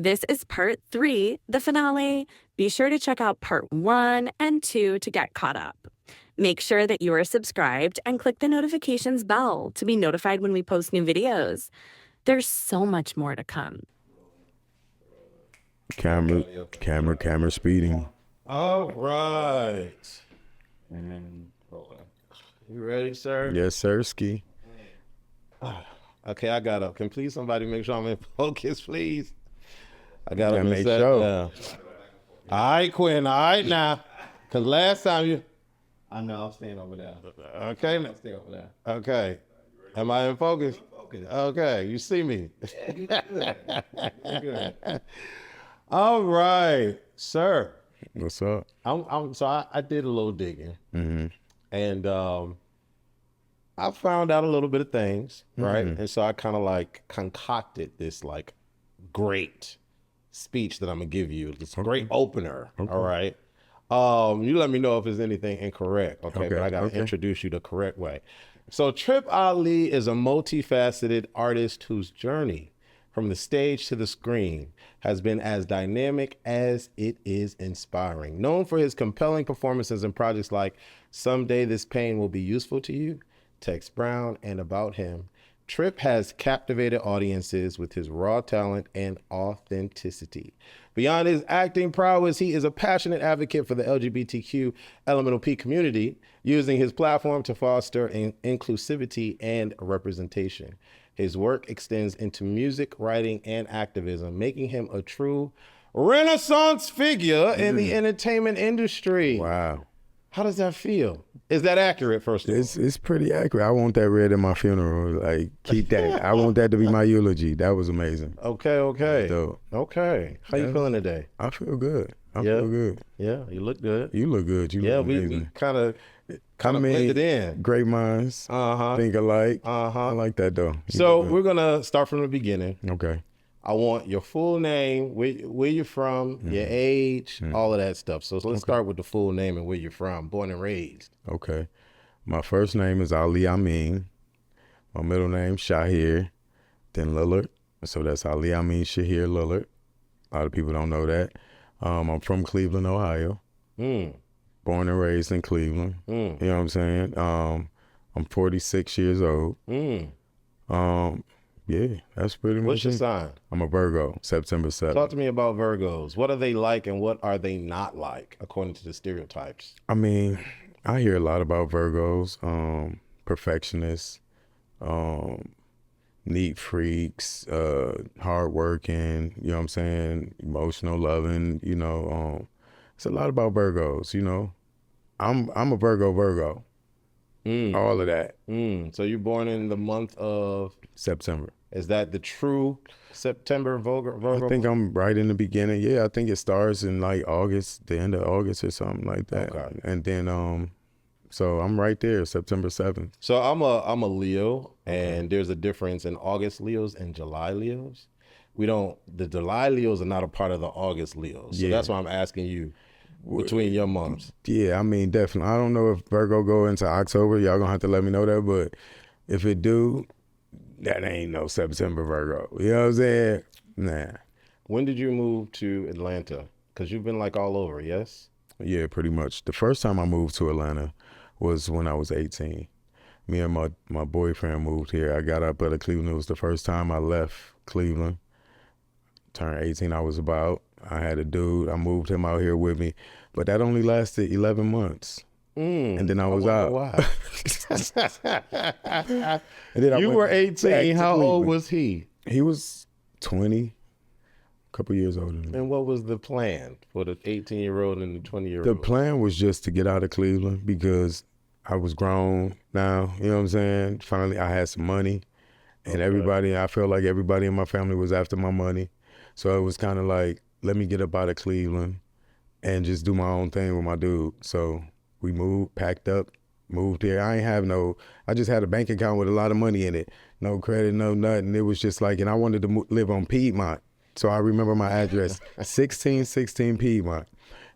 This is part 3, the finale. Be sure to check out part 1 and 2 to get caught up. Make sure that you are subscribed and click the notifications bell to be notified when we post new videos. There's so much more to come. Camera speeding. All right. And you ready, sir? Yes, sir, Ski. Okay, I got up. Can please somebody make sure I'm in focus, please? I got to make sure. All right, Quinn. All right now. Because last time you... I know, I'm staying over there. Okay. I'm staying over there. Okay. Am I in focus? Okay, you see me. You're good. All right, sir. What's up? So I did a little digging, and I found out a little bit of things, right? And so I kind of like concocted this like great speech that I'm gonna give you. This great opener. All right. You let me know if there's anything incorrect. Okay. But I gotta introduce you the correct way. So Tripp Ali is a multifaceted artist whose journey from the stage to the screen has been as dynamic as it is inspiring. Known for his compelling performances in projects like Someday This Pain Will Be Useful to You, Tex Brown, and About Him, Tripp has captivated audiences with his raw talent and authenticity. Beyond his acting prowess, he is a passionate advocate for the LGBTQ elemental P community, using his platform to foster inclusivity and representation. His work extends into music, writing, and activism, making him a true Renaissance figure in the entertainment industry. Wow. How does that feel? Is that accurate, first of all? It's pretty accurate. I want that read at my funeral. Like, keep that. I want that to be my eulogy. That was amazing. Okay. Dope. Okay. How you feeling today? I feel good. I feel good. Yeah, you look good. You look good. You look amazing. We kind of blended in. Great minds. Think alike. I like that though. So we're gonna start from the beginning. Okay. I want your full name, where you're from, your age, all of that stuff. So let's start with the full name and where you're from, born and raised. Okay. My first name is Ali Amin. My middle name, Shahir, then Lillard. So that's Ali Amin Shahir Lillard. A lot of people don't know that. I'm from Cleveland, Ohio. Born and raised in Cleveland. You know what I'm saying? I'm 46 years old. Yeah, that's pretty much What's your sign? I'm a Virgo, September 7th. Talk to me about Virgos. What are they like and what are they not like, according to the stereotypes? I mean, I hear a lot about Virgos, perfectionists, neat freaks, hardworking, you know what I'm saying, emotional, loving, you know. It's a lot about Virgos, you know. I'm a Virgo. All of that. So you're born in the month of September. Is that the true September Virgo? I think I'm right in the beginning. Yeah, I think it starts in like August, the end of August or something like that. Okay. And then so I'm right there, September 7th. So I'm a Leo, and there's a difference in August Leos and July Leos. The July Leos are not a part of the August Leos. So that's why I'm asking you between your months. Yeah, I mean, definitely. I don't know if Virgo go into October. Y'all gonna have to let me know that, but if it do, that ain't no September Virgo. You know what I'm saying? Nah. When did you move to Atlanta? Because you've been like all over, yes? Yeah, pretty much. The first time I moved to Atlanta was when I was 18. Me and my boyfriend moved here. I got up out of Cleveland. It was the first time I left Cleveland. Turned 18, I was about. I had a dude. I moved him out here with me. But that only lasted 11 months. And then I was out. Why? And then you were 18. How old was he? He was 20, a couple years older than me. And what was the plan for the 18-year-old and the 20-year-old? The plan was just to get out of Cleveland because I was grown now. You know what I'm saying? Finally, I had some money. And I felt like everybody in my family was after my money. So it was kind of like, let me get up out of Cleveland and just do my own thing with my dude. So we moved, packed up, moved here. I just had a bank account with a lot of money in it. No credit, no nothing. It was just like, and I wanted to live on Piedmont. So I remember my address, 1616 Piedmont.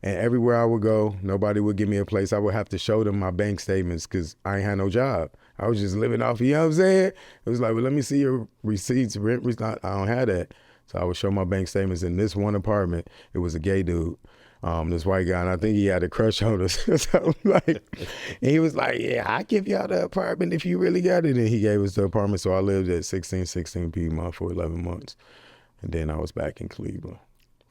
And everywhere I would go, nobody would give me a place. I would have to show them my bank statements because I ain't had no job. I was just living off, you know what I'm saying? It was like, well, let me see your receipts, rent receipts. I don't have that. So I would show my bank statements. In this one apartment, it was a gay dude, this white guy, and I think he had a crush on us. So like, and he was like, yeah, I'll give y'all the apartment if you really got it. And he gave us the apartment. So I lived at 1616 Piedmont for 11 months. And then I was back in Cleveland.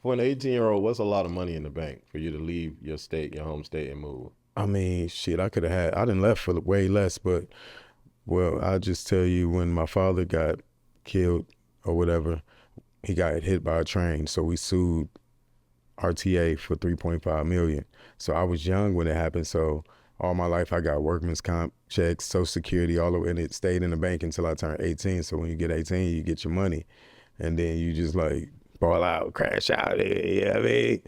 For an 18-year-old, what's a lot of money in the bank for you to leave your state, your home state, and move? I mean, shit, I done left for way less, but, well, I'll just tell you, when my father got killed or whatever, he got hit by a train. So we sued RTA for $3.5 million. So I was young when it happened. So all my life I got workman's comp checks, Social Security, all over, and it stayed in the bank until I turned 18. So when you get 18, you get your money, and then you just like ball out, crash out. Yeah, I mean,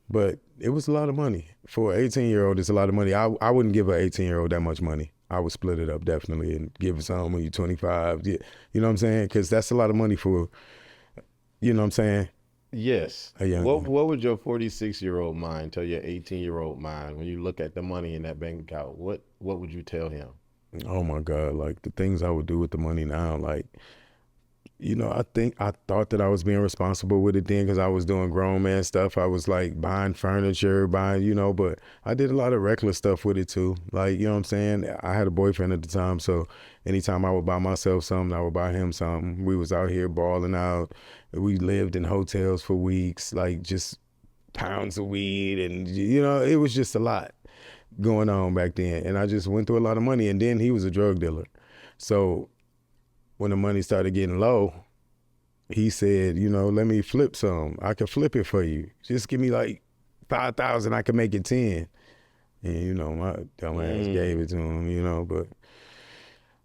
but it was a lot of money for an 18-year-old. It's a lot of money. I wouldn't give an 18-year-old that much money. I would split it up definitely and give some when you're 25. You know what I'm saying? Because that's a lot of money for, you know what I'm saying? Yes. What would your 46-year-old mind tell your 18-year-old mind when you look at the money in that bank account? What would you tell him? Oh my God, like the things I would do with the money now, like, you know, I thought that I was being responsible with it then because I was doing grown man stuff. I was like buying furniture, you know, but I did a lot of reckless stuff with it too. Like, you know what I'm saying? I had a boyfriend at the time, so anytime I would buy myself something, I would buy him something. We was out here balling out. We lived in hotels for weeks, like just pounds of weed, and, you know, it was just a lot going on back then. And I just went through a lot of money, and then he was a drug dealer. So when the money started getting low, he said, you know, let me flip some. I can flip it for you. Just give me like 5,000, I can make it 10. And, you know, my dumb ass gave it to him, you know, but.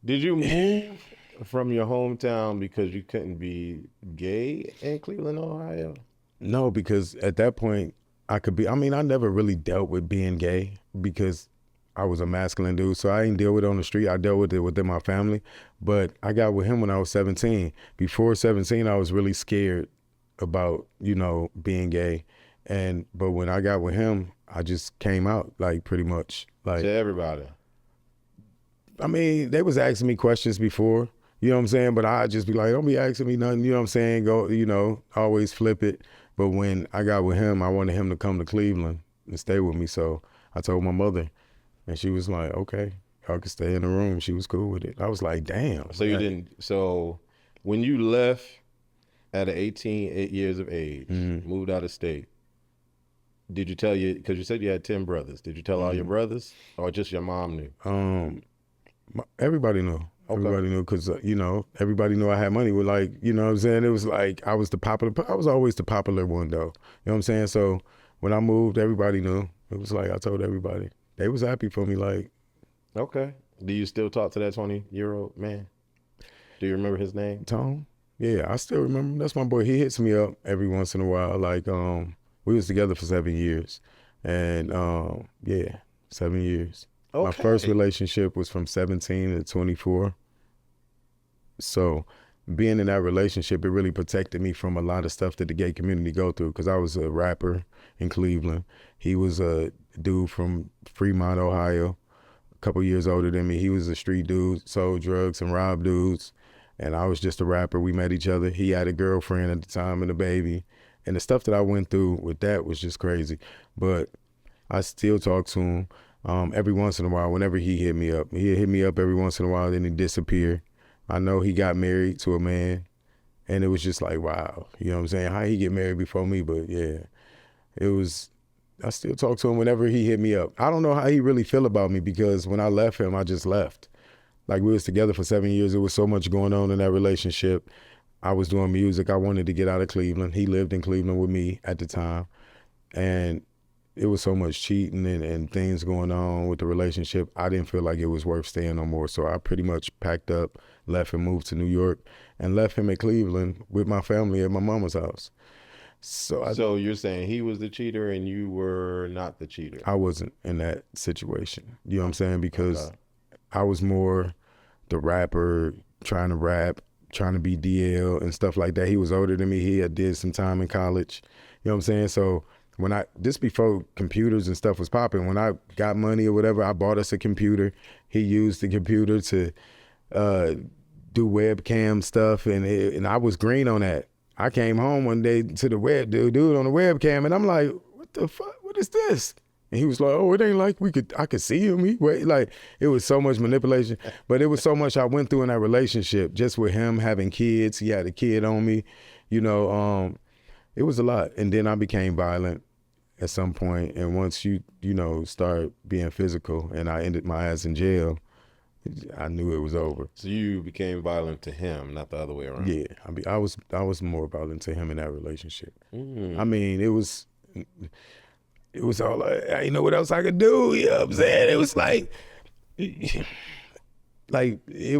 Did you move from your hometown because you couldn't be gay in Cleveland, Ohio? No, because at that point I never really dealt with being gay because I was a masculine dude, so I didn't deal with it on the street. I dealt with it within my family, but I got with him when I was 17. Before 17, I was really scared about, you know, being gay. But when I got with him, I just came out, like, pretty much. Like, to everybody? I mean, they was asking me questions before, you know what I'm saying? But I'd just be like, don't be asking me nothing, you know what I'm saying? Go, you know, always flip it. But when I got with him, I wanted him to come to Cleveland and stay with me, so I told my mother. And she was like, okay, y'all can stay in the room. She was cool with it. I was like, damn. So when you left at 8 years of age, moved out of state, did you tell because you said you had 10 brothers, did you tell all your brothers or just your mom knew? Everybody knew. Okay. Everybody knew because, you know, everybody knew I had money. With, like, you know what I'm saying? It was like I was always the popular one, though. You know what I'm saying? So when I moved, everybody knew. It was like I told everybody. They was happy for me, like. Okay. Do you still talk to that 20-year-old man? Do you remember his name? Tone? Yeah, I still remember. That's my boy. He hits me up every once in a while. Like, we was together for 7 years. And, yeah, 7 years. Okay. My first relationship was from 17 to 24. So being in that relationship, it really protected me from a lot of stuff that the gay community go through because I was a rapper in Cleveland. He was a dude from Fremont, Ohio, a couple years older than me. He was a street dude, sold drugs and robbed dudes. And I was just a rapper. We met each other. He had a girlfriend at the time and a baby. And the stuff that I went through with that was just crazy. But I still talk to him every once in a while whenever he hit me up. He'd hit me up every once in a while, then he'd disappear. I know he got married to a man, and it was just like, wow. You know what I'm saying? How he get married before me, but yeah. I still talk to him whenever he hit me up. I don't know how he really feel about me because when I left him, I just left. Like, we was together for 7 years. There was so much going on in that relationship. I was doing music. I wanted to get out of Cleveland. He lived in Cleveland with me at the time. And it was so much cheating and things going on with the relationship. I didn't feel like it was worth staying no more. So I pretty much packed up, left and moved to New York and left him in Cleveland with my family at my mama's house. So you're saying he was the cheater and you were not the cheater? I wasn't in that situation. You know what I'm saying? Because I was more the rapper, trying to rap, trying to be DL and stuff like that. He was older than me. He had did some time in college. You know what I'm saying? So this before computers and stuff was popping, when I got money or whatever, I bought us a computer. He used the computer to do webcam stuff, and I was green on that. I came home one day to the dude on the webcam, and I'm like, what the fuck? What is this? And he was like, oh, it ain't like I could see him. Like, it was so much manipulation, but it was so much I went through in that relationship, just with him having kids. He had a kid on me, you know, it was a lot. And then I became violent at some point. And once you start being physical, and I ended my ass in jail, I knew it was over. So you became violent to him, not the other way around. Yeah, I was more violent to him in that relationship. I mean, it was all like, I didn't know what else I could do. You know what I'm saying? It was like it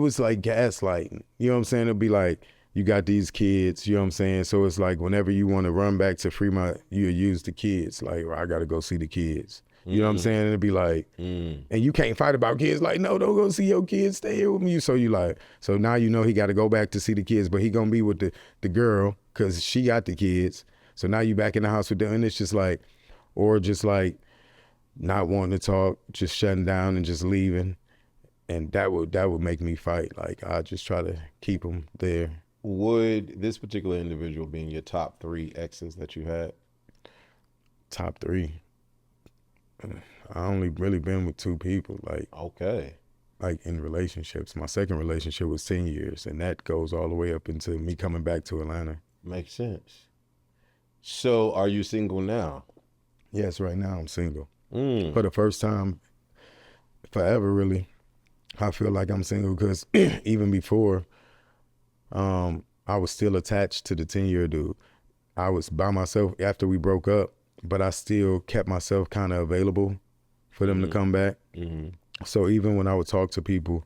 was like gaslighting. You know what I'm saying? It'd be like, you got these kids, you know what I'm saying? So it's like, whenever you want to run back to Fremont, you use the kids. Like, well, I got to go see the kids. You know what I'm saying? And it'd be like, and you can't fight about kids. Like, no, don't go see your kids. Stay here with me. So you like, so now you know he got to go back to see the kids, but he gonna be with the girl because she got the kids. So now you back in the house with them, and it's just like, or just like not wanting to talk, just shutting down and just leaving, and that would make me fight. Like, I just try to keep them there. Would this particular individual be in your top 3 exes that you had? Top 3. I only really been with 2 people, like, okay, like in relationships. My second relationship was 10 years, and that goes all the way up into me coming back to Atlanta. Makes sense. So are you single now? Yes, right now I'm single. For the first time forever, really. I feel like I'm single because even before, I was still attached to the 10-year dude. I was by myself after we broke up, but I still kept myself kind of available for them to come back. So even when I would talk to people,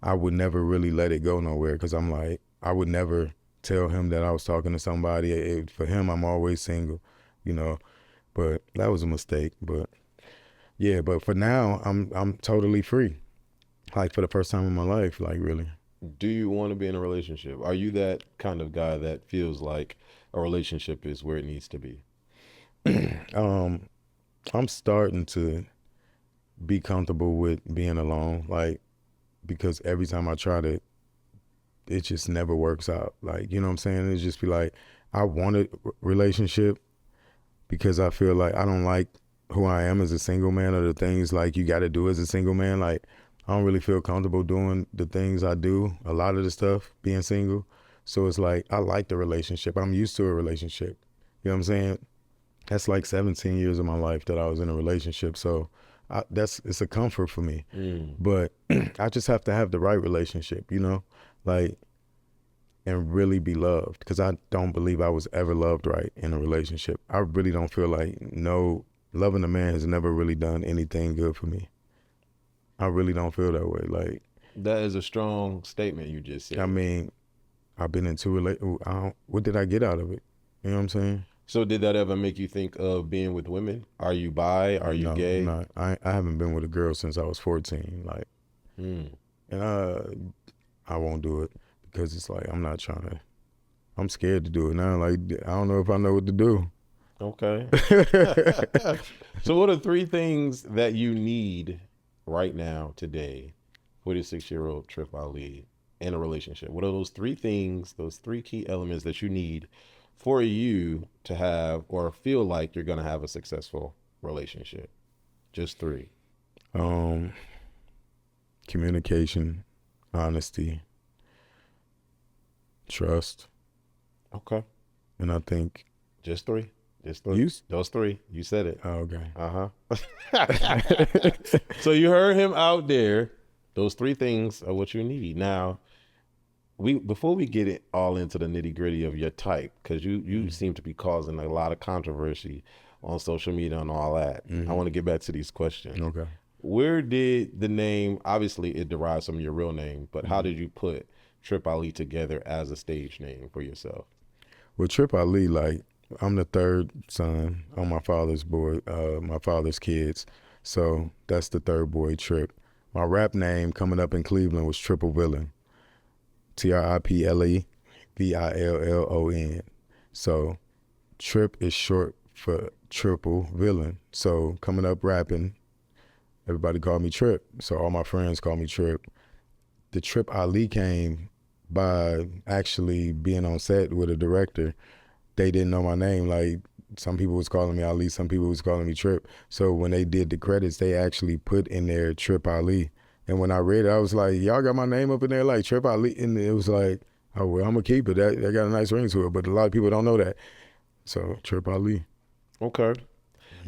I would never really let it go nowhere, because I'm like, I would never tell him that I was talking to somebody. For him, I'm always single, you know. But that was a mistake. But yeah, but for now, I'm totally free. Like, for the first time in my life, like, really. Do you want to be in a relationship? Are you that kind of guy that feels like a relationship is where it needs to be? I'm starting to be comfortable with being alone, like, because every time I try to, it just never works out. Like, you know what I'm saying? It just be like, I wanted relationship because I feel like I don't like who I am as a single man, or the things like you got to do as a single man. Like, I don't really feel comfortable doing the things I do, a lot of the stuff, being single. So it's like, I like the relationship. I'm used to a relationship. You know what I'm saying? That's like 17 years of my life that I was in a relationship. So it's a comfort for me. But I just have to have the right relationship, you know, like, and really be loved, because I don't believe I was ever loved right in a relationship. I really don't feel like loving a man has never really done anything good for me. I really don't feel that way. Like, that is a strong statement you just said. I mean, I've been in 2 relationships. What did I get out of it? You know what I'm saying? So did that ever make you think of being with women? Are you bi? Are you gay? No, I haven't been with a girl since I was 14. Like, and I won't do it, because it's like, I'm scared to do it now. Like, I don't know if I know what to do. Okay. So what are 3 things that you need right now, today, 46-year-old Tripp Ali in a relationship? What are those 3 things, those 3 key elements that you need for you to have, or feel like you're going to have, a successful relationship? Just 3. Communication, honesty, trust. Okay. And I think just 3. Just 3. Those 3. You said it. Oh, okay. So you heard him out there. Those 3 things are what you need. Now, before we get it all into the nitty gritty of your type, because you seem to be causing a lot of controversy on social media and all that. I want to get back to these questions. Okay. Where did the name, obviously it derives from your real name, but how did you put Tripp Ali together as a stage name for yourself? Well, Tripp Ali, like, I'm the 3rd son on my father's kids. So that's the 3rd boy, Tripp. My rap name coming up in Cleveland was Triple Villain. TRIPLE VILLON. So Tripp is short for Triple Villain. So coming up rapping, everybody called me Tripp. So all my friends call me Tripp. The Tripp Ali came by actually being on set with a director, they didn't know my name. Like, some people was calling me Ali, some people was calling me Tripp. So when they did the credits, they actually put in there Tripp Ali. And when I read it, I was like, y'all got my name up in there like Tripp Ali? And it was like, oh, well, I'm gonna keep it. That got a nice ring to it. But a lot of people don't know that. So Tripp Ali. Okay.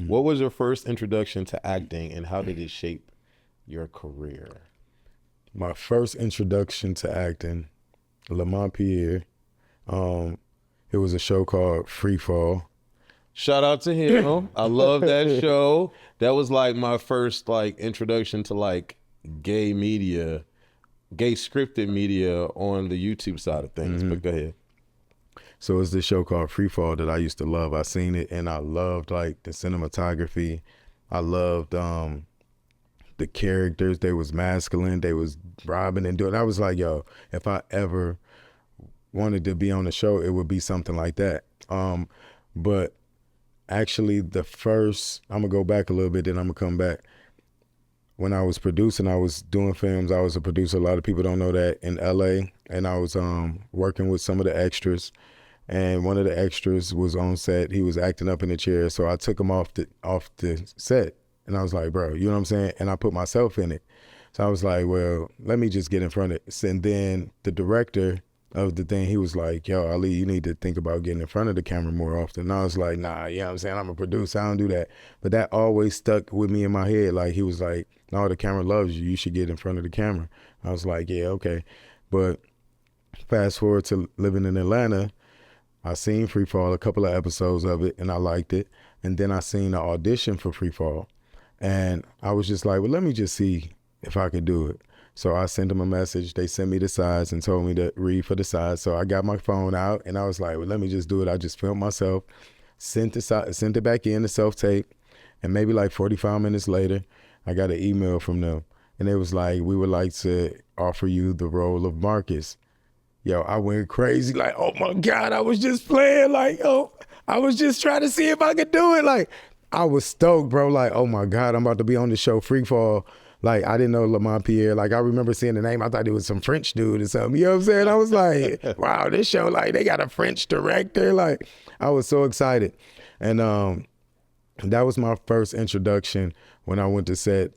What was your first introduction to acting, and how did it shape your career? My first introduction to acting, Lamont Pierre. It was a show called Free Fall. Shout out to him. I love that show. That was like my first like introduction to like gay media, gay scripted media on the YouTube side of things. But go ahead. So it's this show called Free Fall that I used to love. I seen it and I loved like the cinematography. I loved the characters. They was masculine. They was robbing and doing. I was like, yo, if I ever wanted to be on the show, it would be something like that. But actually the first, I'm gonna go back a little bit, then I'm gonna come back. When I was producing, I was doing films. I was a producer. A lot of people don't know that, in LA. And I was working with some of the extras. And one of the extras was on set. He was acting up in the chair. So I took him off the set. And I was like, bro, you know what I'm saying? And I put myself in it. So I was like, well, let me just get in front of it. And then the director of the thing, he was like, yo, Ali, you need to think about getting in front of the camera more often. And I was like, nah, you know what I'm saying? I'm a producer, I don't do that. But that always stuck with me in my head. Like, he was like, no, the camera loves you. You should get in front of the camera. I was like, yeah, okay. But fast forward to living in Atlanta, I seen Free Fall, a couple of episodes of it, and I liked it. And then I seen the audition for Free Fall. And I was just like, well, let me just see if I could do it. So I sent them a message. They sent me the sides and told me to read for the sides. So I got my phone out and I was like, well, let me just do it. I just filmed myself, sent it back in, the self-tape. And maybe like 45 minutes later, I got an email from them. And it was like, we would like to offer you the role of Marcus. Yo, I went crazy. Like, oh my God, I was just playing. Like, oh, I was just trying to see if I could do it. Like, I was stoked, bro. Like, oh my God, I'm about to be on the show Free Fall. Like, I didn't know Lamont Pierre. Like, I remember seeing the name. I thought it was some French dude or something. You know what I'm saying? I was like, wow, this show, like, they got a French director. Like, I was so excited. And that was my first introduction when I went to set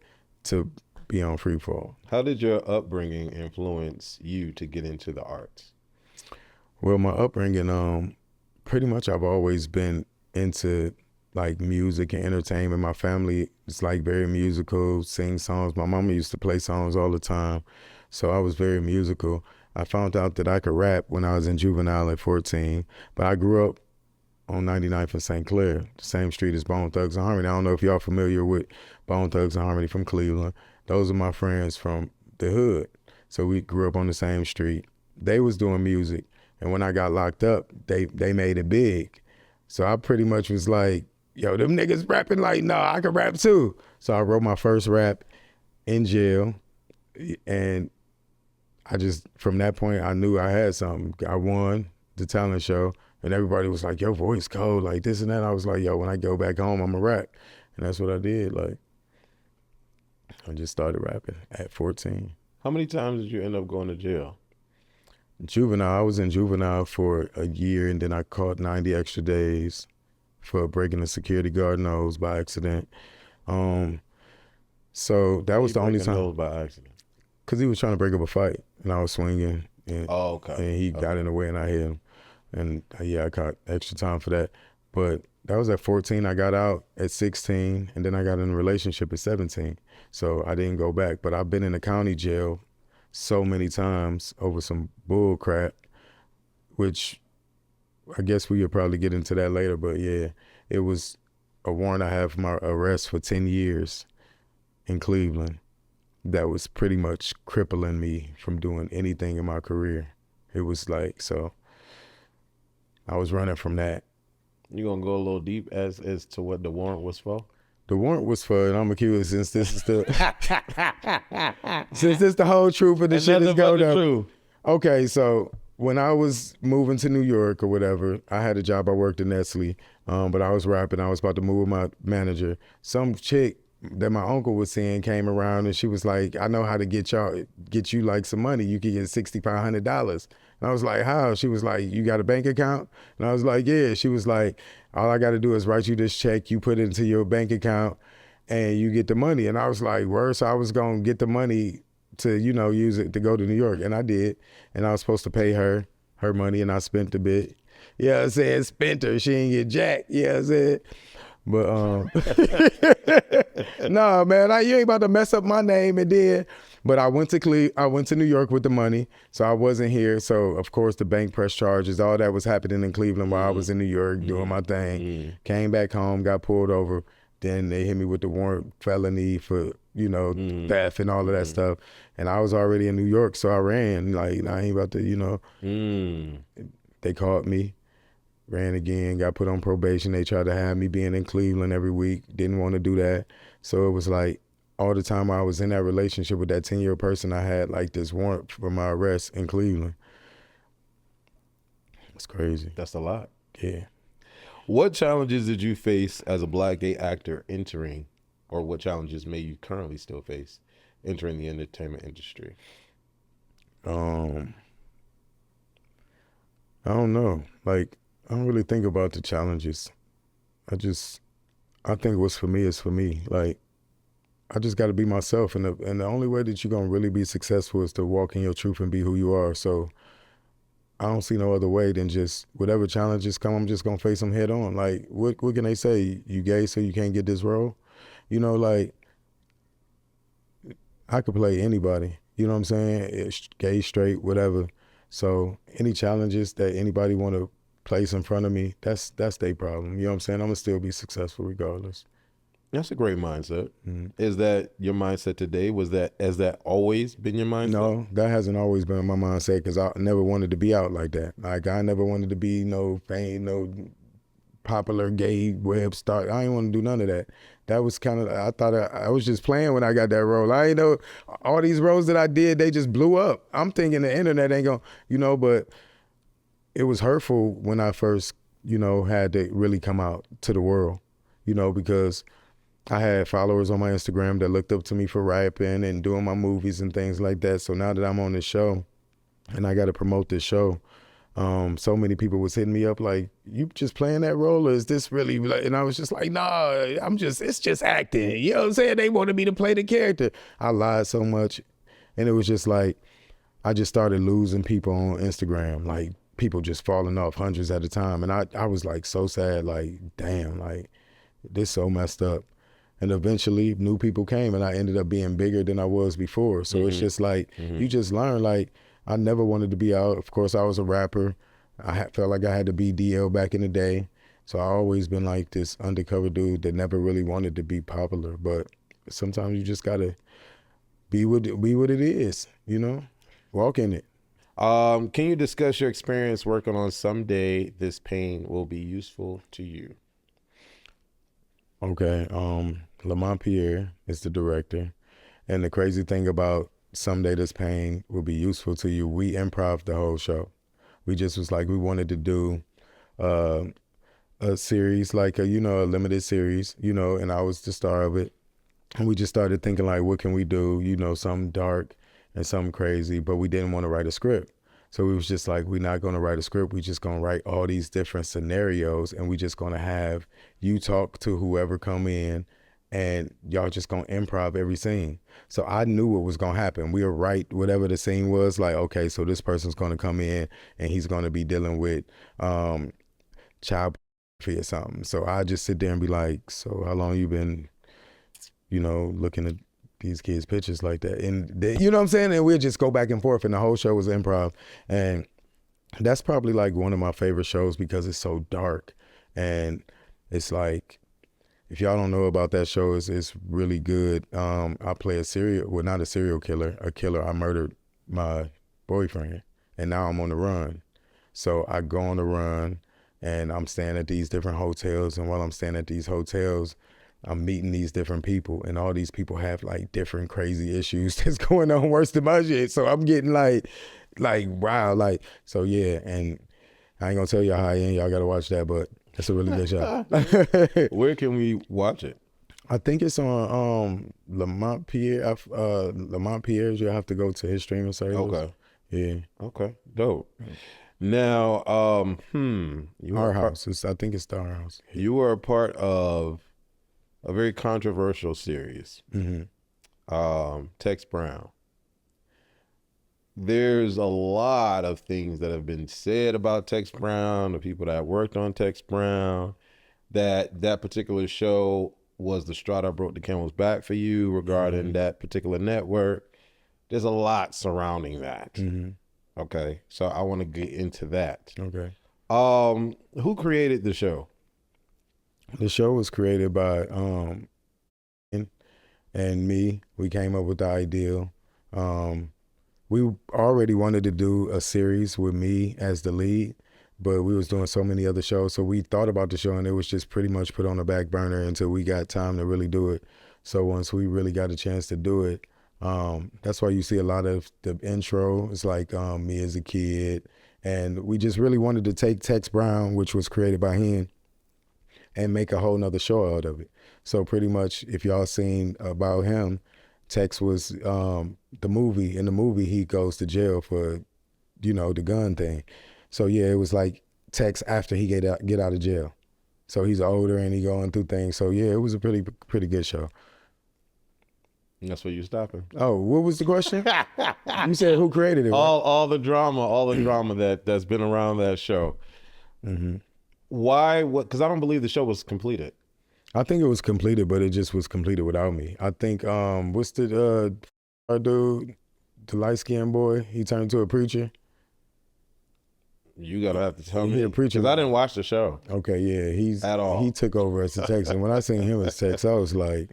to be on Free Fall. How did your upbringing influence you to get into the arts? Well, my upbringing, pretty much I've always been into like music and entertainment. My family is like very musical, sing songs. My mama used to play songs all the time. So I was very musical. I found out that I could rap when I was in juvenile at 14, but I grew up on 99th and St. Clair, the same street as Bone Thugs and Harmony. I don't know if y'all familiar with Bone Thugs and Harmony from Cleveland. Those are my friends from the hood. So we grew up on the same street. They was doing music. And when I got locked up, they made it big. So I pretty much was like, yo, them niggas rapping, like, no, I can rap too. So I wrote my first rap in jail. And I just, from that point, I knew I had something. I won the talent show and everybody was like, your voice cold, like this and that. I was like, yo, when I go back home, I'm a rap. And that's what I did. Like, I just started rapping at 14. How many times did you end up going to jail? Juvenile, I was in juvenile for a year and then I caught 90 extra days for breaking a security guard nose by accident. So that was the only time. Nose by accident? Because he was trying to break up a fight and I was swinging. And, and he got in the way and I hit him. And yeah, I caught extra time for that. But that was at 14. I got out at 16 and then I got in a relationship at 17. So I didn't go back. But I've been in the county jail so many times over some bull crap, which I guess we could probably get into that later. But yeah, it was a warrant I had for my arrest for 10 years in Cleveland that was pretty much crippling me from doing anything in my career. It was like, so I was running from that. You gonna go a little deep as to what the warrant was for? The warrant was for, and I'm accused since this is the since this the whole truth of the shit is going up. Okay, so when I was moving to New York or whatever, I had a job. I worked at Nestle, but I was rapping. I was about to move with my manager. Some chick that my uncle was seeing came around, and she was like, I know how to get you like some money. You could get $6,500. And I was like, how? She was like, you got a bank account? And I was like, yeah. She was like, all I got to do is write you this check. You put it into your bank account and you get the money. And I was like, word. So I was going to get the money to, use it to go to New York. And I did. And I was supposed to pay her money, and I spent a bit. You know what I'm saying? Spent her. She ain't get jack. You know what I'm saying? But no, man, you ain't about to mess up my name. And then, but I went to New York with the money, so I wasn't here. So of course the bank press charges, all that was happening in Cleveland while I was in New York doing my thing. Came back home, got pulled over. Then they hit me with the warrant felony for theft and all of that stuff. And I was already in New York, so I ran. Like I ain't about to, They caught me. Ran again, got put on probation. They tried to have me being in Cleveland every week. Didn't want to do that. So it was like all the time I was in that relationship with that 10-year person, I had like this warrant for my arrest in Cleveland. It's crazy. That's a lot. Yeah. What challenges did you face as a Black gay actor entering, or what challenges may you currently still face entering the entertainment industry? I don't know. Like, I don't really think about the challenges. I think what's for me is for me. Like, I just got to be myself. And the only way that you're going to really be successful is to walk in your truth and be who you are. So I don't see no other way than just whatever challenges come, I'm just going to face them head on. Like, what can they say? You gay, so you can't get this role? Like, I could play anybody. You know what I'm saying? It's gay, straight, whatever. So any challenges that anybody want to place in front of me, that's their problem. You know what I'm saying? I'm going to still be successful regardless. That's a great mindset. Is that your mindset today? Has that always been your mindset? No, that hasn't always been my mindset, because I never wanted to be out like that. Like, I never wanted to be no fame, no popular gay web star. I didn't want to do none of that. That was kind of, I thought I was just playing when I got that role. I ain't know all these roles that I did, they just blew up. I'm thinking the internet ain't gonna, but it was hurtful when I first, had to really come out to the world, because I had followers on my Instagram that looked up to me for rapping and doing my movies and things like that. So now that I'm on this show and I got to promote this show, so many people was hitting me up like, you just playing that role, or is this really? And I was just like, nah, it's just acting. You know what I'm saying? They wanted me to play the character. I lied so much. And it was just like, I just started losing people on Instagram, like people just falling off hundreds at a time. And I was like so sad, like, damn, like this so messed up. And eventually new people came and I ended up being bigger than I was before. So it's just like, you just learn, like, I never wanted to be out. Of course, I was a rapper. I felt like I had to be DL back in the day. So I always been like this undercover dude that never really wanted to be popular. But sometimes you just gotta be what it is, walk in it. Can you discuss your experience working on Someday This Pain Will Be Useful to You? Okay, Lamont Pierre is the director. And the crazy thing about Someday This Pain Will Be Useful to You, we improv the whole show. We just was like, we wanted to do a series, like a limited series, and I was the star of it. And we just started thinking like, what can we do? Something dark and something crazy, but we didn't want to write a script. So we was just like, we're not going to write a script. We just going to write all these different scenarios, and we just going to have you talk to whoever come in, and y'all just going to improv every scene. So I knew what was going to happen. We would write whatever the scene was, like, okay, so this person's going to come in and he's going to be dealing with child pornography or something. So I just sit there and be like, so how long you been, looking at these kids' pictures like that? And you know what I'm saying? And we'll just go back and forth, and the whole show was improv. And that's probably like one of my favorite shows because it's so dark. And it's like, if y'all don't know about that show, it's really good. I play not a serial killer, a killer. I murdered my boyfriend, and now I'm on the run. So I go on the run, and I'm staying at these different hotels. And while I'm staying at these hotels, I'm meeting these different people, and all these people have like different crazy issues that's going on worse than my shit. So I'm getting like wow, like, so yeah. And I ain't gonna tell y'all how I am. Y'all gotta watch that, but it's a really good show. Where can we watch it? I think it's on Lamont Pierre. Lamont Pierre's. You have to go to his streaming service. Okay. Yeah. Okay. Dope. Now, Our house. I think it's the Our House. You were a part of a very controversial series, Tex Brown. There's a lot of things that have been said about Tex Brown, the people that worked on Tex Brown, that particular show was the straw that broke the camel's back for you regarding that particular network. There's a lot surrounding that. Okay, so I want to get into that. Okay. Who created the show? The show was created by and me. We came up with the idea. We already wanted to do a series with me as the lead, but we was doing so many other shows. So we thought about the show, and it was just pretty much put on the back burner until we got time to really do it. So once we really got a chance to do it, that's why you see a lot of the intro. It's like me as a kid. And we just really wanted to take Tex Brown, which was created by him, and make a whole nother show out of it. So pretty much, if y'all seen about him, Tex was the movie. In the movie, he goes to jail for, the gun thing. So yeah, it was like Tex after he get out of jail. So he's older and he going through things. So yeah, it was a pretty good show. And that's where you stopping. Oh, what was the question? You said who created it? All the drama that's been around that show. Why? What? Because I don't believe the show was completed. I think it was completed, but it just was completed without me. I think what's the our dude, the light skinned boy? He turned into a preacher. You gotta have to tell me. He a preacher. Because I didn't watch the show. Okay, yeah, at all. He took over as the Tex, and when I seen him as Tex, I was like,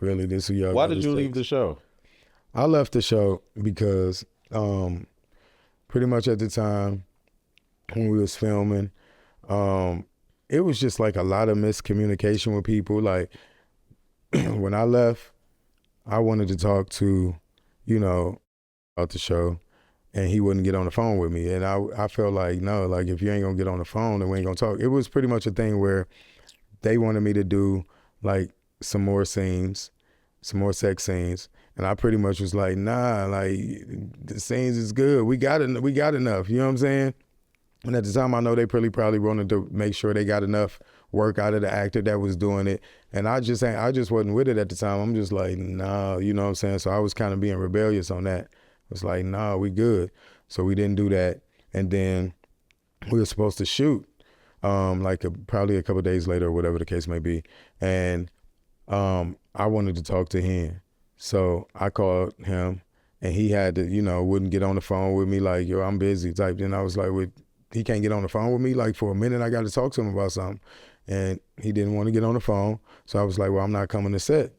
really, this who y'all? Why did you leave the show? I left the show because pretty much at the time when we was filming, it was just like a lot of miscommunication with people. Like when I left, I wanted to talk to, about the show, and he wouldn't get on the phone with me. And I felt like, no, like if you ain't gonna get on the phone, then we ain't gonna talk. It was pretty much a thing where they wanted me to do like some more scenes, some more sex scenes. And I pretty much was like, nah, like the scenes is good. We got enough, you know what I'm saying? And at the time, I know they probably wanted to make sure they got enough work out of the actor that was doing it. And I just wasn't with it at the time. I'm just like, nah, you know what I'm saying? So I was kind of being rebellious on that. It was like, nah, we good. So we didn't do that. And then we were supposed to shoot probably a couple of days later or whatever the case may be. And I wanted to talk to him. So I called him, and he had to, wouldn't get on the phone with me like, yo, I'm busy type. Then I was like, he can't get on the phone with me? Like for a minute, I got to talk to him about something. And he didn't want to get on the phone. So I was like, well, I'm not coming to set.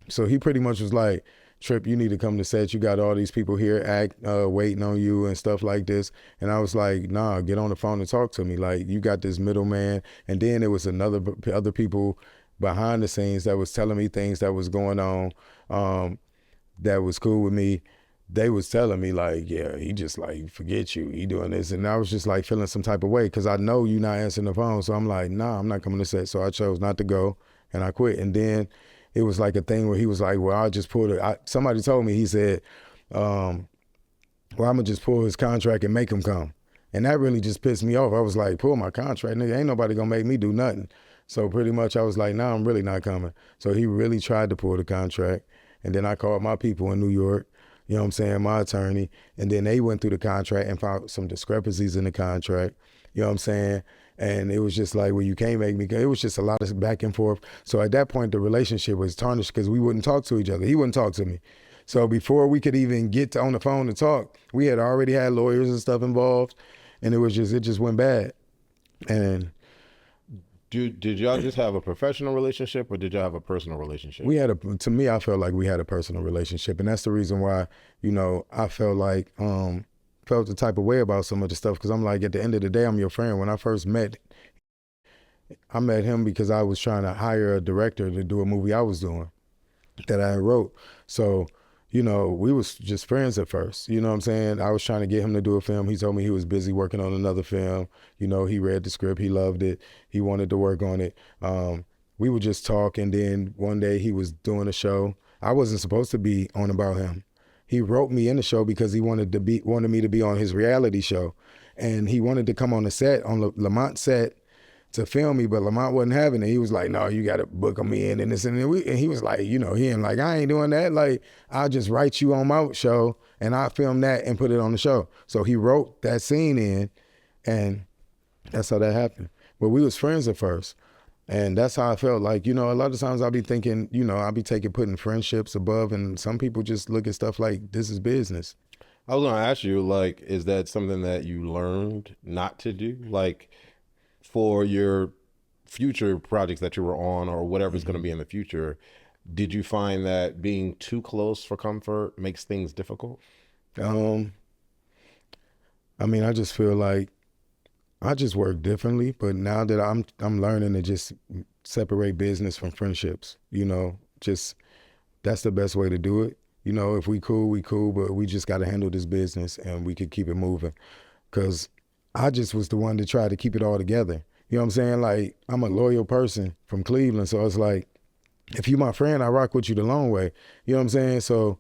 So he pretty much was like, Tripp, you need to come to set. You got all these people here waiting on you and stuff like this. And I was like, nah, get on the phone and talk to me. Like, you got this middleman. And then there was other people behind the scenes that was telling me things that was going on that was cool with me. They was telling me like, yeah, he just like, forget you, he doing this. And I was just like feeling some type of way because I know you not answering the phone. So I'm like, nah, I'm not coming to set. So I chose not to go and I quit. And then it was like a thing where he was like, well, I'll just pull somebody told me, he said, well, I'm gonna just pull his contract and make him come. And that really just pissed me off. I was like, pull my contract, nigga, ain't nobody gonna make me do nothing. So pretty much I was like, nah, I'm really not coming. So he really tried to pull the contract. And then I called my people in New York, you know what I'm saying, my attorney, and then they went through the contract and found some discrepancies in the contract, you know what I'm saying? And it was just like, well, you can't make me go. It was just a lot of back and forth. So at that point, the relationship was tarnished because we wouldn't talk to each other. He wouldn't talk to me. So before we could even get on the phone to talk, we had already had lawyers and stuff involved, and it just went bad. And did y'all just have a professional relationship, or did y'all have a personal relationship? To me, I felt like we had a personal relationship, and that's the reason why, I felt like, felt the type of way about some of the stuff, because I'm like, at the end of the day, I'm your friend. When I first I met him because I was trying to hire a director to do a movie I was doing that I wrote. So, we was just friends at first, you know what I'm saying? I was trying to get him to do a film. He told me he was busy working on another film. He read the script, he loved it, he wanted to work on it. we would just talk, and then one day he was doing a show. I wasn't supposed to be on about him. He wrote me in the show because he wanted me to be on his reality show, and he wanted to come on the set, on Lamont's set, to film me, but Lamont wasn't having it. He was like, "No, you got to book him in," and this and that. And he was like, you know, he ain't like, "I ain't doing that. Like, I'll just write you on my show, and I'll film that and put it on the show." So he wrote that scene in, and that's how that happened. But we was friends at first. And that's how I felt. Like, you know, a lot of times I'll be thinking, you know, I'll be putting friendships above, and some people just look at stuff like this is business. I was gonna ask you, like, is that something that you learned not to do? Like, for your future projects that you were on or whatever's gonna be in the future, did you find that being too close for comfort makes things difficult? I mean, I just feel like I just work differently, but now that I'm learning to just separate business from friendships, you know, just that's the best way to do it. You know, if we cool, but we just got to handle this business and we could keep it moving. Cause I just was the one to try to keep it all together. You know what I'm saying? Like, I'm a loyal person from Cleveland. So it's like, if you my friend, I rock with you the long way. You know what I'm saying? So,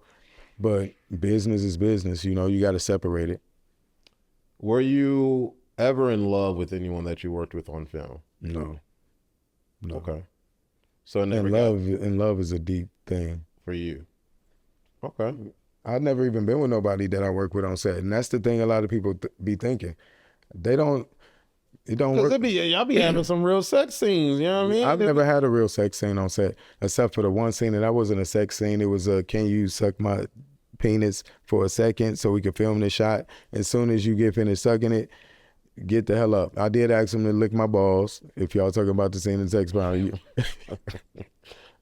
but business is business, you know, you got to separate it. Were you ever in love with anyone that you worked with on film? No. Okay. So love is a deep thing for you. Okay. I've never even been with nobody that I work with on set, and that's the thing a lot of people be thinking. It don't work. Y'all be having some real sex scenes, you know what I mean? I've never had a real sex scene on set, except for the one scene that wasn't a sex scene. It was a "Can you suck my penis for a second so we could film this shot?" As soon as you get finished sucking it, get the hell up. I did ask him to lick my balls. If y'all talking about the scene in Tex Brown,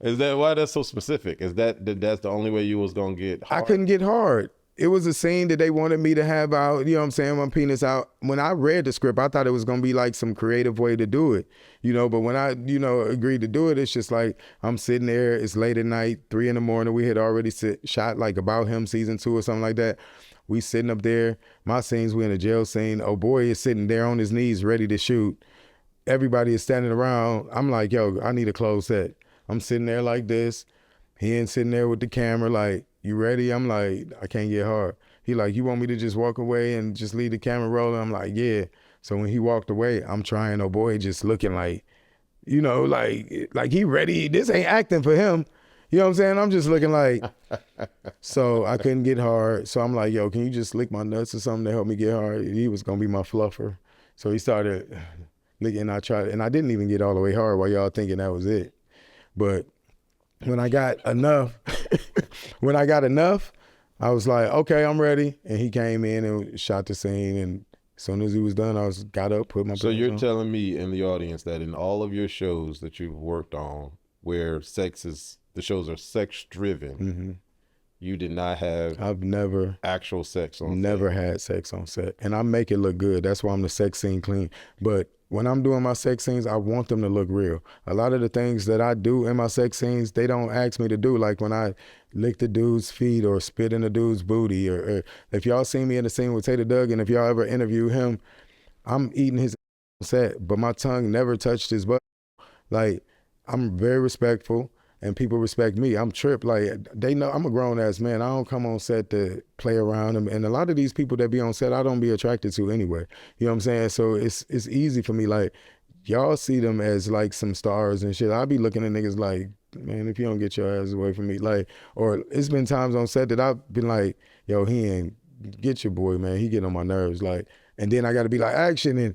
Is that why that's so specific? Is that's the only way you was gonna get hard? I couldn't get hard. It was a scene that they wanted me to have out, you know what I'm saying, my penis out. When I read the script, I thought it was gonna be like some creative way to do it, you know, but when I, you know, agreed to do it, it's just like, I'm sitting there, it's late at night, 3 a.m. We had already shot like About Him season 2 or something like that. We sitting up there, my scenes, we in a jail scene. Oh boy is sitting there on his knees, ready to shoot. Everybody is standing around. I'm like, yo, I need a closed set. I'm sitting there like this. He ain't sitting there with the camera like, you ready? I'm like, I can't get hard. He like, you want me to just walk away and just leave the camera rolling? I'm like, yeah. So when he walked away, I'm trying, oh boy, just looking like, you know, like he ready. This ain't acting for him. You know what I'm saying? I'm just looking like, so I couldn't get hard. So I'm like, yo, can you just lick my nuts or something to help me get hard? He was gonna be my fluffer. So he started licking, I tried, and I didn't even get all the way hard while y'all thinking that was it. But when I got enough, I was like, okay, I'm ready. And he came in and shot the scene. And as soon as he was done, I got up, put my So you're on. telling me in the audience that in all of your shows that you've worked on, where the shows are sex driven, you did not have actual sex on set? Never had sex on set. And I make it look good. That's why I'm the sex scene clean. But when I'm doing my sex scenes, I want them to look real. A lot of the things that I do in my sex scenes, they don't ask me to do. Like when I lick the dude's feet or spit in the dude's booty, or if y'all see me in the scene with Tater Doug, and if y'all ever interview him, I'm eating his set, but my tongue never touched his butt. Like, I'm very respectful, and people respect me. I'm Tripp. Like, they know I'm a grown ass man. I don't come on set to play around. And a lot of these people that be on set, I don't be attracted to anyway. You know what I'm saying? So it's easy for me. Like, y'all see them as like some stars and shit. I be looking at niggas like, man, if you don't get your ass away from me, like, or it's been times on set that I've been like, yo, he ain't, get your boy, man. He getting on my nerves. Like, and then I got to be like, action, and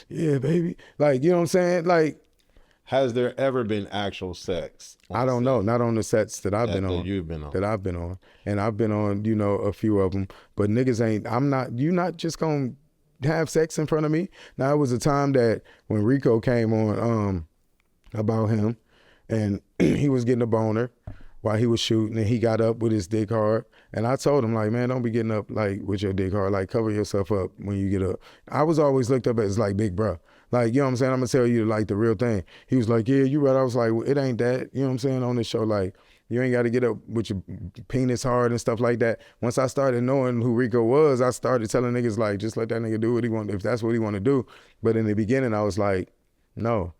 yeah, baby. Like, you know what I'm saying? Like, has there ever been actual sex? I don't know. Not on the sets that I've been on. You've been on. That I've been on. And I've been on, you know, a few of them. But niggas ain't, you not just going to have sex in front of me. Now, it was a time that when Rico came on About Him, and he was getting a boner while he was shooting, and he got up with his dick hard. And I told him, like, man, don't be getting up, like, with your dick hard. Like, cover yourself up when you get up. I was always looked up as, like, big bro. Like, you know what I'm saying? I'm going to tell you, like, the real thing. He was like, yeah, you right. I was like, well, it ain't that. You know what I'm saying? On this show, like, you ain't got to get up with your penis hard and stuff like that. Once I started knowing who Rico was, I started telling niggas, like, just let that nigga do what he want, if that's what he want to do. But in the beginning, I was like, no,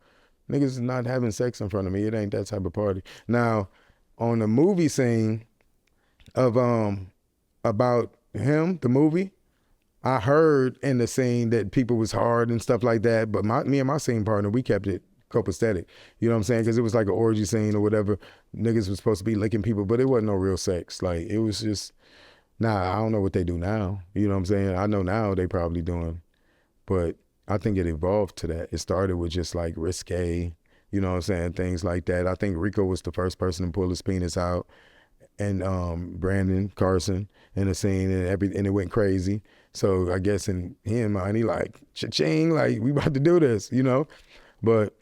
Niggas is not having sex in front of me. It ain't that type of party. Now, on the movie scene of about him, the movie, I heard in the scene that people was hard and stuff like that, but me and my scene partner, we kept it copacetic. You know what I'm saying? Because it was like an orgy scene or whatever. Niggas was supposed to be licking people, but it wasn't no real sex. Like, it was just, I don't know what they do now. You know what I'm saying? I know now they probably doing, but I think it evolved to that. It started with just like risque, you know what I'm saying? Things like that. I think Rico was the first person to pull his penis out, and Brandon Carson in the scene, and it went crazy. So I guess in him mind, he like, cha-ching, like, we about to do this, you know? But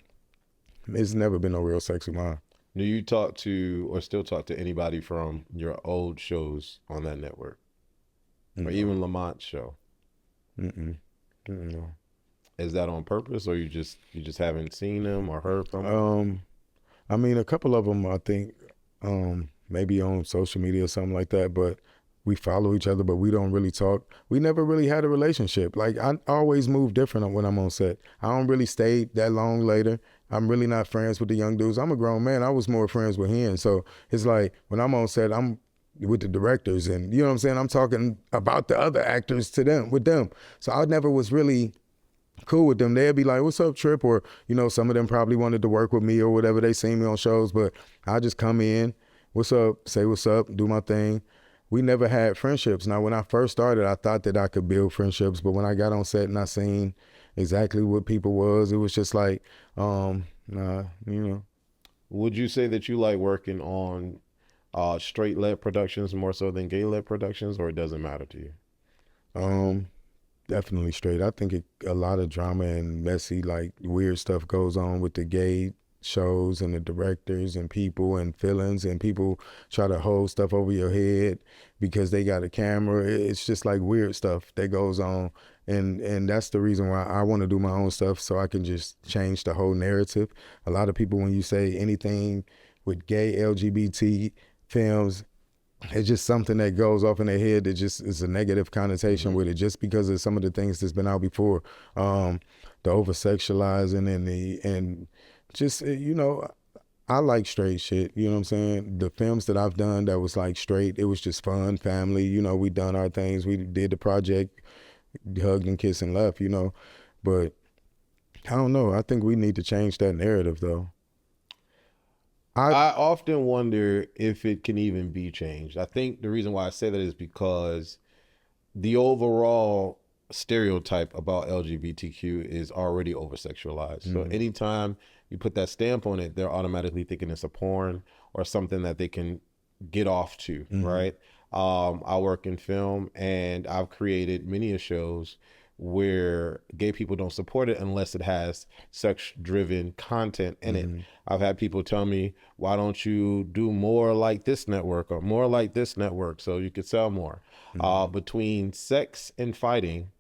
it's never been no real sex with mine. Do you talk to or still talk to anybody from your old shows on that network? Or even Lamont's show? No. Is that on purpose, or you just haven't seen them or heard from them? I mean, a couple of them, I think, maybe on social media or something like that, but we follow each other, but we don't really talk. We never really had a relationship. Like, I always move different when I'm on set. I don't really stay that long later. I'm really not friends with the young dudes. I'm a grown man. I was more friends with him. So it's like, when I'm on set, I'm with the directors, and you know what I'm saying? I'm talking about the other actors with them. So I never was really cool with them. They'd be like, what's up, Tripp? Or, you know, some of them probably wanted to work with me or whatever. They seen me on shows, but I just come in, what's up, say what's up, do my thing. We never had friendships. Now, when I first started, I thought that I could build friendships, but when I got on set and I seen exactly what people was, it was just like, you know. Would you say that you like working on straight-led productions more so than gay-led productions, or it doesn't matter to you? Definitely straight. I think a lot of drama and messy, like, weird stuff goes on with the gay shows and the directors and people and feelings, and people try to hold stuff over your head because they got a camera. It's just like weird stuff that goes on, and that's the reason why I want to do my own stuff, so I can just change the whole narrative. A lot of people, when you say anything with gay LGBT films, it's just something that goes off in their head that just is a negative connotation with it, just because of some of the things that's been out before, the over-sexualizing and just, you know, I like straight shit, you know what I'm saying? The films that I've done that was like straight, it was just fun, family, you know, we done our things, we did the project, hugged and kissed and left, you know, but I don't know, I think we need to change that narrative though. I often wonder if it can even be changed. I think the reason why I say that is because the overall stereotype about LGBTQ is already over-sexualized. So anytime you put that stamp on it, they're automatically thinking it's a porn or something that they can get off to, right? I work in film, and I've created many shows where gay people don't support it unless it has sex-driven content in it. I've had people tell me, why don't you do more like this network or more like this network so you could sell more? Between sex and fighting,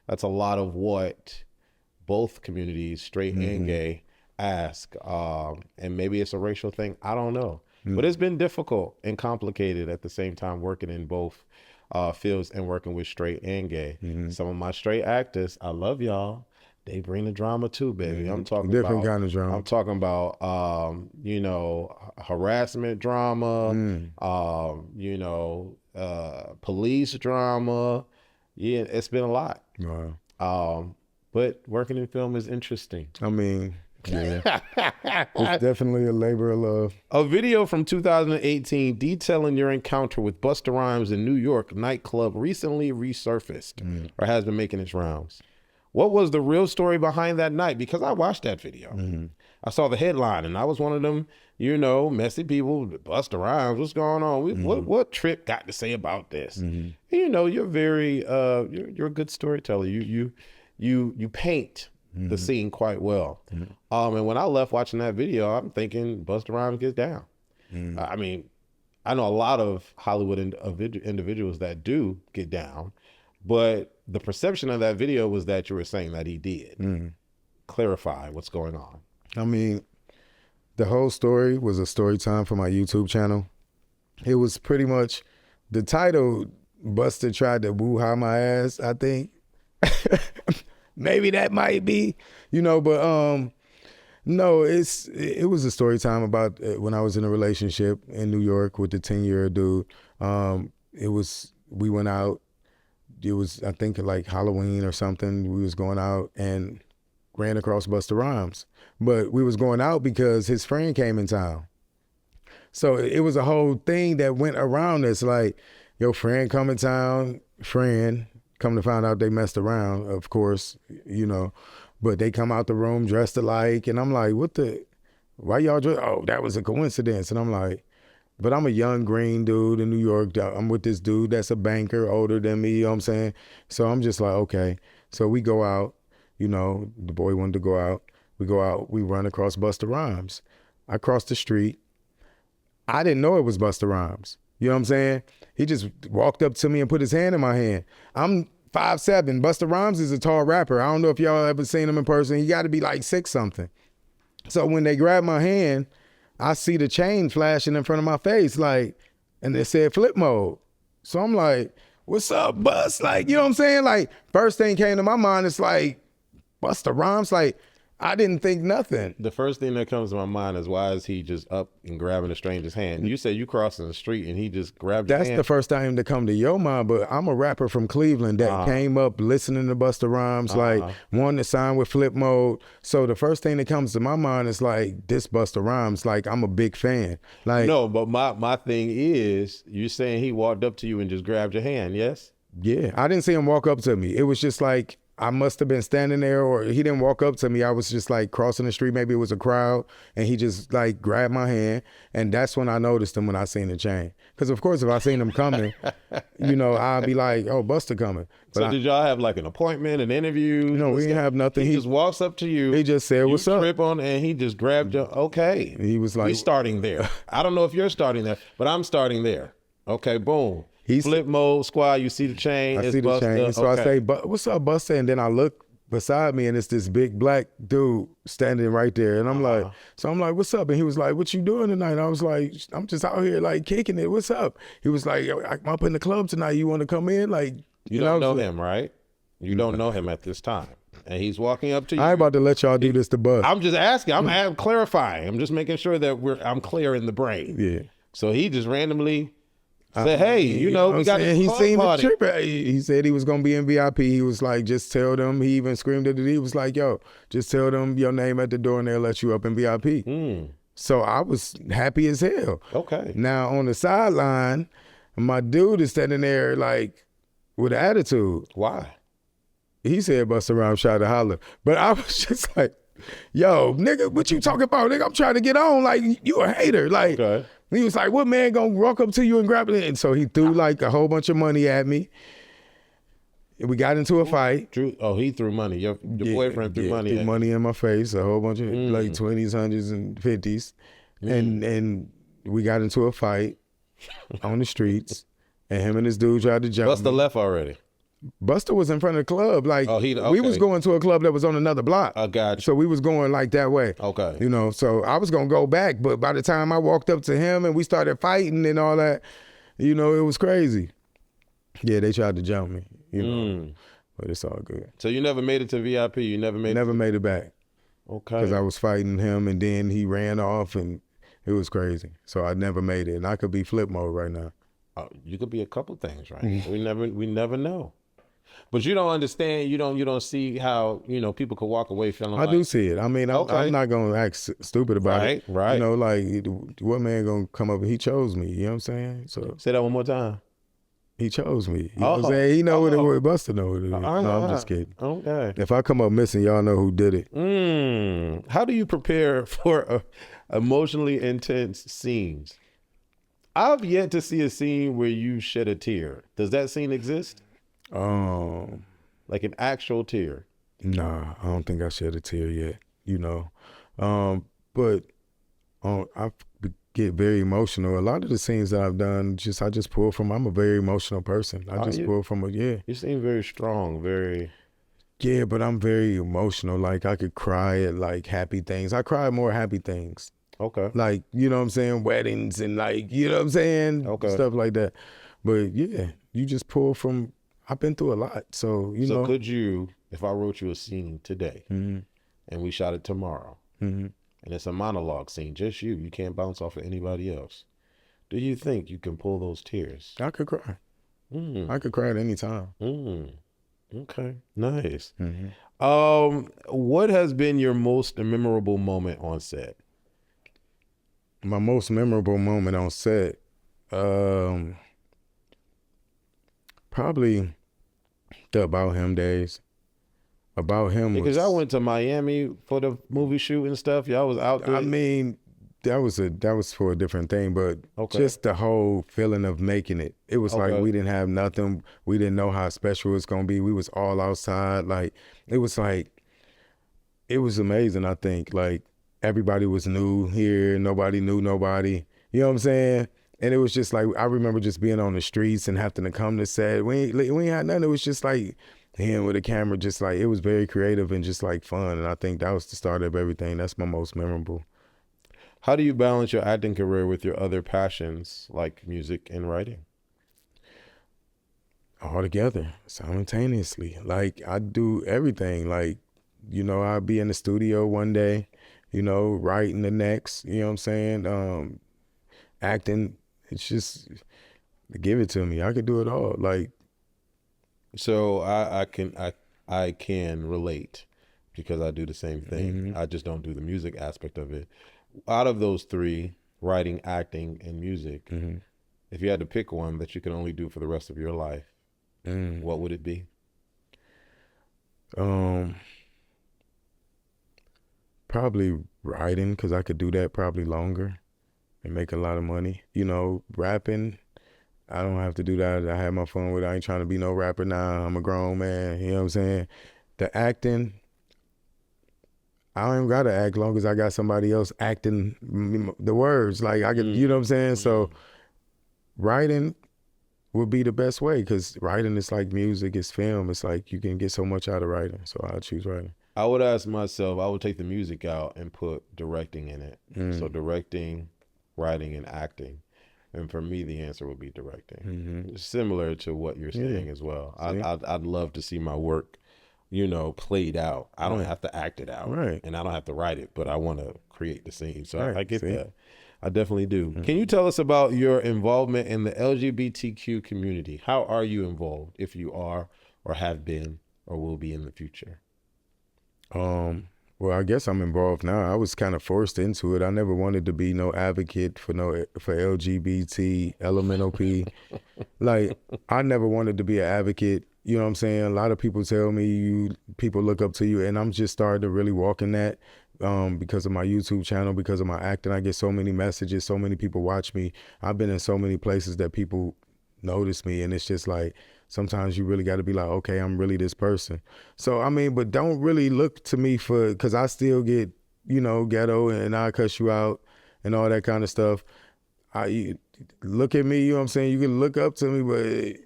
that's a lot of what both communities, straight and gay, ask. And maybe it's a racial thing, I don't know. But it's been difficult and complicated at the same time working in both fields and working with straight and gay. Some of my straight actors, I love y'all. They bring the drama too, baby. I'm talking different about, kind of drama. I'm talking about, you know, harassment drama, you know, police drama. Yeah, it's been a lot. Wow. But working in film is interesting. I mean, yeah. It's definitely a labor of love. A video from 2018 detailing your encounter with Busta Rhymes in New York nightclub recently resurfaced or has been making its rounds. What was the real story behind that night? Because I watched that video. I saw the headline, and I was one of them, you know, messy people. Busta Rhymes, what's going on? What Tripp got to say about this? And, you know, you're very, you're a good storyteller. You paint the scene quite well. And when I left watching that video, I'm thinking Busta Rhymes gets down. I mean, I know a lot of Hollywood individuals that do get down, but the perception of that video was that you were saying that he did. Clarify what's going on. I mean, the whole story was a story time for my YouTube channel. It was pretty much, the title, Busta tried to woo-ha my ass, I think. Maybe that might be, you know, but No, it was a story time about when I was in a relationship in New York with the 10-year dude. We went out. It was, I think, like Halloween or something. We was going out and ran across Busta Rhymes. But we was going out because his friend came in town. So it was a whole thing that went around us, like, your friend come in town, come to find out they messed around, of course, you know, but they come out the room dressed alike, and I'm like, why y'all dressed? Oh, that was a coincidence. And I'm like, but I'm a young green dude in New York. I'm with this dude that's a banker, older than me, you know what I'm saying? So I'm just like, okay. So we go out, you know, the boy wanted to go out. We go out, we run across Busta Rhymes. I cross the street. I didn't know it was Busta Rhymes. You know what I'm saying? He just walked up to me and put his hand in my hand. I'm 5'7". Busta Rhymes is a tall rapper. I don't know if y'all ever seen him in person. He got to be like 6 something. So when they grabbed my hand, I see the chain flashing in front of my face, like, and it said flip mode. So I'm like, what's up, Bust? Like, you know what I'm saying? Like, first thing came to my mind is like, Busta Rhymes? Like, I didn't think nothing. The first thing that comes to my mind is, why is he just up and grabbing a stranger's hand? You said you crossing the street and he just grabbed your hand. That's the first time to come to your mind, but I'm a rapper from Cleveland that came up listening to Busta Rhymes, like, wanting to sign with Flip Mode. So the first thing that comes to my mind is like, this Busta Rhymes, like, I'm a big fan. Like, no, but my thing is, you're saying he walked up to you and just grabbed your hand, yes? Yeah, I didn't see him walk up to me. It was just like, I must have been standing there, or he didn't walk up to me. I was just like crossing the street. Maybe it was a crowd, and he just like grabbed my hand. And that's when I noticed him, when I seen the chain. Because of course, if I seen him coming, you know, I'd be like, oh, Busta coming. But so did y'all have like an appointment, an interview? No, we didn't have nothing. He just walks up to you. He just said, what's up? Trip on, and he just grabbed you. Okay. He was like, we starting there. I don't know if you're starting there, but I'm starting there. Okay, boom. Flip mode, squad, you see the chain. I see the chain. And so I say, what's up, Busta? And then I look beside me, and it's this big black dude standing right there. And I'm like, what's up? And he was like, what you doing tonight? I was like, I'm just out here like kicking it. What's up? He was like, I'm up in the club tonight. You want to come in? Like, you don't know him, right? You don't know him at this time. And he's walking up to you. I ain't about to let y'all do this to Bust. I'm just asking. I'm clarifying. I'm just making sure that I'm clear in the brain. Yeah. So he just randomly said, hey, you know, we got he seen the Tripp. He said he was going to be in VIP. He was like, just tell them. He even screamed at it. He was like, yo, just tell them your name at the door and they'll let you up in VIP. So I was happy as hell. Okay. Now on the sideline, my dude is standing there like with an attitude. Why? He said Busta Rhymes tried to holler. But I was just like, yo, nigga, what you talking about? Nigga, I'm trying to get on. Like, you a hater. Like, he was like, what man gonna walk up to you and grab it? And so he threw like a whole bunch of money at me. We got into a fight. He threw money. Your boyfriend threw money. Threw money in my face, a whole bunch of like 20s, 100s, and 50s. And we got into a fight on the streets. And him and this dude tried to jump Busta left already. Busta was in front of the club. Like, we was going to a club that was on another block. I got you. So we was going like that way. Okay. You know, so I was going to go back. But by the time I walked up to him and we started fighting and all that, you know, it was crazy. Yeah, they tried to jump me, you know, but it's all good. So you never made it to VIP? You never made made it back. Okay. Because I was fighting him and then he ran off and it was crazy. So I never made it. And I could be flip mode right now. You could be a couple things, right? We never know. But you don't understand. You don't see how, you know, people could walk away feeling. I do see it. I mean, I'm not gonna act stupid about it. Right. You know, like, what man gonna come up? He chose me. You know what I'm saying? So say that one more time. He chose me. You know what I'm saying? He know what it was. Busta know what it is. No, I'm just kidding. Okay. If I come up missing, y'all know who did it. How do you prepare for emotionally intense scenes? I've yet to see a scene where you shed a tear. Does that scene exist? Like an actual tear? Nah, I don't think I shed a tear yet, you know. But I get very emotional. A lot of the scenes that I've done, I just pull from, I'm a very emotional person. I just pull from You seem very strong, very... Yeah, but I'm very emotional. Like, I could cry at like happy things. I cry more happy things. Okay. Like, you know what I'm saying? Weddings and like, you know what I'm saying? Okay. Stuff like that. But yeah, you just pull from, I've been through a lot. So, you know. So could you, if I wrote you a scene today and we shot it tomorrow, Mm-hmm. and it's a monologue scene, just you. You can't bounce off of anybody else. Do you think you can pull those tears? I could cry. Mm. I could cry at any time. Mm. Okay, nice. Mm-hmm. What has been your most memorable moment on set? My most memorable moment on set, probably the About Him days. About Him Because was, I went to Miami for the movie shoot and stuff. Y'all was out there. I mean, that was for a different thing, but Okay. just the whole feeling of making it. It was Okay. like we didn't have nothing. We didn't know how special it was gonna be. We was all outside. Like it was amazing. I think like everybody was new here. Nobody knew nobody. You know what I'm saying? And it was just like I remember just being on the streets and having to come to set. We ain't had nothing. It was just like him with a camera. Just like it was very creative and just like fun. And I think that was the start of everything. That's my most memorable. How do you balance your acting career with your other passions like music and writing? All together, simultaneously. Like I do everything. Like, you know, I'll be in the studio one day, you know, writing the next, you know what I'm saying? Acting, it's just give it to me. I could do it all. Like, So I can relate because I do the same thing. Mhm. I just don't do the music aspect of it. Out of those three, writing, acting, and music, mhm. if you had to pick one that you can only do for the rest of your life, what would it be? Probably writing, because I could do that probably longer and make a lot of money. You know, rapping, I don't have to do that. I have my fun with it. I ain't trying to be no rapper now. I'm a grown man. You know what I'm saying? The acting, I don't even got to act long as I got somebody else acting the words. Like I can, you know what I'm saying? So writing would be the best way because writing is like music, it's film. It's like you can get so much out of writing. So I'll choose writing. I would ask myself, I would take the music out and put directing in it. So directing, writing, and acting. And for me, the answer would be directing. Similar to what you're saying as well. I'd love to see my work, you know, played out. I don't have to act it out. Right. And I don't have to write it, but I want to create the scene. So Right. I get See? that. I definitely do. Can you tell us about your involvement in the LGBTQ community? How are you involved, if you are or have been or will be in the future? Well, I guess I'm involved now. I was kind of forced into it. I never wanted to be no advocate for LGBT, elemental P. Like, I never wanted to be an advocate. You know what I'm saying? A lot of people tell me people look up to you, and I'm just starting to really walk in that because of my YouTube channel, because of my acting. I get so many messages, so many people watch me. I've been in so many places that people notice me, and it's just like, sometimes you really got to be like, okay, I'm really this person. So, I mean, but don't really look to me because I still get, you know, ghetto and I cuss you out and all that kind of stuff. You look at me, you know what I'm saying? You can look up to me, but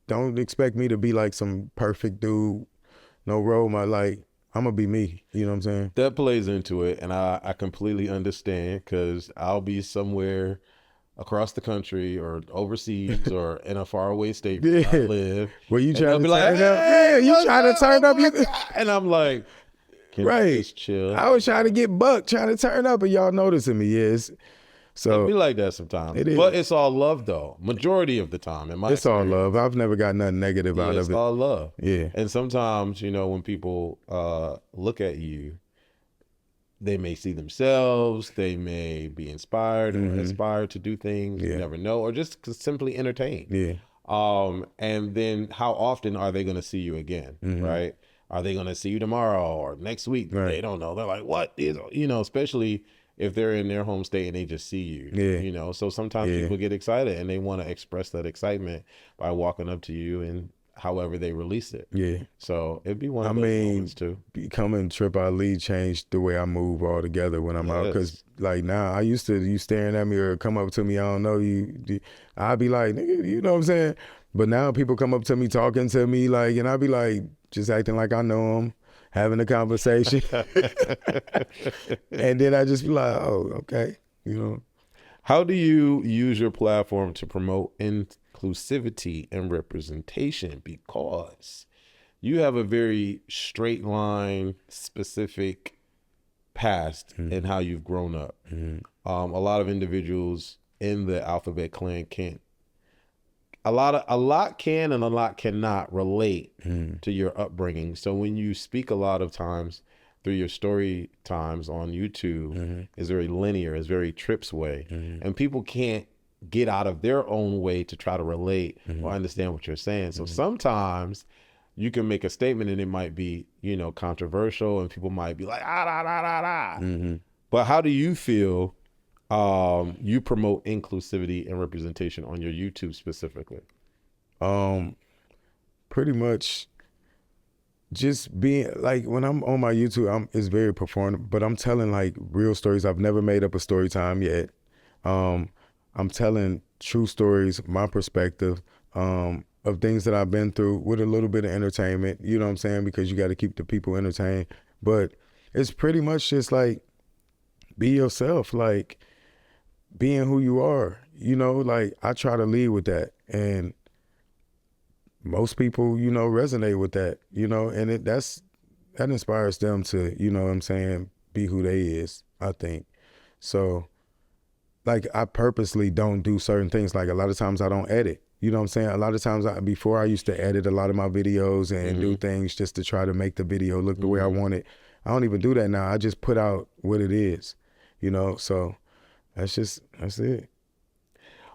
don't expect me to be like some perfect dude, no role model. Like, I'm going to be me, you know what I'm saying? That plays into it, and I completely understand because I'll be somewhere across the country or overseas or in a faraway state where I live. Well, you and trying they'll to be turn like, up? "Hey, Yeah, you what's trying to turn up? up? Oh my God." And I'm like, can you Right. just chill? I was trying to get bucked, trying to turn up, and y'all noticing me. Yes. So It'd be like that sometimes. It is. But it's all love, though. Majority of the time, in my it's all experience. love. I've never got nothing negative Yeah, out it's of it. all love. Yeah. And sometimes, you know, when people look at you, they may see themselves, they may be inspired or aspire to do things, you never know, or just simply entertain. Yeah. And then how often are they going to see you again, right? Are they going to see you tomorrow or next week? Right. They don't know. They're like, what is, you know, especially if they're in their home state and they just see you, you know? So sometimes people get excited and they want to express that excitement by walking up to you and however they release it. Yeah. So it'd be one of those moments too. Becoming Tripp Ali changed the way I move altogether when I'm out. Because like now, I used to, you staring at me or come up to me, I don't know you, I'd be like, nigga, you know what I'm saying? But now people come up to me, talking to me, like, and I'd be like, just acting like I know them, having a conversation. And then I just be like, oh, okay, you know. How do you use your platform to promote inclusivity and representation? Because you have a very straight line, specific past and how you've grown up. A lot of individuals in the Alphabet Clan can't. A lot can and a lot cannot relate to your upbringing. So when you speak a lot of times through your story times on YouTube, it's very linear, it's very Tripp's way, and people can't get out of their own way to try to relate or understand what you're saying. So sometimes you can make a statement and it might be, you know, controversial, and people might be like, ah, da, da, da, da. But how do you feel you promote inclusivity and representation on your YouTube specifically? Pretty much just being like, when I'm on my YouTube, it's very performative, but I'm telling like real stories. I've never made up a story time yet. I'm telling true stories, my perspective, of things that I've been through with a little bit of entertainment, you know what I'm saying? Because you got to keep the people entertained. But it's pretty much just like, be yourself, like being who you are, you know, like I try to lead with that. And most people, you know, resonate with that, you know, and that inspires them to, you know what I'm saying, be who they is, I think. So like I purposely don't do certain things. Like a lot of times I don't edit. You know what I'm saying? A lot of times before I used to edit a lot of my videos and do things just to try to make the video look the way I want it. I don't even do that now. I just put out what it is, you know? So that's it.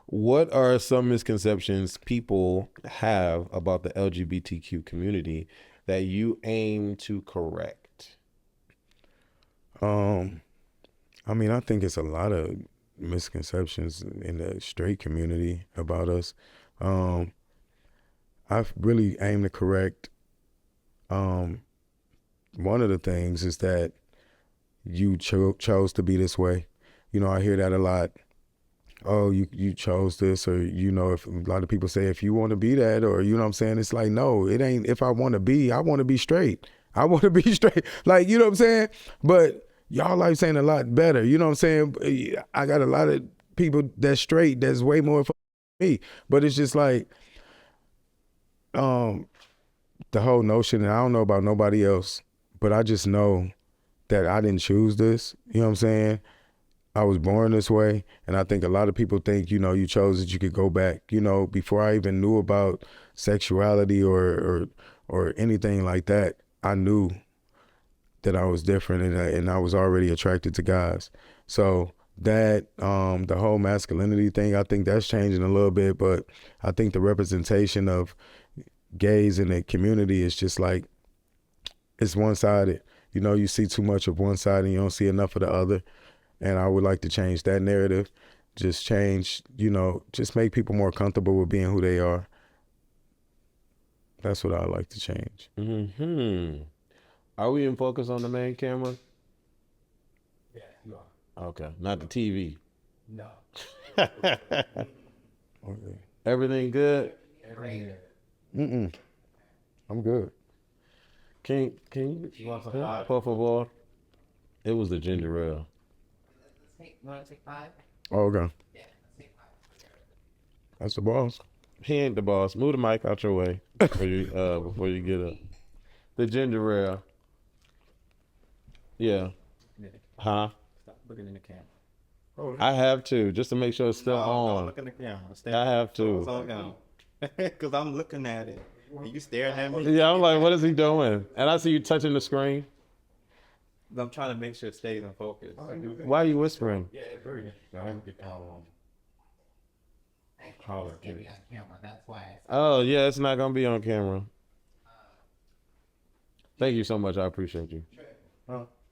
What are some misconceptions people have about the LGBTQ community that you aim to correct? I mean, I think it's a lot of misconceptions in the straight community about us. I've really aimed to correct. One of the things is that you chose to be this way. You know, I hear that a lot. Oh, you chose this, or, you know, if a lot of people say, if you want to be that, or, you know what I'm saying? It's like, no, it ain't. If I want to be straight. I want to be straight. Like, you know what I'm saying? But y'all like saying a lot better. You know what I'm saying? I got a lot of people that's straight that's way more for me. But it's just like, the whole notion, and I don't know about nobody else, but I just know that I didn't choose this. You know what I'm saying? I was born this way, and I think a lot of people think, you know, you chose it, you could go back. You know, before I even knew about sexuality or anything like that, I knew that I was different, and I was already attracted to guys. So that the whole masculinity thing, I think that's changing a little bit, but I think the representation of gays in the community is just like, it's one-sided. You know, you see too much of one side and you don't see enough of the other. And I would like to change that narrative. Just change, you know, just make people more comfortable with being who they are. That's what I like to change. Are we in focus on the main camera? Yeah, you are. Okay, not the TV. No. Okay. Everything good? Everything. I'm good. Can you want some water? por favor? It was the ginger ale. You want to take 5? Oh, okay. Yeah, let's take 5. That's the boss. He ain't the boss. Move the mic out your way before you get up. The ginger ale. Yeah. Huh? Stop looking in the camera. I have to, just to make sure it's still Don't on. look in the camera. I have to. Because I'm looking at it. And you staring at me. Yeah, I'm like, what is he doing? And I see you touching the screen. I'm trying to make sure it stays in focus. Why are you whispering? Yeah, it's very Caller. camera. That's why. Oh, yeah, it's not going to be on camera. Thank you so much. I appreciate you.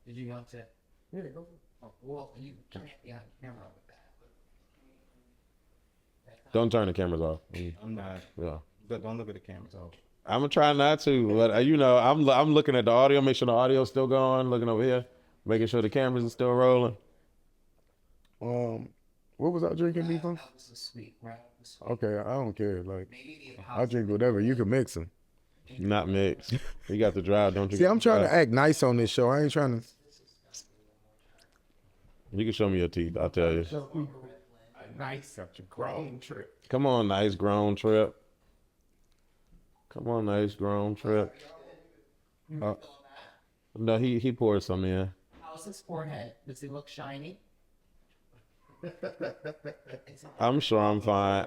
Did you want to? Yeah, go. Oh, well, you can't be on camera with that. Don't turn the cameras off. I'm not. Yeah. But don't look at the cameras. Oh. I'm going to try not to, but you know, I'm looking at the audio, make sure the audio's still going, looking over here, making sure the cameras are still rolling. What was I drinking before? That was a sweet, right? Okay, I don't care. Like, Maybe I drink whatever. You can mix them. Not mixed. You got the drive, don't you? See, I'm trying to act nice on this show. I ain't trying to. You can show me your teeth, I'll tell you. nice, such a grown Tripp. Come on, nice grown Tripp. Come on, nice grown Tripp. No, he poured some in. How How's his forehead? Does he look shiny? I'm sure I'm fine.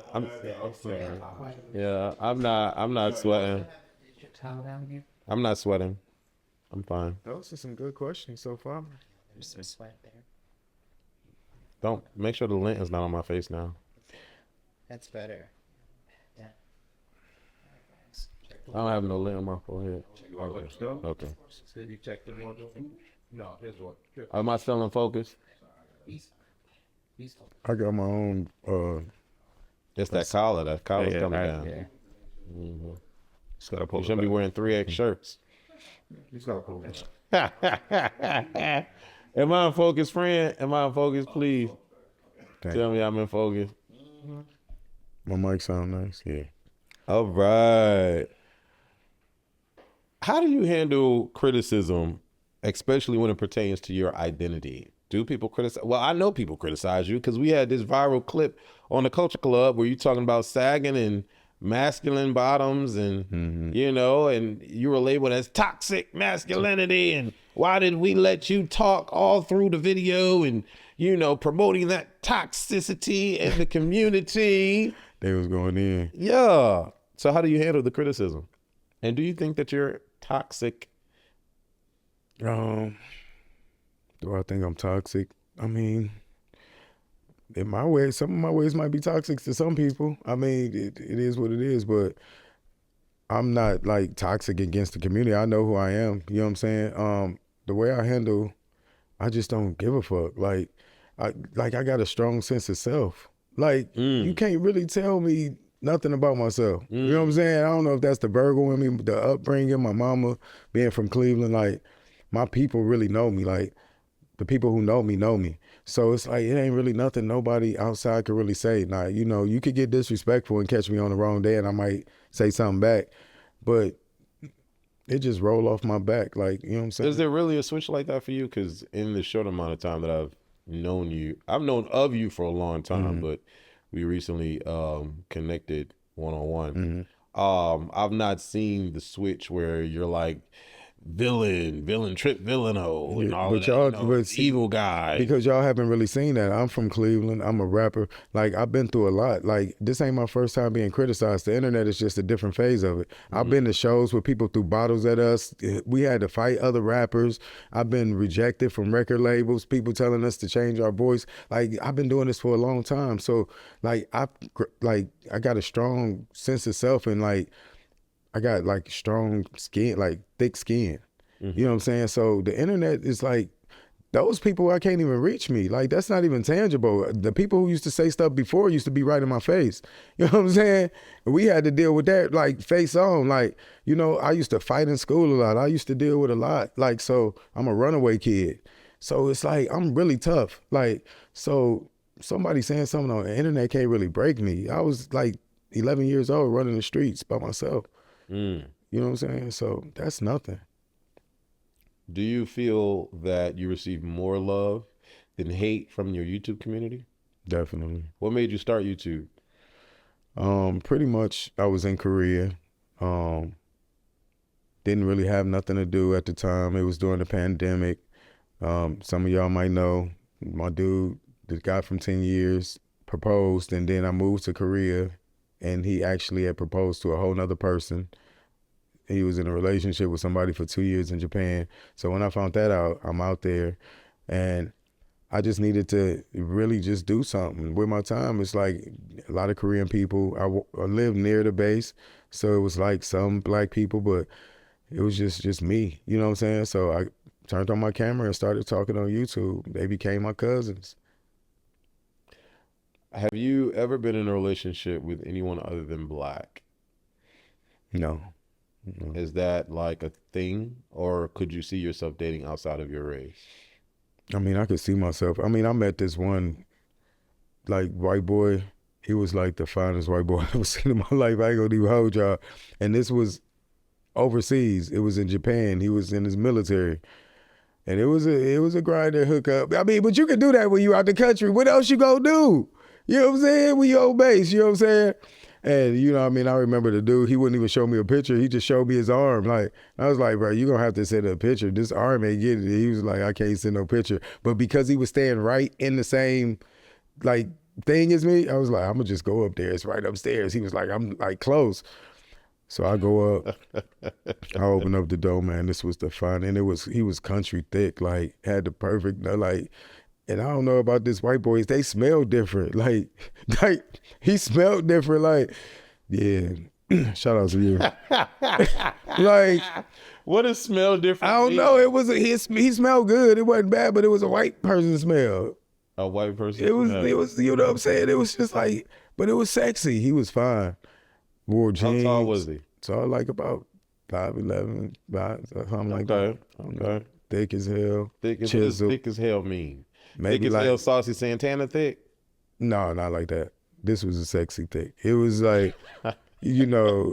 Yeah, I'm not sweating. Towel down here. I'm not sweating. I'm fine. Those are some good questions so far. There's some sweat there. Don't make sure the lint is not on my face now. That's better. Yeah. I don't have no lint on my forehead. Okay. So you check the one? No, here's what. Am I still in focus? He's I got my own. It's that collar. That collar's Yeah, coming right, down. yeah. Just gotta pull You it shouldn't be back. wearing 3X shirts. Just gotta pull it back. Am I in focus, friend? Am I in focus? Please Thank tell me I'm in focus. My mic sound nice. Yeah. All right. How do you handle criticism, especially when it pertains to your identity? Do people criticize? Well, I know people criticize you because we had this viral clip on the Culture Club where you talking about sagging and masculine bottoms and, you know, and you were labeled as toxic masculinity. And why did we let you talk all through the video and, you know, promoting that toxicity in the community? They was going in. Yeah. So how do you handle the criticism? And do you think that you're toxic? Do I think I'm toxic? I mean, in my way, some of my ways might be toxic to some people. I mean, it is what it is, but I'm not like toxic against the community. I know who I am. You know what I'm saying? The way I handle, I just don't give a fuck. I got a strong sense of self. Like, you can't really tell me nothing about myself. You know what I'm saying? I don't know if that's the Virgo in me, the upbringing, my mama being from Cleveland. Like, my people really know me. Like, the people who know me. So it's like, it ain't really nothing nobody outside could really say. Now, you know, you could get disrespectful and catch me on the wrong day and I might say something back, but it just roll off my back. Like, you know what I'm saying? Is there really a switch like that for you? Because in the short amount of time that I've known you, I've known of you for a long time, but we recently connected one-on-one. I've not seen the switch where you're like, villain, Tripp Villano, and all but that, y'all- you know, but see, evil guy. Because y'all haven't really seen that. I'm from Cleveland. I'm a rapper. Like, I've been through a lot. Like, this ain't my first time being criticized. The internet is just a different phase of it. I've been to shows where people threw bottles at us. We had to fight other rappers. I've been rejected from record labels, people telling us to change our voice. Like, I've been doing this for a long time. So, like, I got a strong sense of self, and like, I got like strong skin, like thick skin. You know what I'm saying? So the internet is like, those people, I can't even reach me. Like, that's not even tangible. The people who used to say stuff before used to be right in my face. You know what I'm saying? And we had to deal with that, like, face on. Like, you know, I used to fight in school a lot. I used to deal with a lot. Like, so I'm a runaway kid. So it's like, I'm really tough. Like, so somebody saying something on the internet can't really break me. I was like 11 years old running the streets by myself. You know what I'm saying? So that's nothing. Do you feel that you receive more love than hate from your YouTube community? Definitely. What made you start YouTube? Pretty much I was in Korea. Didn't really have nothing to do at the time. It was during the pandemic. Some of y'all might know, my dude, the guy from 10 years, proposed, and then I moved to Korea, and he actually had proposed to a whole nother person. He was in a relationship with somebody for 2 years in Japan. So when I found that out, I'm out there, and I just needed to really just do something with my time. It's like a lot of Korean people. I live near the base, so it was like some black people, but it was just me. You know what I'm saying? So I turned on my camera and started talking on YouTube. They became my cousins. Have you ever been in a relationship with anyone other than black? No. Is that like a thing, or could you see yourself dating outside of your race? I mean, I could see myself. I mean, I met this one, like, white boy. He was like the finest white boy I've ever seen in my life. I ain't gonna even hold y'all. And this was overseas. It was in Japan. He was in his military. And it was a grinding hookup. I mean, but you can do that when you out the country. What else you gonna do? You know what I'm saying? When you on base, you know what I'm saying? And you know what I mean? I remember the dude, he wouldn't even show me a picture. He just showed me his arm. Like, I was like, bro, you gonna have to send a picture. This arm ain't getting it. He was like, I can't send no picture. But because he was staying right in the same like thing as me, I was like, I'm gonna just go up there. It's right upstairs. He was like, I'm like close. So I go up, I open up the door, man. This was the fun. And he was country thick, like had the perfect, like, and I don't know about this white boys, they smell different. Like he smelled different. Like, yeah, shout out to you. Like, What does smell different? I don't mean? know. It was he smelled good. It wasn't bad, but it was a white person smell. A white person. It was, you know what I'm saying? It was just like, but it was sexy. He was fine. Wore jeans. How tall was he? Tall, like about 5'11", something like that. Okay. Thick as hell. Thick as, what does chiseled. thick as hell mean? Maybe Thick as like, hell, Saucy Santana thick? no, not like that. This was a sexy thick. It was like, you know,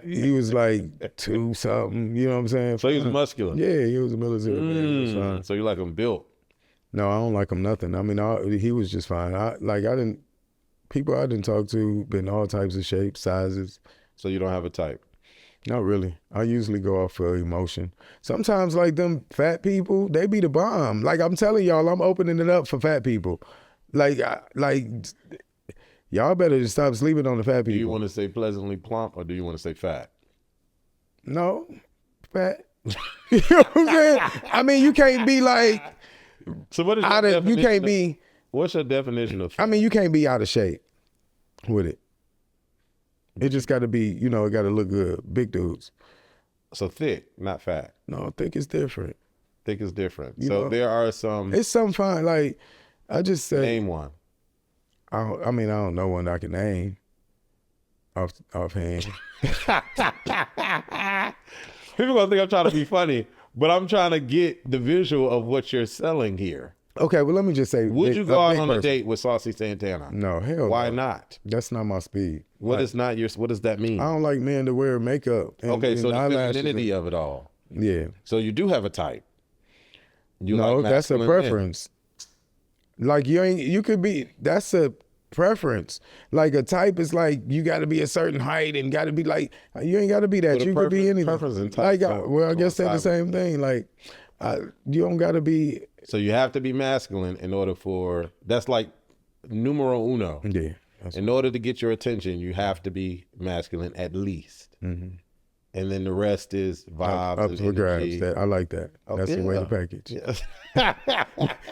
he was like 2 something. You know what I'm saying? So he was muscular. Yeah, he was a military man. He was fine. So you like him built? No, I don't like him nothing. I mean, he was just fine. People I didn't talk to been all types of shapes, sizes. So you don't have a type? Not really. I usually go off for emotion. Sometimes like them fat people, they be the bomb. Like I'm telling y'all, I'm opening it up for fat people. Like y'all better just stop sleeping on the fat people. Do you want to say pleasantly plump or do you want to say fat? No, fat. You know what I'm saying? I mean, you can't be like So what is your definition? you can't be. What's your definition of fat? I mean, you can't be out of shape with it. It just got to be, you know, it got to look good. Big dudes. So thick, not fat. No, thick is different. Thick is different. You So know, there are some. It's something fine. Like I just said. Name one. I don't know one I can name offhand. People gonna think I'm trying to be funny, but I'm trying to get the visual of what you're selling here. Okay, well let me just say. Would you go out on a person. date with Saucy Santana? No, hell. Why no. not? That's not my speed. What Like, is not your? What does that mean? I don't like men to wear makeup. Okay, so the eyelashes femininity of it all. Yeah. So you do have a type. You No, like that's a masculine men. preference. Like you could be. That's a preference. Like a type is like you got to be a certain height and got to be like you ain't got to be that. But a you could be anything. preference and type Like don't well, I guess they're the coincide. same thing. Like you don't got to be. So you have to be masculine in order for. That's like numero uno. Yeah. In order to get your attention, you have to be masculine at least. Mm-hmm. And then the rest is vibes. Up and for grabs. energy. I like that. That's the way to package. Yes.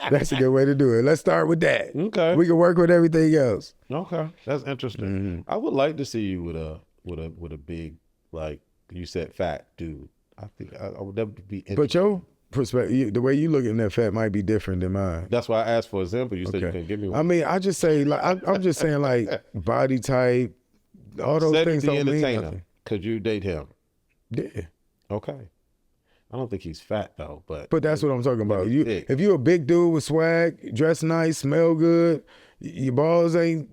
That's a good way to do it. Let's start with that. Okay. We can work with everything else. Okay. That's interesting. Mm-hmm. I would like to see you with a big, like you said, fat dude. I think I would definitely be interested. But your perspective, the way you look at that fat might be different than mine. That's why I asked for an example. You said you couldn't give me one. I mean, I just say like I'm just saying like body type, all those Cedric things the don't mean Entertainer. nothing. Could you date him? Yeah. Okay. I don't think he's fat though, but But that's what I'm talking about. Maybe thick. If you a big dude with swag, dress nice, smell good, your balls ain't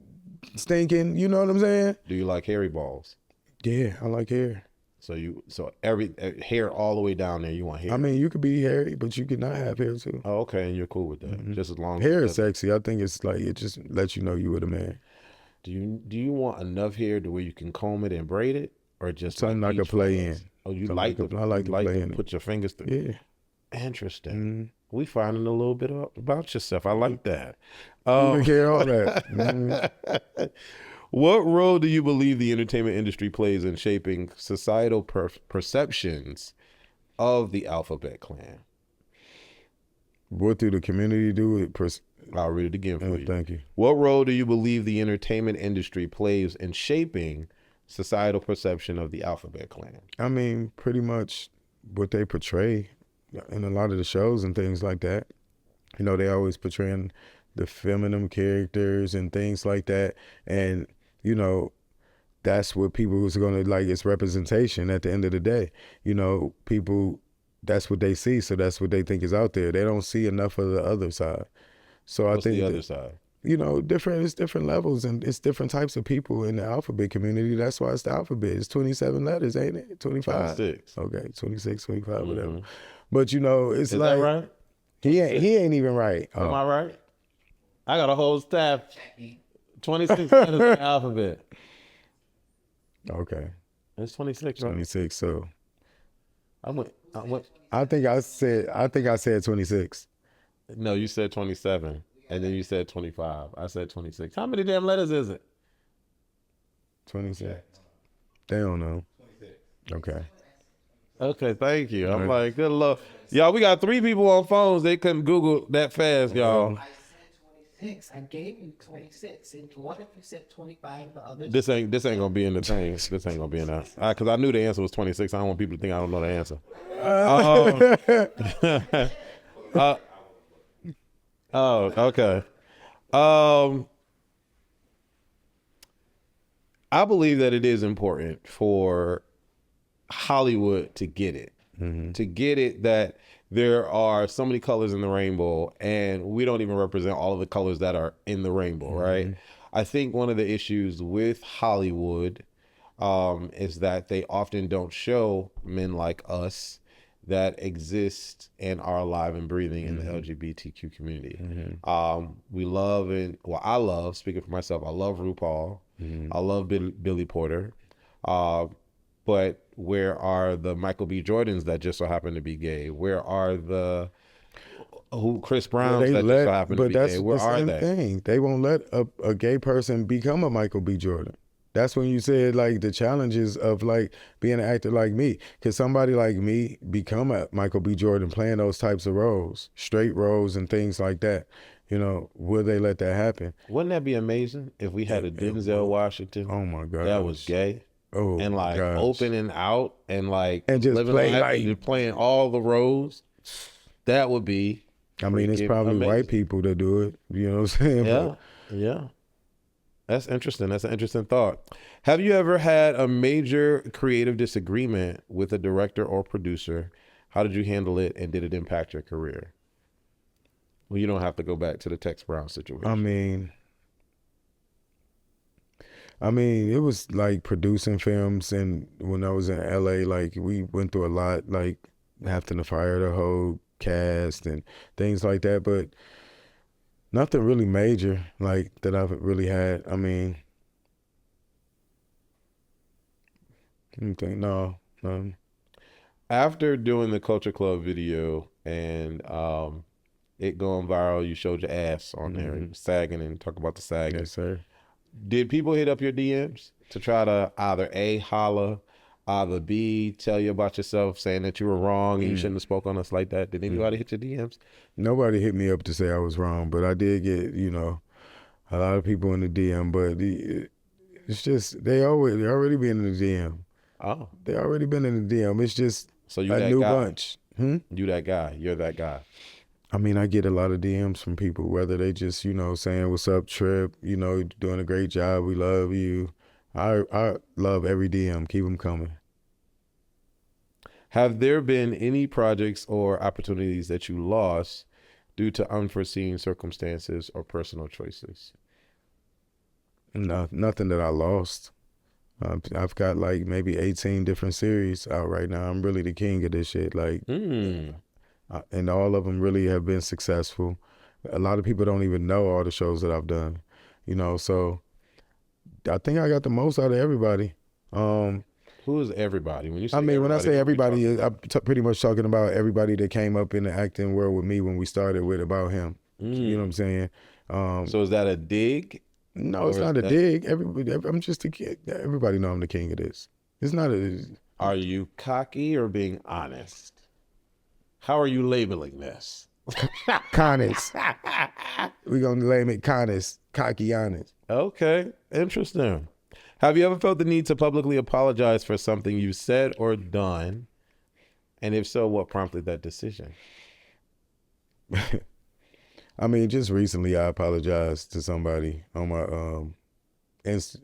stinking, you know what I'm saying? do you like hairy balls? Yeah, I like hair. So every hair all the way down there, you want hair? I mean, you could be hairy, but you could not have hair too. Oh, okay, and you're cool with that, just as long as Hair it is doesn't- sexy. I think it's like it just lets you know you with a man. Do you want enough hair to where you can comb it and braid it, or just Something I each could play fingers? in. Oh, you Something like I to? could- I like you to play in it. put your fingers through. Yeah. Interesting. Mm-hmm. We finding a little bit about yourself. I like that. You can hear all that. Mhm. What role do you believe the entertainment industry plays in shaping societal perceptions of the Alphabet Clan? What do the community do? I'll read it again for you. Thank you. What role do you believe the entertainment industry plays in shaping societal perception of the Alphabet Clan? I mean, pretty much what they portray in a lot of the shows and things like that. You know, they always portraying the feminine characters and things like that. And, you know, that's what people was going to like. It's representation at the end of the day. You know, people, that's what they see. So that's what they think is out there. They don't see enough of the other side. So What's I think the other side? you know, it's different levels and it's different types of people in the alphabet community. That's why it's the alphabet. It's 27 letters, ain't it? 25? 26. Okay, 26, 25, whatever. But you know, it's Is like that right? he ain't even right. Am I right? I got a whole staff. 26 letters in the alphabet. Okay, It's 26, right? 26. So I went. I think I said 26. No, you said 27, and then you said 25. I said 26. How many damn letters is it? 26. They don't know. Okay. Okay, thank you. I'm Right. like, good luck. Y'all, we got 3 people on phones. They couldn't Google that fast, y'all. I said 26. I gave you 26. And what if you said 25? The other. This ain't gonna be in the thing. This ain't gonna be in that. Because I knew the answer was 26. I don't want people to think I don't know the answer. Oh, okay. I believe that it is important for Hollywood to get it. To get it that there are so many colors in the rainbow, and we don't even represent all of the colors that are in the rainbow, right? I think one of the issues with Hollywood is that they often don't show men like us that exist and are alive and breathing in the LGBTQ community. We love, and well, I love, speaking for myself, I love RuPaul. I love Billy Porter. But where are the Michael B. Jordans that just so happen to be gay? Where are the Chris Browns that just so happen to be gay? Where are they? Thing. They won't let a gay person become a Michael B. Jordan. That's when you said like the challenges of like being an actor like me. Could somebody like me become a Michael B. Jordan playing those types of roles, straight roles and things like that? You know, will they let that happen? Wouldn't that be amazing if we had a Denzel Washington Oh my God. that was gay? Oh, And like gosh. open and out and like And just living play life like- and playing all the roles. That would be I mean, it's freaking probably amazing. white people that do it. You know what I'm saying? Yeah, yeah. That's interesting. That's an interesting thought. Have you ever had a major creative disagreement with a director or producer? How did you handle it, and did it impact your career? Well, you don't have to go back to the Tex Brown situation. I mean, it was like producing films, and when I was in LA, like we went through a lot, like having to fire the whole cast and things like that, but nothing really major like that I've really had. I mean, let me think. No. After doing the Culture Club video and it going viral, you showed your ass on there and sagging and talk about the sagging. Yes, sir. Did people hit up your DMs to try to either A, holla, either B, tell you about yourself, saying that you were wrong and you shouldn't have spoke on us like that? Did anybody hit your DMs? Nobody hit me up to say I was wrong, but I did get, you know, a lot of people in the DM, but it's just, they already been in the DM. Oh. They already been in the DM. It's just So you a that new guy. bunch. You that guy. You're that guy. I mean, I get a lot of DMs from people, whether they just, you know, saying, what's up, Tripp? You know, you're doing a great job. We love you. I love every DM. Keep them coming. Have there been any projects or opportunities that you lost due to unforeseen circumstances or personal choices? No, nothing that I lost. I've got like maybe 18 different series out right now. I'm really the king of this shit. Like, and all of them really have been successful. A lot of people don't even know all the shows that I've done, you know, so I think I got the most out of everybody. Who is everybody? When you say when I say who you everybody, I'm pretty much talking about everybody that came up in the acting world with me when we started with About Him. You know what I'm saying? So is that a dig? No, it's Or is not a that- dig. I'm just a kid. Everybody know I'm the king of this. It's not a... Are you cocky or being honest? How are you labeling this? Honest. We're going to name it honest, cocky honest. Okay, interesting. Have you ever felt the need to publicly apologize for something you said or done? And if so, what prompted that decision? I mean, just recently I apologized to somebody on my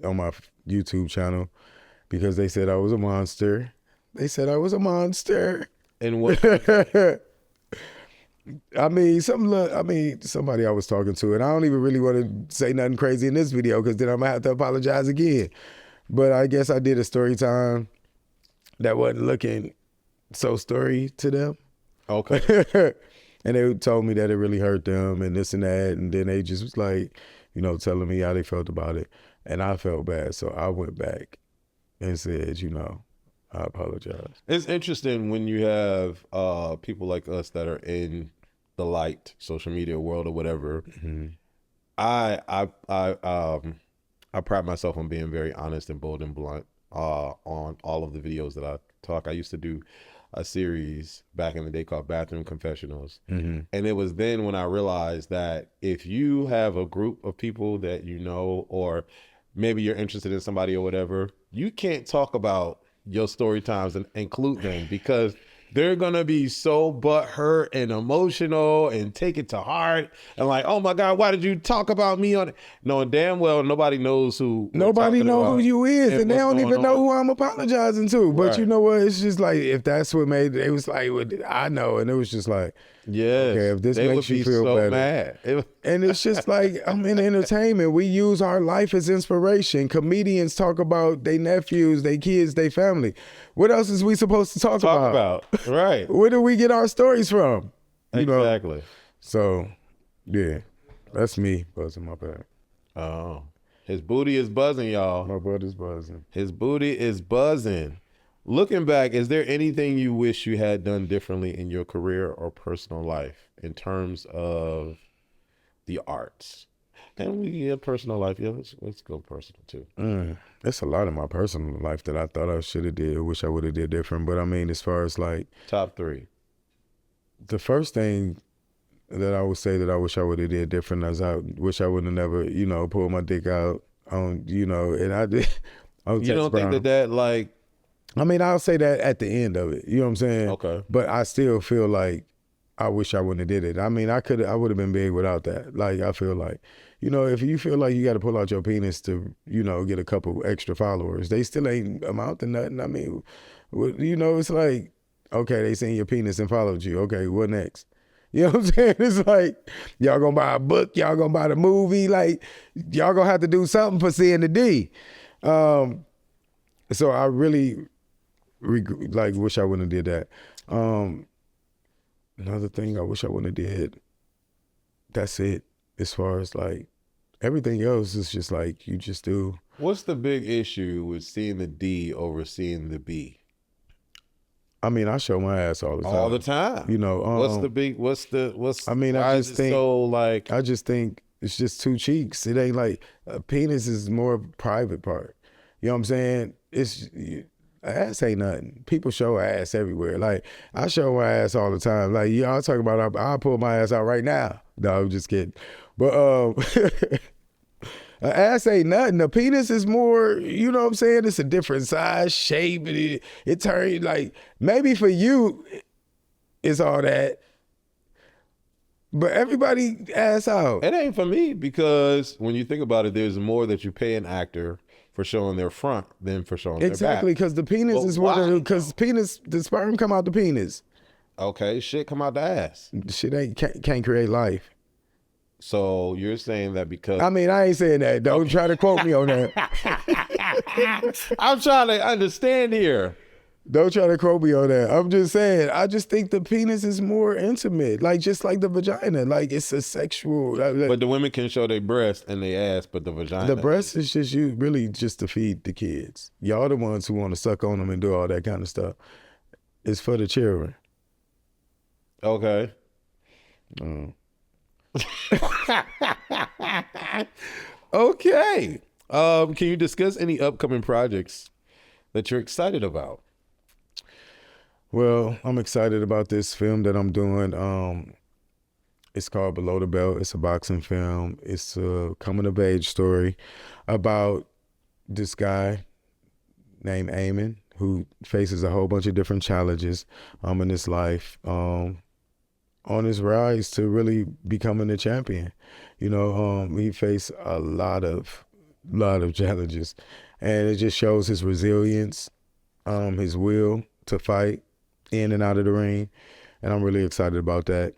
on my YouTube channel because they said I was a monster. They said I was a monster. And what? I mean, somebody I was talking to, and I don't even really want to say nothing crazy in this video because then I'm gonna have to apologize again. But I guess I did a story time that wasn't looking so story to them. Okay. And they told me that it really hurt them and this and that. And then they just was like, you know, telling me how they felt about it. And I felt bad. So I went back and said, you know, I apologize. It's interesting when you have people like us that are in the light, social media world or whatever. Mm-hmm. I pride myself on being very honest and bold and blunt on all of the videos that I talk. I used to do a series back in the day called Bathroom Confessionals. Mm-hmm. And it was then when I realized that if you have a group of people that you know, or maybe you're interested in somebody or whatever, you can't talk about your story times and include them, because they're gonna be so butthurt and emotional and take it to heart and like, oh my God, why did you talk about me on it? Knowing damn well nobody knows who. Nobody know who you is, and they don't even know on. who I'm apologizing to. But Right. you know what? It's just like, if that's what made it was like, well, I know, and it was just like, Yes, okay, if this they makes would you be feel so better. mad. And it's just like, I'm in entertainment. We use our life as inspiration. Comedians talk about their nephews, their kids, their family. What else is we supposed to talk about? Right. Where do we get our stories from? You know? Exactly. So, yeah, that's me buzzing my bag. Oh, his booty is buzzing, y'all. My brother's buzzing. His booty is buzzing. Looking back, is there anything you wish you had done differently in your career or personal life in terms of the arts? And we get personal life. Yeah, let's go personal too. It's a lot in my personal life that I thought I should have did, wish I would have did different. But I mean, as far as like Top 3. the first thing that I would say that I wish I would have did different is I wish I would have never, you know, pulled my dick out on, you know, and I did. You don't think that like, I mean, I'll say that at the end of it. You know what I'm saying? Okay. But I still feel like I wish I wouldn't have did it. I mean, I would have been big without that. Like, I feel like, you know, if you feel like you got to pull out your penis to, you know, get a couple extra followers, they still ain't amount to nothing. I mean, you know, it's like, okay, they seen your penis and followed you. Okay, what next? You know what I'm saying? It's like, y'all gonna buy a book, y'all gonna buy the movie, like, y'all gonna have to do something for seeing the D. So I really wish I wouldn't have did that. Another thing I wish I wouldn't have did, that's it. As far as like everything else is just like you just do. what's the big issue with seeing the D over seeing the B? I mean, I show my ass all the time. All the time. You know, I mean, why I is just it think so like, I just think it's just two cheeks. It ain't like a penis is more of a private part. You know what I'm saying? Ass ain't nothing. People show ass everywhere. Like, I show my ass all the time. Like, y'all talk about, I'll pull my ass out right now. No, I'm just kidding. But an ass ain't nothing. A penis is more, you know what I'm saying? It's a different size, shape. It turns, like, maybe for you, it's all that. But everybody ass out. it ain't for me, because when you think about it, there's more that you pay an actor for showing their front than for showing their back. Exactly, because the penis But is why? because the sperm come out the penis. Okay, shit come out the ass. Shit can't create life. So you're saying that because I mean, I ain't saying that. Don't try to quote me on that. I'm trying to understand here. Don't try to quote me on that. I'm just saying, I just think the penis is more intimate, like just like the vagina. Like, it's a sexual. But the women can show their breast and their ass, but the vagina. The breast is just really just to feed the kids. Y'all the ones who want to suck on them and do all that kind of stuff. It's for the children. Okay. Okay. Can you discuss any upcoming projects that you're excited about? Well, I'm excited about this film that I'm doing. It's called Below the Belt. It's a boxing film. It's a coming of age story about this guy named Eamon who faces a whole bunch of different challenges in his life on his rise to really becoming a champion. You know, he faced a lot of challenges, and it just shows his resilience, his will to fight in and out of the ring, and I'm really excited about that.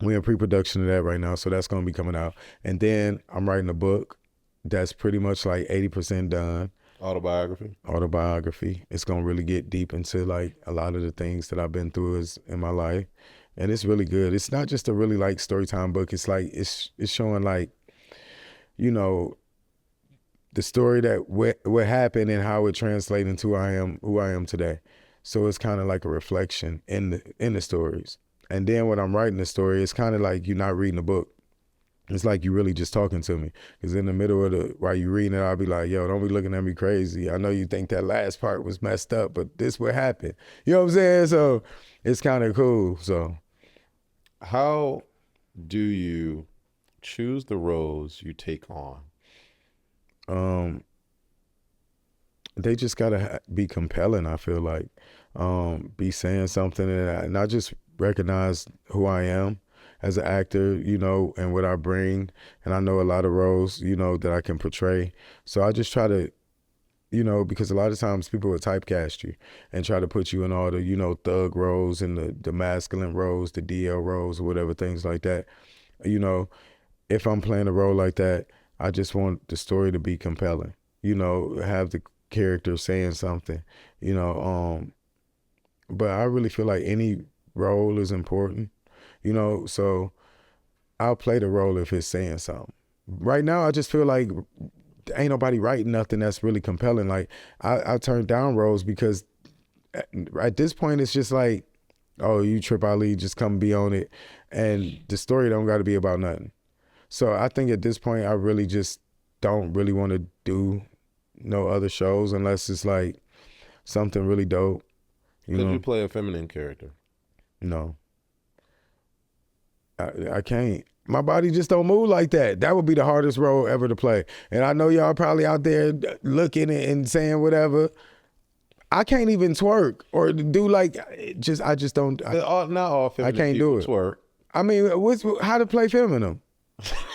We're in pre-production of that right now, so that's going to be coming out. And then I'm writing a book that's pretty much like 80% done. Autobiography. It's going to really get deep into like a lot of the things that I've been through in my life, and it's really good. It's not just a really like story time book. It's like it's showing like, you know, the story that what happened and how it translated into who I am today. So it's kind of like a reflection in the stories. And then when I'm writing the story, it's kind of like you're not reading a book. It's like you're really just talking to me. Because in the middle of while you're reading it, I'll be like, yo, don't be looking at me crazy. I know you think that last part was messed up, but this what happened. You know what I'm saying? So it's kind of cool. So How do you choose the roles you take on? They just gotta be compelling. I feel like be saying something and I just recognize who I am as an actor, you know, and what I bring. And I know a lot of roles, you know, that I can portray. So I just try to, you know, because a lot of times people will typecast you and try to put you in all the, you know, thug roles and the masculine roles, the DL roles or whatever, things like that. You know, if I'm playing a role like that, I just want the story to be compelling, you know, have the character saying something, you know, but I really feel like any role is important, you know, so I'll play the role if it's saying something. Right now, I just feel like ain't nobody writing nothing that's really compelling. Like I turn down roles because at this point, it's just like, oh, you Tripp Ali, just come be on it. And the story don't got to be about nothing. So I think at this point, I really just don't really want to do no other shows unless it's like something really dope. Could you play a feminine character? No. I can't. My body just don't move like that. That would be the hardest role ever to play. And I know y'all probably out there looking and saying whatever. I can't even twerk or do like, I just don't. Not all feminine I can't do it. twerk. I mean, how to play feminine?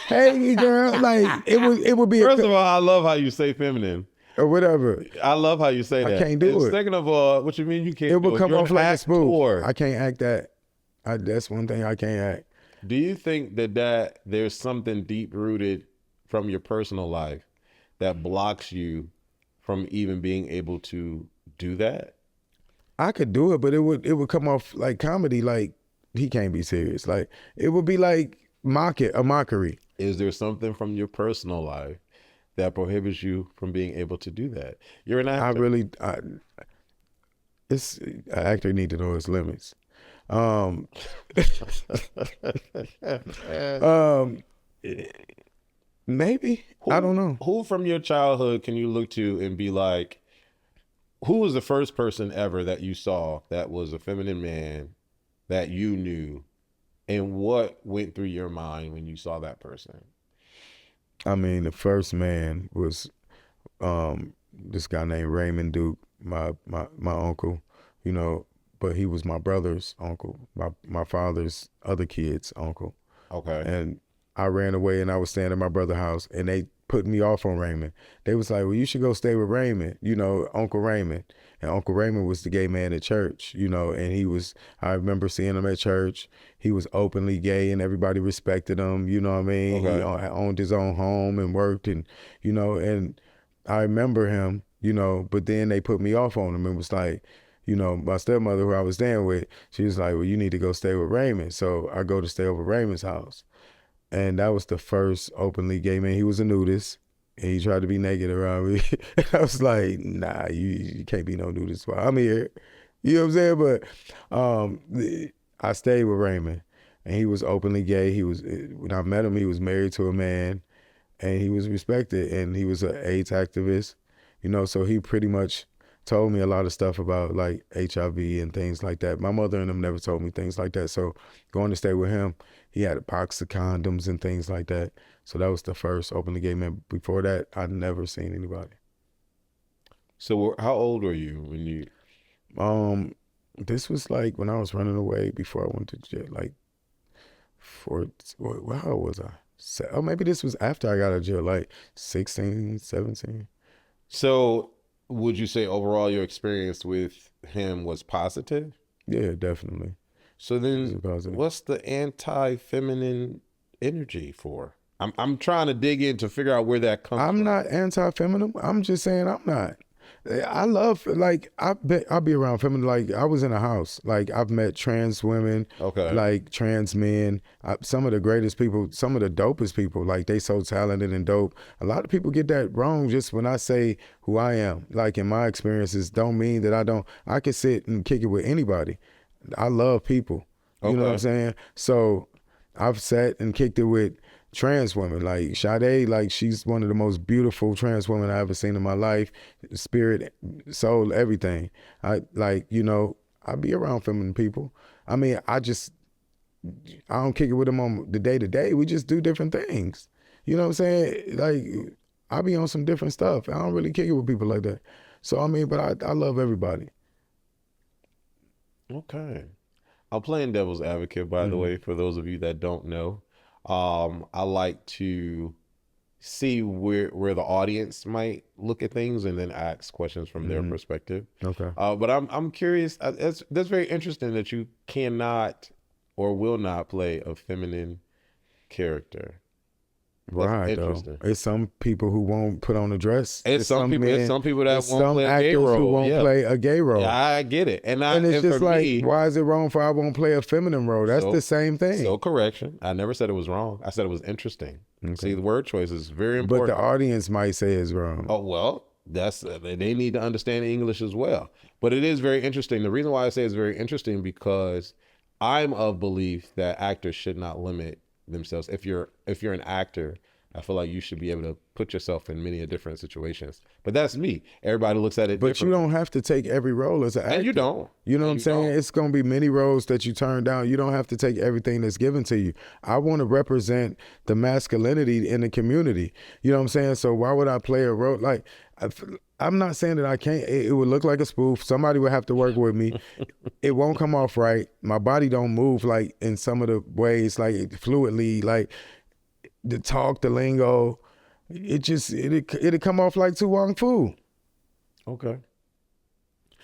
Hey girl, like it would be. First of all, I love how you say feminine. Or whatever. I love how you say that. I can't do it. Second of all, what you mean you can't It do would come You're off an like a spoof. actor. I can't act that. That's one thing I can't act. Do you think that there's something deep rooted from your personal life that blocks you from even being able to do that? I could do it, but it would come off like comedy. Like he can't be serious. Like it would be like a mockery. Is there something from your personal life that prohibits you from being able to do that? You're an actor. An actor need to know his limits. Maybe. I don't know. Who from your childhood can you look to and be like, who was the first person ever that you saw that was a feminine man that you knew, and what went through your mind when you saw that person? I mean, the first man was this guy named Raymond Duke, my uncle, you know, but he was my brother's uncle, my father's other kid's uncle. Okay. And I ran away and I was staying at my brother's house and they put me off on Raymond. They was like, well, you should go stay with Raymond, you know, Uncle Raymond. And Uncle Raymond was the gay man at church, you know, and I remember seeing him at church. He was openly gay and everybody respected him, you know what I mean? Okay. He owned his own home and worked and, you know, and I remember him, you know, but then they put me off on him and was like, you know, my stepmother who I was staying with, she was like, well, you need to go stay with Raymond. So I go to stay over Raymond's house. And that was the first openly gay man. He was a nudist. And he tried to be naked around me. I was like, nah, you can't be no nudist while I'm here. You know what I'm saying? But I stayed with Raymond. And he was openly gay. When I met him, he was married to a man. And he was respected. And he was an AIDS activist. You know, so he pretty much told me a lot of stuff about like HIV and things like that. My mother and him never told me things like that. So going to stay with him, he had a box of condoms and things like that. So that was the first openly gay man. Before that, I'd never seen anybody. So how old were you when you? This was like when I was running away before I went to jail. Like, how old was I? Oh, maybe this was after I got out of jail, like 16, 17. So would you say overall your experience with him was positive? Yeah, definitely. So then what's the anti-feminine energy for? I'm trying to dig in to figure out where that comes from. I'm not anti-feminine. I'm just saying I'm not. I love, like, I'll be around feminine. Like, I was in a house. Like, I've met trans women, Okay. like trans men. Some of the greatest people, some of the dopest people. Like, they so talented and dope. A lot of people get that wrong. Just when I say who I am, like in my experiences, don't mean that I don't. I can sit and kick it with anybody. I love people. You know what I'm Okay. saying? So I've sat and kicked it with trans women. Like Sade, like she's one of the most beautiful trans women I ever seen in my life. Spirit, soul, everything. I like, you know, I be around feminine people. I mean, I don't kick it with them on the day to day. We just do different things. You know what I'm saying? Like, I be on some different stuff. I don't really kick it with people like that. So I mean, but I love everybody. Okay. I'm playing devil's advocate, by the way, for those of you that don't know. I like to see where the audience might look at things and then ask questions from their perspective. Okay. But I'm curious. That's very interesting that you cannot or will not play a feminine character. That's Right, interesting. though. It's some people who won't put on a dress. It's some people that it's won't some play a gay actors role. who won't Yeah. play a gay role. Yeah, I get it. And it's just for like, me, why is it wrong for I won't play a feminine role? That's the same thing. So correction. I never said it was wrong. I said it was interesting. See, the word choice is very but important. the audience might say it's wrong. Oh, well, that's they need to understand English as well. But it is very interesting. The reason why I say it's very interesting because I'm of belief that actors should not limit themselves. If you're an actor, I feel like you should be able to put yourself in many different situations. But that's me. Everybody looks at it But differently. you don't have to take every role as an actor. And you don't. You know what I'm saying? It's going to be many roles that you turn down. You don't have to take everything that's given to you. I want to represent the masculinity in the community. You know what I'm saying? So why would I play a role? Like, I'm not saying that I can't. It would look like a spoof. Somebody would have to work with me. It won't come off right. My body don't move like in some of the ways, like fluidly, like the talk, the lingo. It'd come off like Tu Wong Fu. Okay.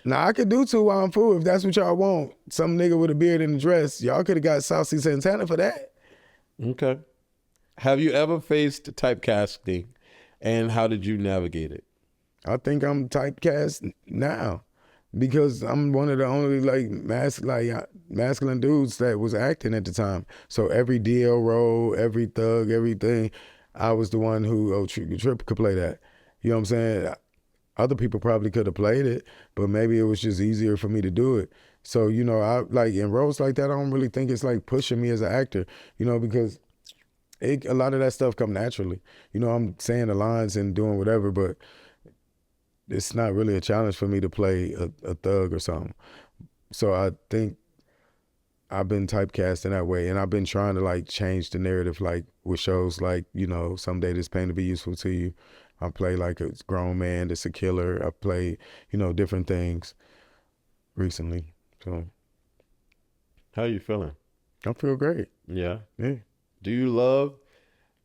Now I could do Tu Wong Fu if that's what y'all want. Some nigga with a beard and a dress. Y'all could have got Saucy Santana for that. Okay. Have you ever faced typecasting, and how did you navigate it? I think I'm typecast now because I'm one of the only masculine dudes that was acting at the time. So every DL role, every thug, everything, I was the one who Tripp could play that. You know what I'm saying? Other people probably could have played it, but maybe it was just easier for me to do it. So, you know, I like in roles like that, I don't really think it's like pushing me as an actor, you know, because a lot of that stuff come naturally. You know, I'm saying the lines and doing whatever, but it's not really a challenge for me to play a thug or something. So I think I've been typecast in that way, and I've been trying to like change the narrative, like with shows like, you know, Someday This Pain to Be Useful to You. I play like a grown man that's a killer. I play, you know, different things recently. So How you feeling? I feel great. Yeah. Yeah. Do you love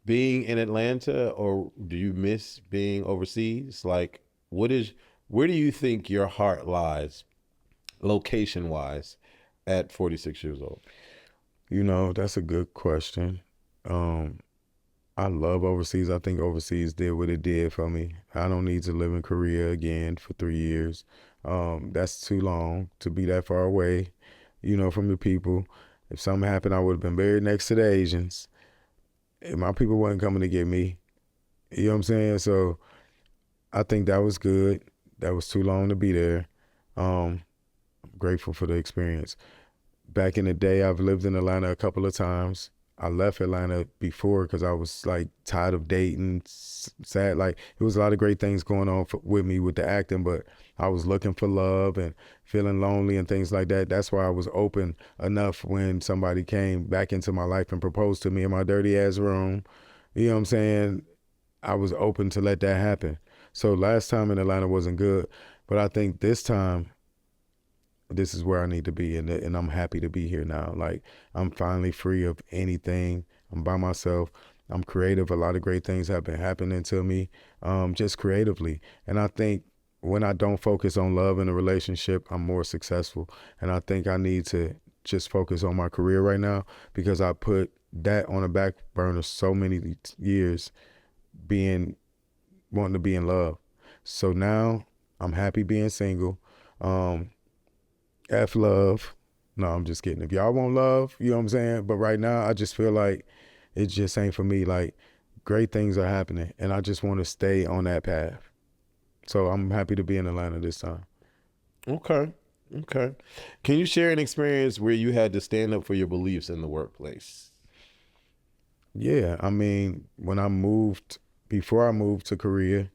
being in Atlanta, or do you miss being overseas? Like, where do you think your heart lies, location-wise, at 46 years old? You know, that's a good question. I love overseas. I think overseas did what it did for me. I don't need to live in Korea again for 3 years. That's too long to be that far away, you know, from the people. If something happened, I would have been buried next to the Asians. And my people wasn't coming to get me. You know what I'm saying? So I think that was good. That was too long to be there. I'm grateful for the experience. Back in the day, I've lived in Atlanta a couple of times. I left Atlanta before because I was like tired of dating, sad. Like it was a lot of great things going on with me with the acting, but I was looking for love and feeling lonely and things like that. That's why I was open enough when somebody came back into my life and proposed to me in my dirty ass room. You know what I'm saying? I was open to let that happen. So last time in Atlanta wasn't good, but I think this time, this is where I need to be, and I'm happy to be here now. Like, I'm finally free of anything. I'm by myself. I'm creative. A lot of great things have been happening to me, just creatively. And I think when I don't focus on love in a relationship, I'm more successful. And I think I need to just focus on my career right now because I put that on the back burner so many years wanting to be in love. So now I'm happy being single. F love. No, I'm just kidding. If y'all want love, you know what I'm saying? But right now, I just feel like it just ain't for me. Like, great things are happening, and I just want to stay on that path. So I'm happy to be in Atlanta this time. Okay. Okay. Can you share an experience where you had to stand up for your beliefs in the workplace? Yeah, I mean, before I moved to Korea,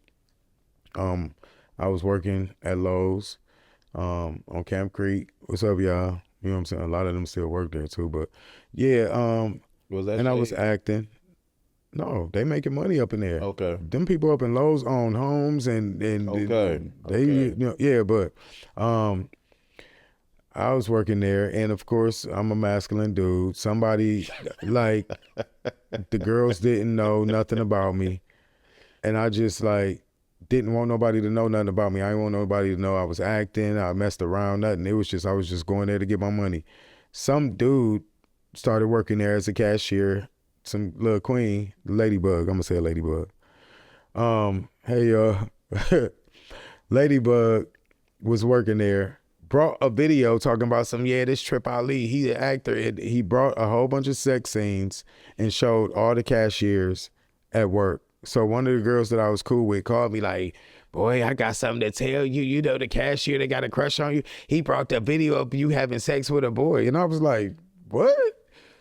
I was working at Lowe's on Camp Creek. What's up, y'all? You know what I'm saying? A lot of them still work there too, but yeah, Was that and I was shade? acting. No, they making money up in there. Okay. Them people up in Lowe's own homes and Okay. they you know, yeah, but I was working there, and of course I'm a masculine dude. Somebody like the girls didn't know nothing about me, and I just like didn't want nobody to know nothing about me. I didn't want nobody to know I was acting, I messed around, nothing. It was just I was just going there to get my money. Some dude started working there as a cashier, some little queen, Ladybug. I'm gonna say a Ladybug. Hey y'all. Ladybug was working there, brought a video talking about this Tripp Ali, he the actor. He brought a whole bunch of sex scenes and showed all the cashiers at work. So one of the girls that I was cool with called me like, boy, I got something to tell you. You know the cashier that got a crush on you? He brought the video of you having sex with a boy. And I was like, what?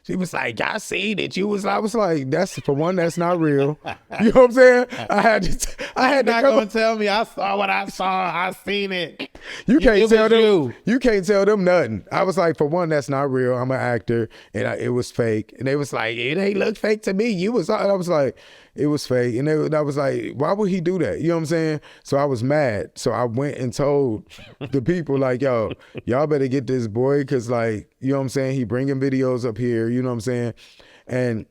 She was like, I seen it. I was like, that's for one, that's not real. You know what I'm saying? I had You're to not come gonna tell me I saw what I saw. I seen it. You can't it tell was them. You can't tell them nothing. I was like, for one, that's not real. I'm an actor, and it was fake. And they was like, it ain't look fake to me. I was like, it was fake. And I was like, why would he do that? You know what I'm saying? So I was mad. So I went and told the people like, yo, y'all better get this boy, because like, you know what I'm saying? He bringing videos up here. You know what I'm saying? And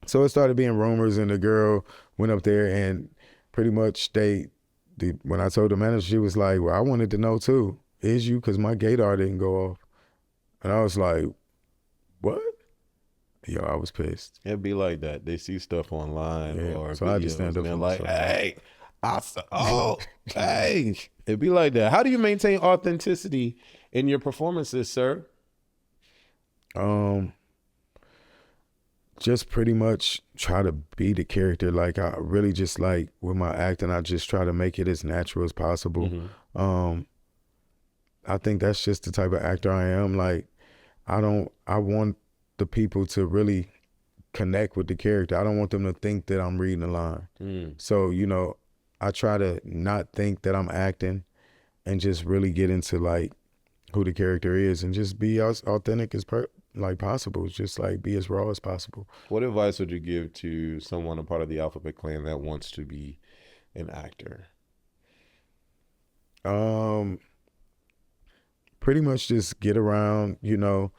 so it started being rumors, and the girl went up there, and pretty much when I told the manager, she was like, well, I wanted to know too, is you? Because my gaydar didn't go off. And I was like, what? Yo, I was pissed. It'd be like that. They see stuff online or so I had to videos, stand up and they're for like, myself. hey, I saw, hey. It'd be like that. How do you maintain authenticity in your performances, sir? Just pretty much try to be the character. Like I really just like with my acting, I just try to make it as natural as possible. I think that's just the type of actor I am. Like I want the people to really connect with the character. I don't want them to think that I'm reading a line. So, you know, I try to not think that I'm acting and just really get into like who the character is and just be as authentic as possible. Just like be as raw as possible. What advice would you give to someone a part of the Alphabet Clan that wants to be an actor? Pretty much just get around, you know,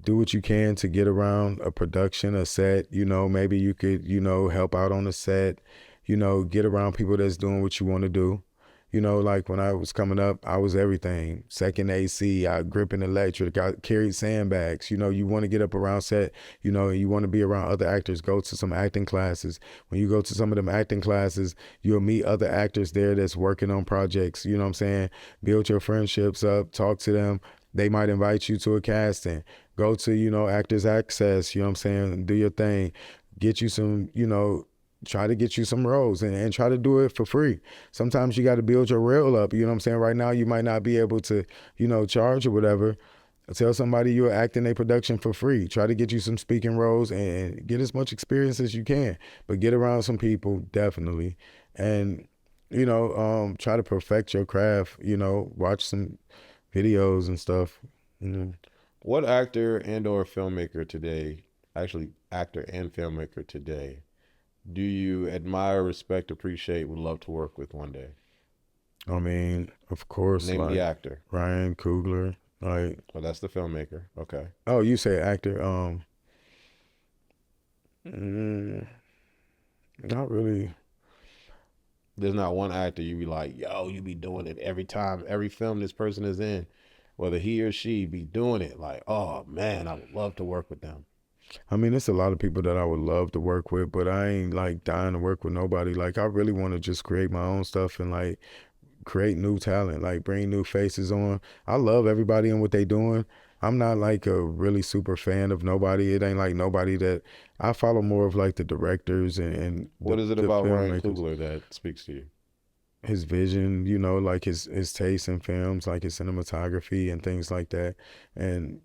do what you can to get around a production, a set, you know, maybe you could, you know, help out on the set, you know, get around people that's doing what you want to do. You know, like when I was coming up, I was everything. Second AC, I gripping electric, I carried sandbags. You know, you want to get up around set, you know, you want to be around other actors, go to some acting classes. When you go to some of them acting classes, you'll meet other actors there that's working on projects, you know what I'm saying? Build your friendships up, talk to them. They might invite you to a casting. Go to, you know, Actors Access, you know what I'm saying? Do your thing. Get you some, you know, try to get you some roles and try to do it for free. Sometimes you got to build your reel up, you know what I'm saying? Right now, you might not be able to, you know, charge or whatever. Tell somebody you're acting a production for free. Try to get you some speaking roles and get as much experience as you can. But get around some people, definitely. And, you know, try to perfect your craft, you know, watch some videos and stuff, you know. What actor and or filmmaker today, actually actor and filmmaker today, do you admire, respect, appreciate, would love to work with one day? I mean, of course, Name like the actor. Ryan Coogler, like. Well, that's the filmmaker. Okay. Oh, you say actor? Not really. There's not one actor you be like, yo, you be doing it every time, every film this person is in, whether he or she be doing it. Like, oh man, I would love to work with them. I mean, it's a lot of people that I would love to work with, but I ain't like dying to work with nobody. Like, I really want to just create my own stuff and like create new talent, like bring new faces on. I love everybody and what they doing. I'm not like a really super fan of nobody. It ain't like nobody that I follow, more of like the directors and What is it the about Ryan filmmakers. Coogler that speaks to you? His vision, you know, like his taste in films, like his cinematography and things like that. And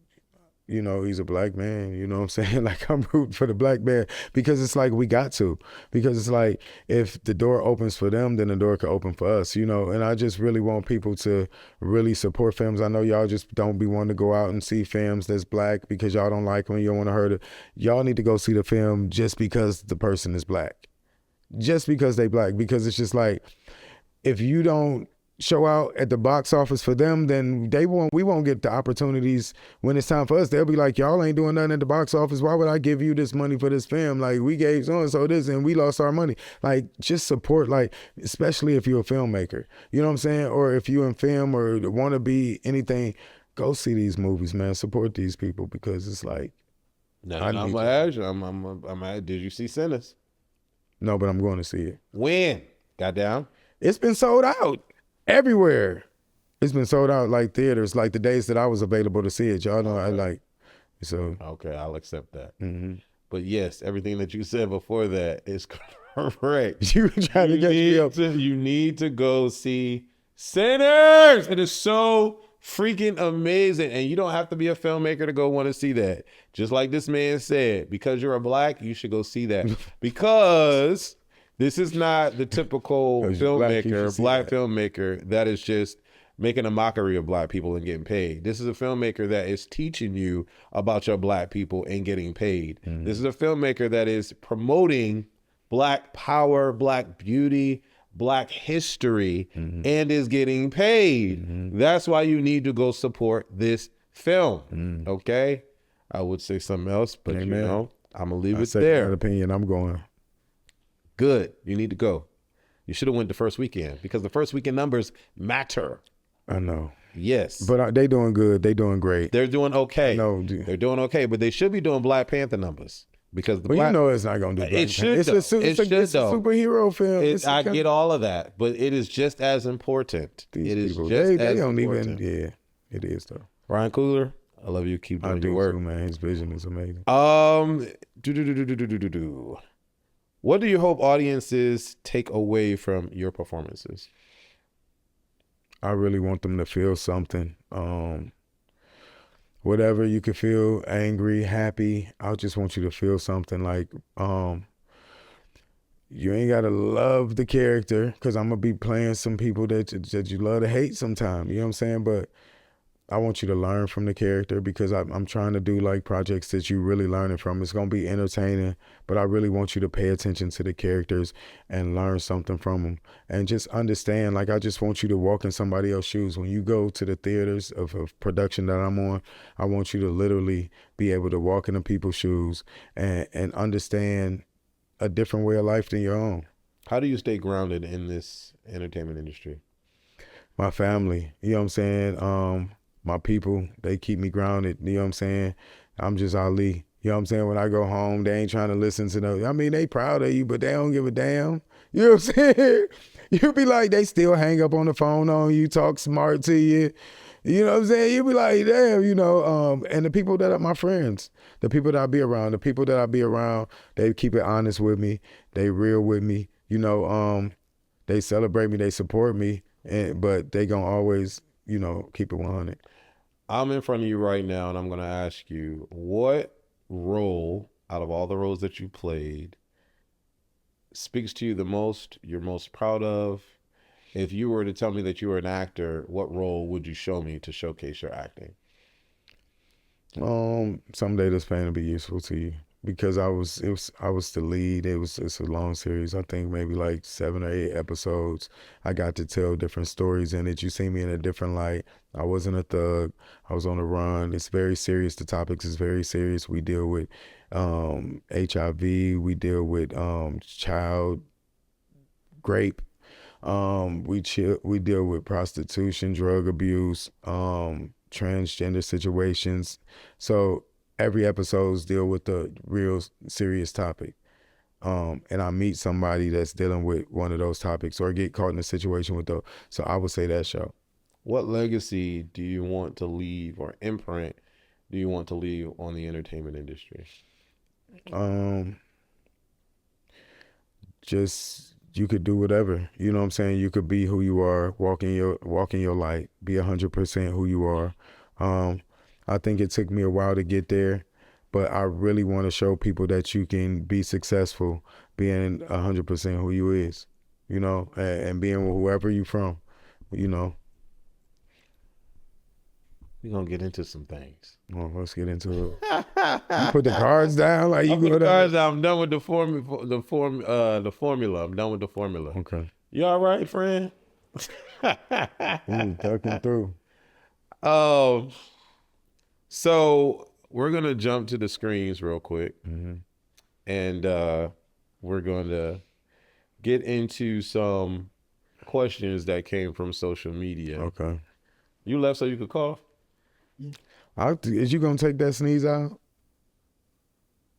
you know, he's a black man, you know what I'm saying? Like, I'm rooting for the black man because it's like we got to. Because it's like if the door opens for them, then the door can open for us, you know? And I just really want people to really support films. I know y'all just don't be wanting to go out and see films that's black because y'all don't like them, you don't want to hurt it. Y'all need to go see the film just because the person is black. Just because they black. Because it's just like, if you don't show out at the box office for them, then we won't get the opportunities when it's time for us. They'll be like, y'all ain't doing nothing at the box office. Why would I give you this money for this film? Like, we gave so-and-so this and we lost our money. Like, just support, like, especially if you're a filmmaker, you know what I'm saying? Or if you in film or want to be anything, go see these movies, man. Support these people because it's like, Now, I'm gonna ask you, did you see Sinners? no, but I'm going to see it. When? Goddamn. It's been sold out everywhere. It's been sold out like theaters, like the days that I was available to see it. Y'all know I like, so. Okay, I'll accept that. Mm-hmm. But yes, everything that you said before that is correct. You trying to get me up. You need to go see Sinners. It is so freaking amazing. And you don't have to be a filmmaker to go want to see that. Just like this man said, because you're a black, you should go see that. Because this is not the typical filmmaker, black filmmaker that is just making a mockery of black people and getting paid. This is a filmmaker that is teaching you about your black people and getting paid. Mm-hmm. This is a filmmaker that is promoting black power, black beauty, black history, mm-hmm. and is getting paid. Mm-hmm. That's why you need to go support this film. Mm-hmm. Okay? I would say something else, but you know, I'm going to leave it there. That opinion, I'm going. Good. You need to go. You should have went the first weekend because the first weekend numbers matter. I know. Yes. But they doing good. They doing great. They're doing okay. No, they're doing okay, but they should be doing Black Panther numbers because the you know it's not going to do Black It should, Panther. It's a superhero film. I get all of that, but it is just as important. These people, they don't important. Even, it is though. Ryan Coogler, I love you. Keep doing your work. Too, man. His vision is amazing. What do you hope audiences take away from your performances? I really want them to feel something. Whatever you could feel, angry, happy. I just want you to feel something like you ain't got to love the character because I'm going to be playing some people that you love to hate sometime. You know what I'm saying? But I want you to learn from the character because I'm trying to do like projects that you really learning from. It's going to be entertaining, but I really want you to pay attention to the characters and learn something from them and just understand. Like, I just want you to walk in somebody else's shoes. When you go to the theaters of production that I'm on, I want you to literally be able to walk into people's shoes and understand a different way of life than your own. How do you stay grounded in this entertainment industry? My family, you know what I'm saying? My people, they keep me grounded, you know what I'm saying? I'm just Ali, you know what I'm saying? When I go home, they ain't trying to listen to no, I mean, they proud of you, but they don't give a damn. You know what I'm saying? You be like, they still hang up on the phone on you, talk smart to you. You know what I'm saying? You be like, damn, you know, and the people that are my friends, the people that I be around, they keep it honest with me. They real with me. You know, they celebrate me, they support me, but they gonna always, you know, keep it 100. I'm in front of you right now, and I'm going to ask you, what role out of all the roles that you played speaks to you the most, you're most proud of? If you were to tell me that you were an actor, what role would you show me to showcase your acting? Someday this pain will be useful to you because I was the lead. It's a long series. I think maybe like 7 or 8 episodes. I got to tell different stories in it. You see me in a different light. I wasn't a thug. I was on the run. It's very serious. The topics is very serious. We deal with HIV. We deal with child rape. We deal with prostitution, drug abuse, transgender situations. So every episodes deal with a real serious topic. and I meet somebody that's dealing with one of those topics or get caught in a situation with those. So I would say that show. What legacy do you want to leave or imprint do you want to leave on the entertainment industry? Just you could do whatever. You know what I'm saying? You could be who you are, walk in your light, be 100% who you are. I think it took me a while to get there, but I really want to show people that you can be successful being 100% who you is, you know, and being whoever you from, you know. We're gonna get into some things. Well, let's get into it. You put the cards down, like you Put the go down. cards down. I'm done with the formula. I'm done with the formula. Okay. You all right, friend? Ducking through. So we're gonna jump to the screens real quick, and we're gonna get into some questions that came from social media. Okay. You left so you could cough? Is you gonna take that sneeze out?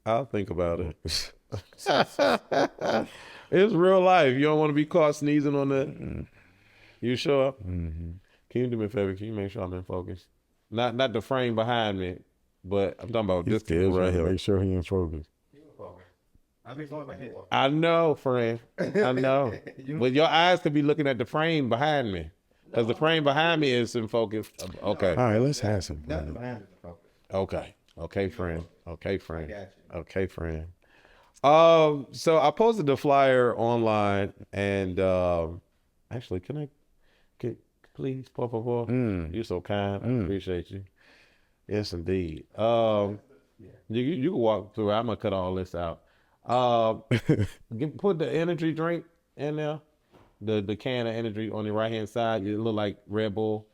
I'll think about it. It's real life. You don't want to be caught sneezing on the. You sure? Can you do me a favor? Can you make sure I'm in focus? Not the frame behind me, but I'm talking about this kid right here. Make sure he in focus. I know, friend. I know. But your eyes could be looking at the frame behind me. Because the frame behind me is in focus. Okay. All right, let's have some fun. Okay. Okay, friend. Okay, friend. Okay, friend. So I posted the flyer online and actually, can I get, please, por favor? You're so kind. I appreciate you. Yes, indeed. You can walk through. I'm gonna cut all this out. Put the energy drink in there. The can of energy on the right hand side. It look like Red Bull.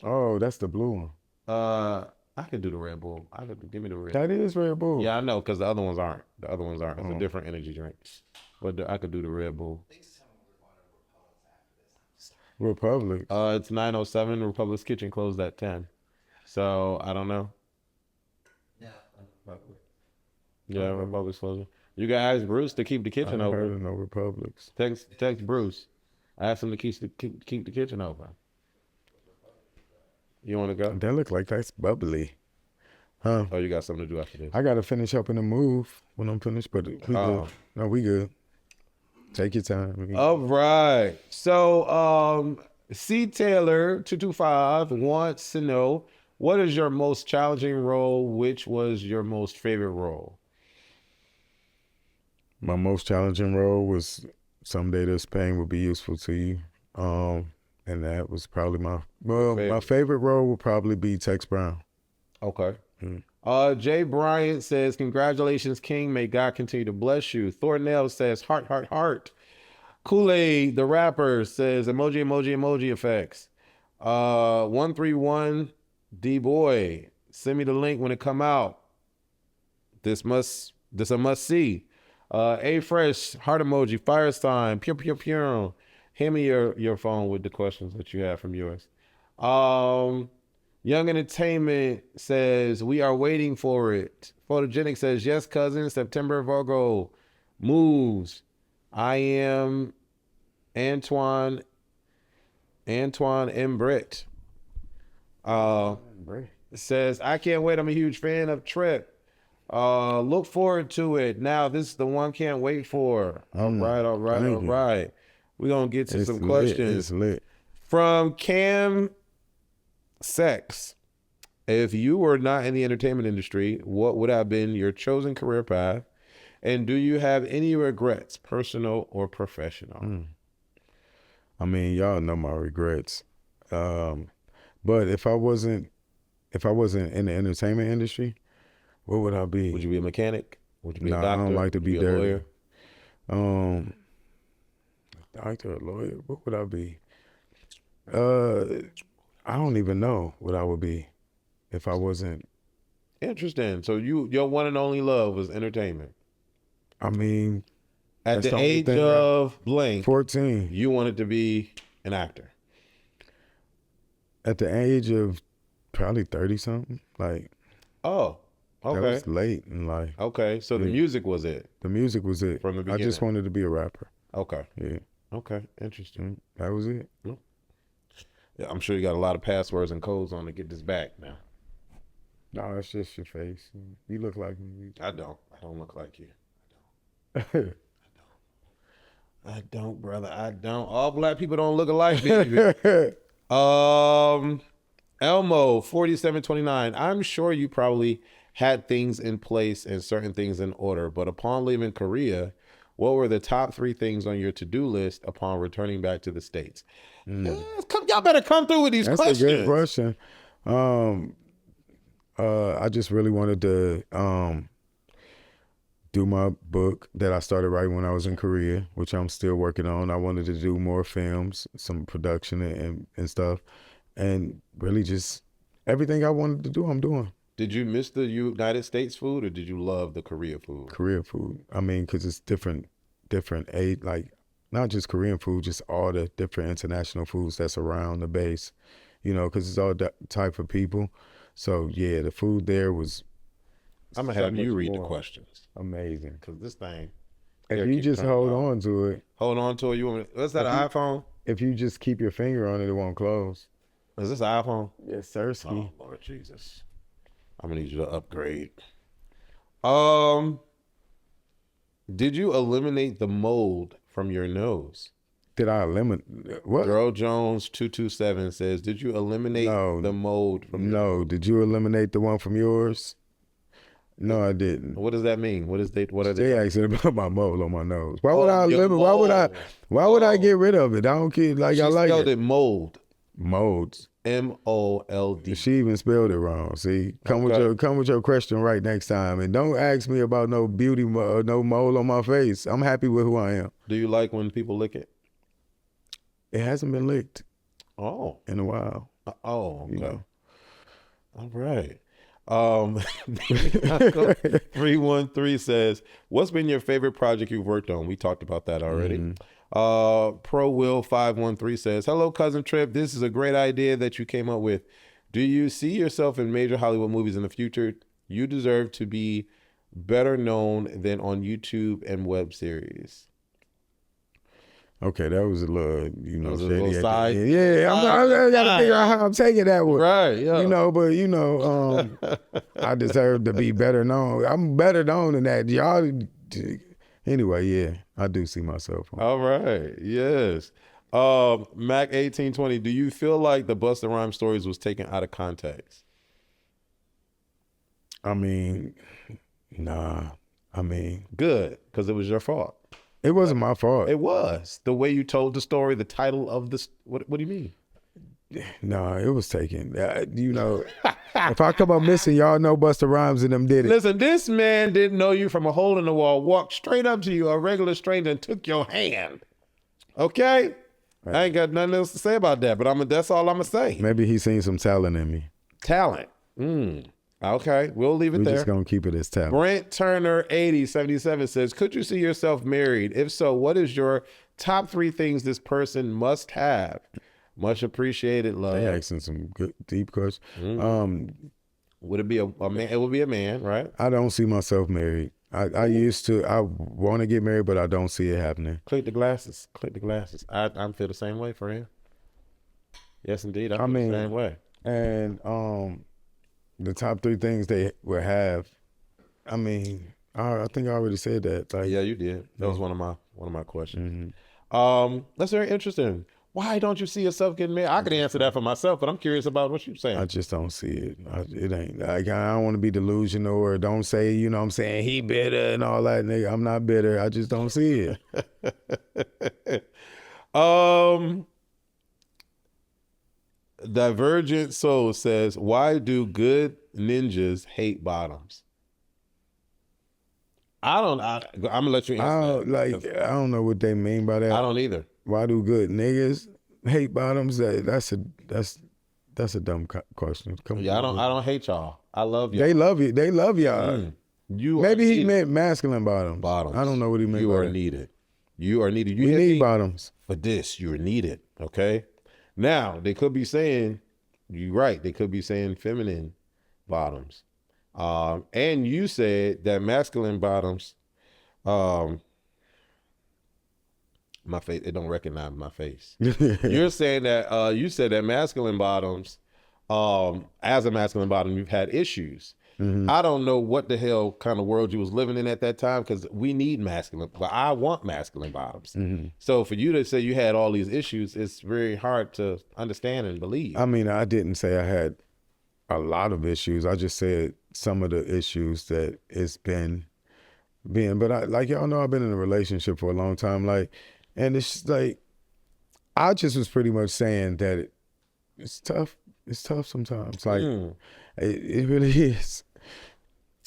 Oh, that's the blue one. I could do the Red Bull. Give me the Red. That is Red Bull. Yeah, I know, because the other ones aren't. It's a different energy drink. But I could do the Red Bull. Republic. It's 9:07. Republic's kitchen closed at 10. So I don't know. Yeah, Republic's closing. You guys, Bruce, to keep the kitchen I open. heard of no Republics. Text Bruce. I asked him to keep the kitchen open. You want to go? That look like that's bubbly. Huh? Oh, you got something to do after this? I gotta finish up in the move when I'm finished, but we good. No, we good. Take your time. All right. So, C Taylor 225 wants to know, what is your most challenging role? Which was your most favorite role? My most challenging role was Someday This Pain Will Be Useful to You. And that was probably my favorite role would probably be Tex Brown. Okay. Jay Bryant says, congratulations, King. May God continue to bless you. Thornell says, heart, heart, heart. Kool-Aid, the rapper, says, emoji, emoji, emoji effects. 131 D-Boy, send me the link when it come out. This a must see. A Fresh, heart emoji, fire sign, pure, pure, pure. Hand me your phone with the questions that you have from yours. Young Entertainment says, we are waiting for it. Photogenic says, yes, cousin, September Virgo moves. I am Antoine M. Britt. Says, I can't wait. I'm a huge fan of Tripp. Look forward to it. Now, this is the one can't wait for. All right. We're going to get to some questions. It's lit. From Cam Sex. If you were not in the entertainment industry, what would have been your chosen career path? And do you have any regrets, personal or professional? I mean, y'all know my regrets. But if I wasn't in the entertainment industry, what would I be? Would you be a mechanic? Would you be a doctor? I don't like to be a dirty. lawyer? Doctor or lawyer, what would I be? I don't even know what I would be if I wasn't. Interesting. So your one and only love was entertainment. I mean, At that's the the only age thing of blank, 14. you wanted to be an actor. At the age of probably 30 something, like. Oh, Okay. That was late in life. Okay. So the music was it. The music was it. From the I just beginning. wanted to be a rapper. Okay. Yeah. Okay. Interesting. That was it. Yeah, I'm sure you got a lot of passwords and codes on to get this back now. No, it's just your face. You look like me. I don't look like you. I don't, brother. I don't. All black people don't look alike, baby. Elmo 4729. I'm sure you probably had things in place and certain things in order, but upon leaving Korea, what were the top 3 things on your to-do list upon returning back to the States? Y'all better come through with these questions. That's a good question. I just really wanted to do my book that I started writing when I was in Korea, which I'm still working on. I wanted to do more films, some production and stuff, and really just everything I wanted to do, I'm doing. Did you miss the United States food, or did you love the Korea food? Korean food. I mean, because it's different aid, like not just Korean food, just all the different international foods that's around the base, because it's all type of people. So yeah, the food there was. I'm gonna have you read the questions. Amazing. Because this thing. If you just hold on to it. Hold on to it. You want me? What's that? An iPhone? If you just keep your finger on it, it won't close. Is this an iPhone? Yes, sir. Oh Lord Jesus. I'm gonna need you to upgrade. Did you eliminate the mold from your nose? Did I eliminate what? Girl Jones 227 says, "Did you eliminate the mold from?" No. Did you eliminate the one from yours? No, I didn't. What does that mean? What are they? They asking about my mole on my nose. Why would I eliminate? Why would I get rid of it? I don't care. Like, I like spelled it mold. Molds. MOLD. She even spelled it wrong. See, come with your question right next time, and don't ask me about no beauty or no mole on my face. I'm happy with who I am. Do you like when people lick it? It hasn't been licked. Oh, in a while. Oh, okay. All right. 313 says, "What's been your favorite project you've worked on?" We talked about that already. Pro Will 513 says, "Hello, cousin Tripp. This is a great idea that you came up with. Do you see yourself in major Hollywood movies in the future? You deserve to be better known than on YouTube and web series." Okay, that was a little, a little side. Yeah, I gotta figure out how I'm taking that one. Right, yeah. I deserve to be better known. I'm better known than that. Y'all, anyway, yeah, I do see myself. All right, yes. Mac 1820, do you feel like the Busta Rhymes stories was taken out of context? I mean, nah. Good, because it was your fault. It wasn't my fault. It was. The way you told the story, the title of this. What do you mean? No, it was taken. If I come up missing, y'all know Busta Rhymes and them did it. Listen, this man didn't know you from a hole in the wall, walked straight up to you, a regular stranger, and took your hand. Okay? Right. I ain't got nothing else to say about that, but that's all I'm going to say. Maybe he seen some talent in me. Talent. Okay, we'll leave it there. We're just going to keep it as talent. Brent Turner 8077 says, "Could you see yourself married? If so, what is your top 3 things this person must have?" Much appreciated, love. They asking some good, deep questions. Would it be a man? It would be a man, right? I don't see myself married. I want to get married, but I don't see it happening. Click the glasses. I feel the same way for him. Yes, indeed. I feel the same way. And the top 3 things they would have. I think I already said that. Like, yeah, you did. That was one of my questions. Mm-hmm. That's very interesting. Why don't you see yourself getting married? I could answer that for myself, but I'm curious about what you're saying. I just don't see it. It ain't like, I don't want to be delusional, or don't say, I'm saying he bitter and all that. Nigga, I'm not bitter. I just don't see it. Divergent Soul says, "Why do good ninjas hate bottoms?" I'm gonna let you answer that. I don't know what they mean by that. I don't either. Why do good niggas hate bottoms? That's a dumb question. I don't hate y'all. I love you. They love you. They love y'all. Maybe he meant masculine bottoms. Bottoms. I don't know what he meant. You are needed. You are needed. You we need bottoms for this. You are needed. Okay. Now they could be saying, you're right. They could be saying feminine bottoms. And you said that masculine bottoms, my face, it don't recognize my face. You're saying that you said that masculine bottoms, as a masculine bottom, you've had issues. I don't know what the hell kind of world you was living in at that time, because we need masculine, but I want masculine bottoms. So for you to say you had all these issues, it's very hard to understand and believe. I mean, I didn't say I had a lot of issues. I just said some of the issues that it's been being. But like y'all know, I've been in a relationship for a long time. Like, and it's like, I just was pretty much saying that it's tough. It's tough sometimes. Like, it really is.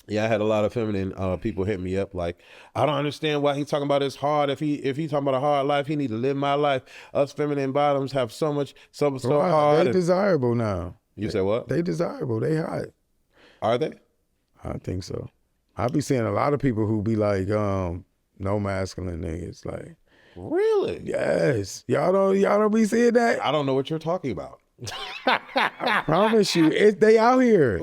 Yeah, I had a lot of feminine people hit me up like, I don't understand why he's talking about it's hard. If he's talking about a hard life, he need to live my life. Us feminine bottoms have so hard. They desirable now. You say what? They desirable. They hot. Are they? I think so. I be seeing a lot of people who be like, no masculine niggas. Like, really? Yes. Y'all don't be seeing that? I don't know what you're talking about. I promise you, they out here.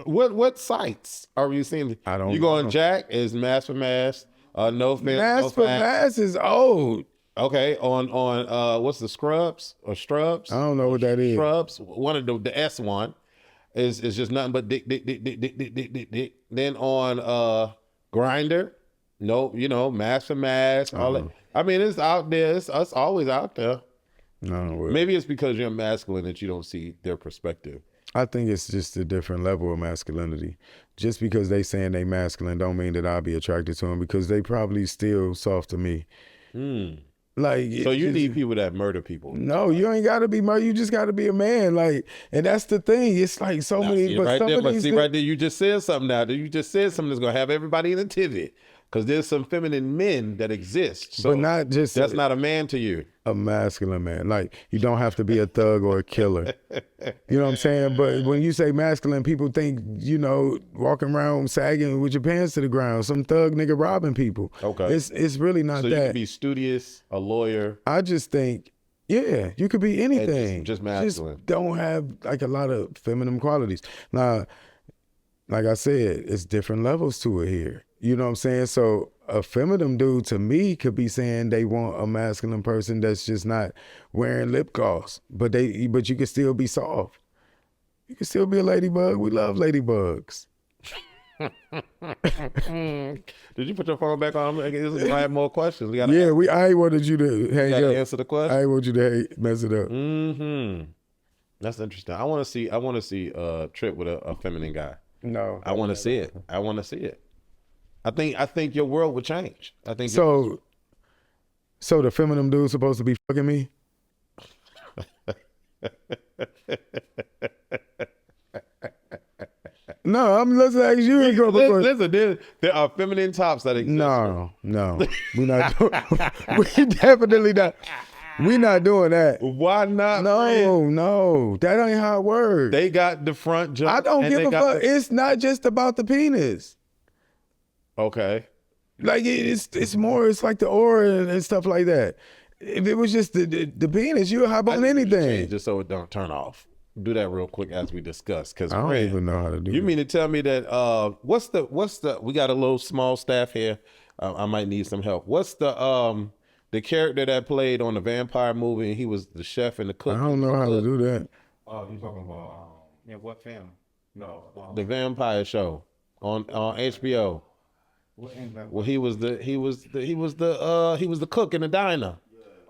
What sites are you seeing? I don't. You go on Jack? Is Mass for Mass? No Fans. Mass for Mass is old. Okay, on what's the Scrubs or Strubs? I don't know what that is. Scrubs. One of the S one is just nothing but dick. Then on Grinder, no, Mass for Mass. All that. I mean, it's out there. It's always out there. No, maybe it's because you're masculine that you don't see their perspective. I think it's just a different level of masculinity. Just because they saying they masculine don't mean that I'll be attracted to them, because they probably still soft to me. Like, so you need people that murder people. No, you ain't got to be murder. You just got to be a man. Like, and that's the thing. It's like so many. Right there, you just said something now. You just said something that's gonna have everybody in a tivot. Because there's some feminine men that exist. So but not just that's not a man to you. A masculine man. Like, you don't have to be a thug or a killer. You know what I'm saying? But when you say masculine, people think, walking around sagging with your pants to the ground, some thug nigga robbing people. Okay. It's really not that. So you can be studious, a lawyer. I just think, yeah, you could be anything. Just masculine. Just don't have like a lot of feminine qualities. Now, like I said, it's different levels to it here. You know what I'm saying? So a feminine dude to me could be saying they want a masculine person that's just not wearing lip gloss, but you can still be soft. You can still be a ladybug. We love ladybugs. Did you put your phone back on? I have more questions. I wanted you to hang up. Answer the question. I want you to mess it up. That's interesting. I want to see Tripp with a feminine guy. No, I want to see it. I want to see it. I think your world would change. I think so. So the feminine dude's supposed to be fucking me? No, I'm listening to you. Listen, there are feminine tops that exist. No, we're not. We definitely not. We're not doing that. Why not? No, that ain't how it works. They got the front jump. I don't give a fuck. It's not just about the penis. Okay. Like it's more. It's like the aura and stuff like that. If it was just the penis, you'll hop on anything. Just so it don't turn off. Do that real quick as we discuss. Because I don't even know how to do. You mean to tell me that what's the? We got a little small staff here. I might need some help. What's the character that played on the vampire movie? And he was the chef and the cook. I don't know how to do that. Oh, you talking about what film? No, the vampire show on HBO. Well, he was the cook in the diner.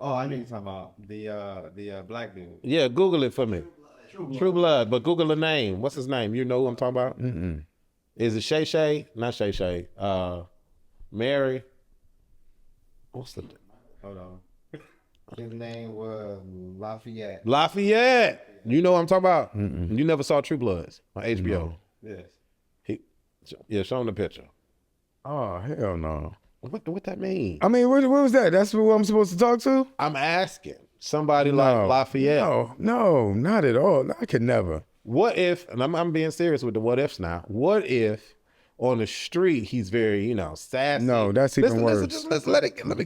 Oh, I know you're talking about the black dude. Yeah, Google it for me. True Blood, but Google the name. What's his name? You know who I'm talking about? Is it Shay Shay? Not Shay Shay. Mary. What's the? Hold on. His name was Lafayette. Lafayette. You know what I'm talking about? You never saw True Bloods on HBO? No. Yes. Show him the picture. Oh, hell no. What that mean? I mean, what was that? That's who I'm supposed to talk to? I'm asking. Somebody like Lafayette. No, not at all. I could never. What if, and I'm being serious with the what ifs now. What if on the street he's very, sassy? No, that's even worse. Let me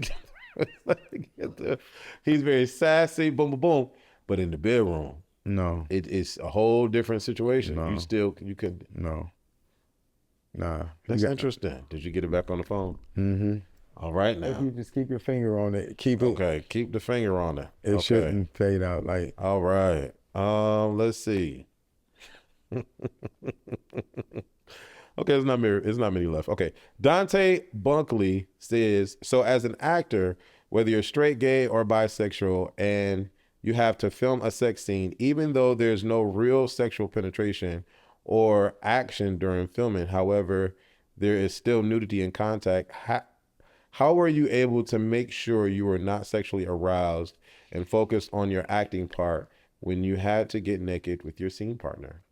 get there. He's very sassy, boom, boom, boom. But in the bedroom, no, it's a whole different situation. No. You could. No. Nah. That's interesting. Did you get it back on the phone? Mm-hmm. All right If now. you just keep your finger on it, keep it. Okay, keep the finger on it. It Okay. shouldn't fade out. Like, All right. Let's see. Okay, it's not many left. Okay. Dante Bunkley says, so as an actor, whether you're straight, gay, or bisexual, and you have to film a sex scene, even though there's no real sexual penetration or action during filming, however, there is still nudity and contact. How were you able to make sure you were not sexually aroused and focused on your acting part when you had to get naked with your scene partner?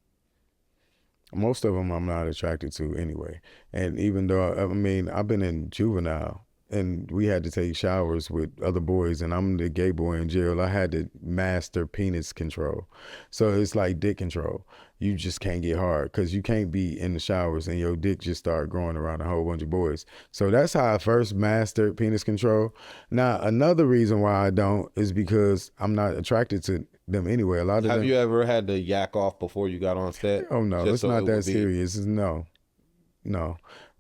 most of them I'm not attracted to anyway. And even though, I mean, I've been in juvenile and we had to take showers with other boys and I'm the gay boy in jail. I had to master penis control. So it's like dick control. You just can't get hard because you can't be in the showers and your dick just start growing around a whole bunch of boys. So that's how I first mastered penis control. Now, another reason why I don't is because I'm not attracted to them anyway. A lot of them. Have you ever had to yak off before you got on set? Oh no, Just it's so not it that would be- serious. No.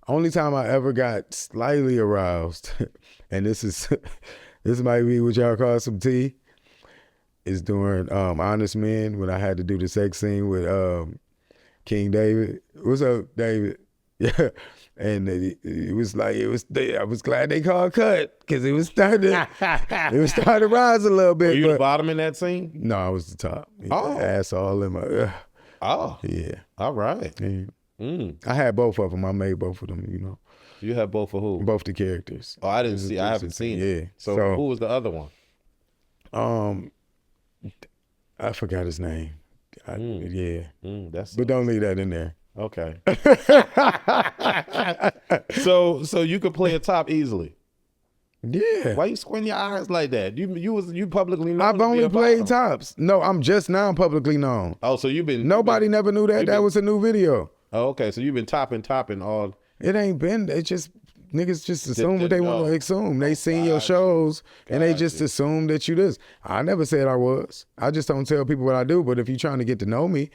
Only time I ever got slightly aroused, and this might be what y'all call some tea, is during Honest Men when I had to do the sex scene with King David. What's up, David? Yeah. And it was like I was glad they called cut because it was starting to rise a little bit. Were you but the bottom in that scene? no, I was the top. Yeah, Oh. ass all in my. Oh, Yeah. all right. Yeah. Mm. I had both of them. I made both of them, you know, You have both of who? both the characters. Oh, I didn't see. I haven't seen it. Yeah. So who was the other one? I forgot his name. Yeah. That's But don't leave that in there. okay. So you could play a top easily. Yeah. Why you squinting your eyes like that? You publicly known I've to be only a played bottom. tops. No, I'm just now publicly known. Oh, so you've been Nobody never knew that. you That been- was a new video. Oh, okay. So you've been topping all. It ain't been. It just niggas just assume what they want to know. assume. They seen your shows and they just assume that you this. I never said I was. I just don't tell people what I do. But if you're trying to get to know me,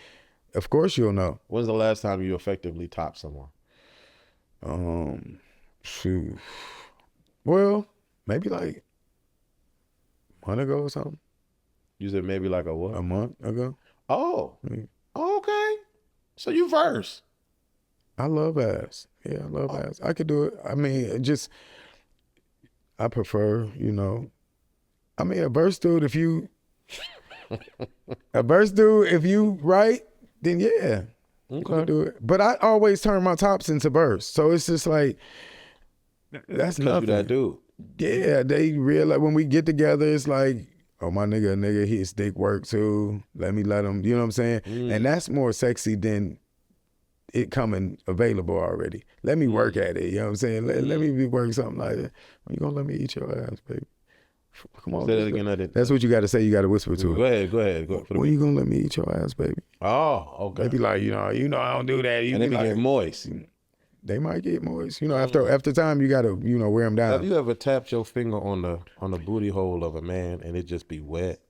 of course you'll know. When's the last time you effectively topped someone? Shoot. Well, maybe like a month ago or something. You said maybe like a what? A month ago. Oh, Yeah. okay. So you verse. I love ass. Yeah, I love ass. I could do it. I mean, I prefer, you know. I mean, a verse dude, if you right, then yeah. You can do it. But I always turn my tops into verse. So it's just like, that's Because you nothing. that dude. Yeah, they realize when we get together, it's like, oh, my nigga, his dick work too. Let him, you know what I'm saying? And that's more sexy than it coming available already. Let me work at it, you know what I'm saying? Let me be working something like that. When you gonna let me eat your ass, baby? Come on. Say that again. I didn't. That's what you got to say. You got to whisper to Go it. ahead. Go ahead. When you gonna let me eat your ass, baby? Oh, okay. They be like, you know, I don't do that. You And they be be like, getting moist. they might get moist. You know, after time, you gotta, you know, wear them down. Have you ever tapped your finger on the booty hole of a man and it just be wet?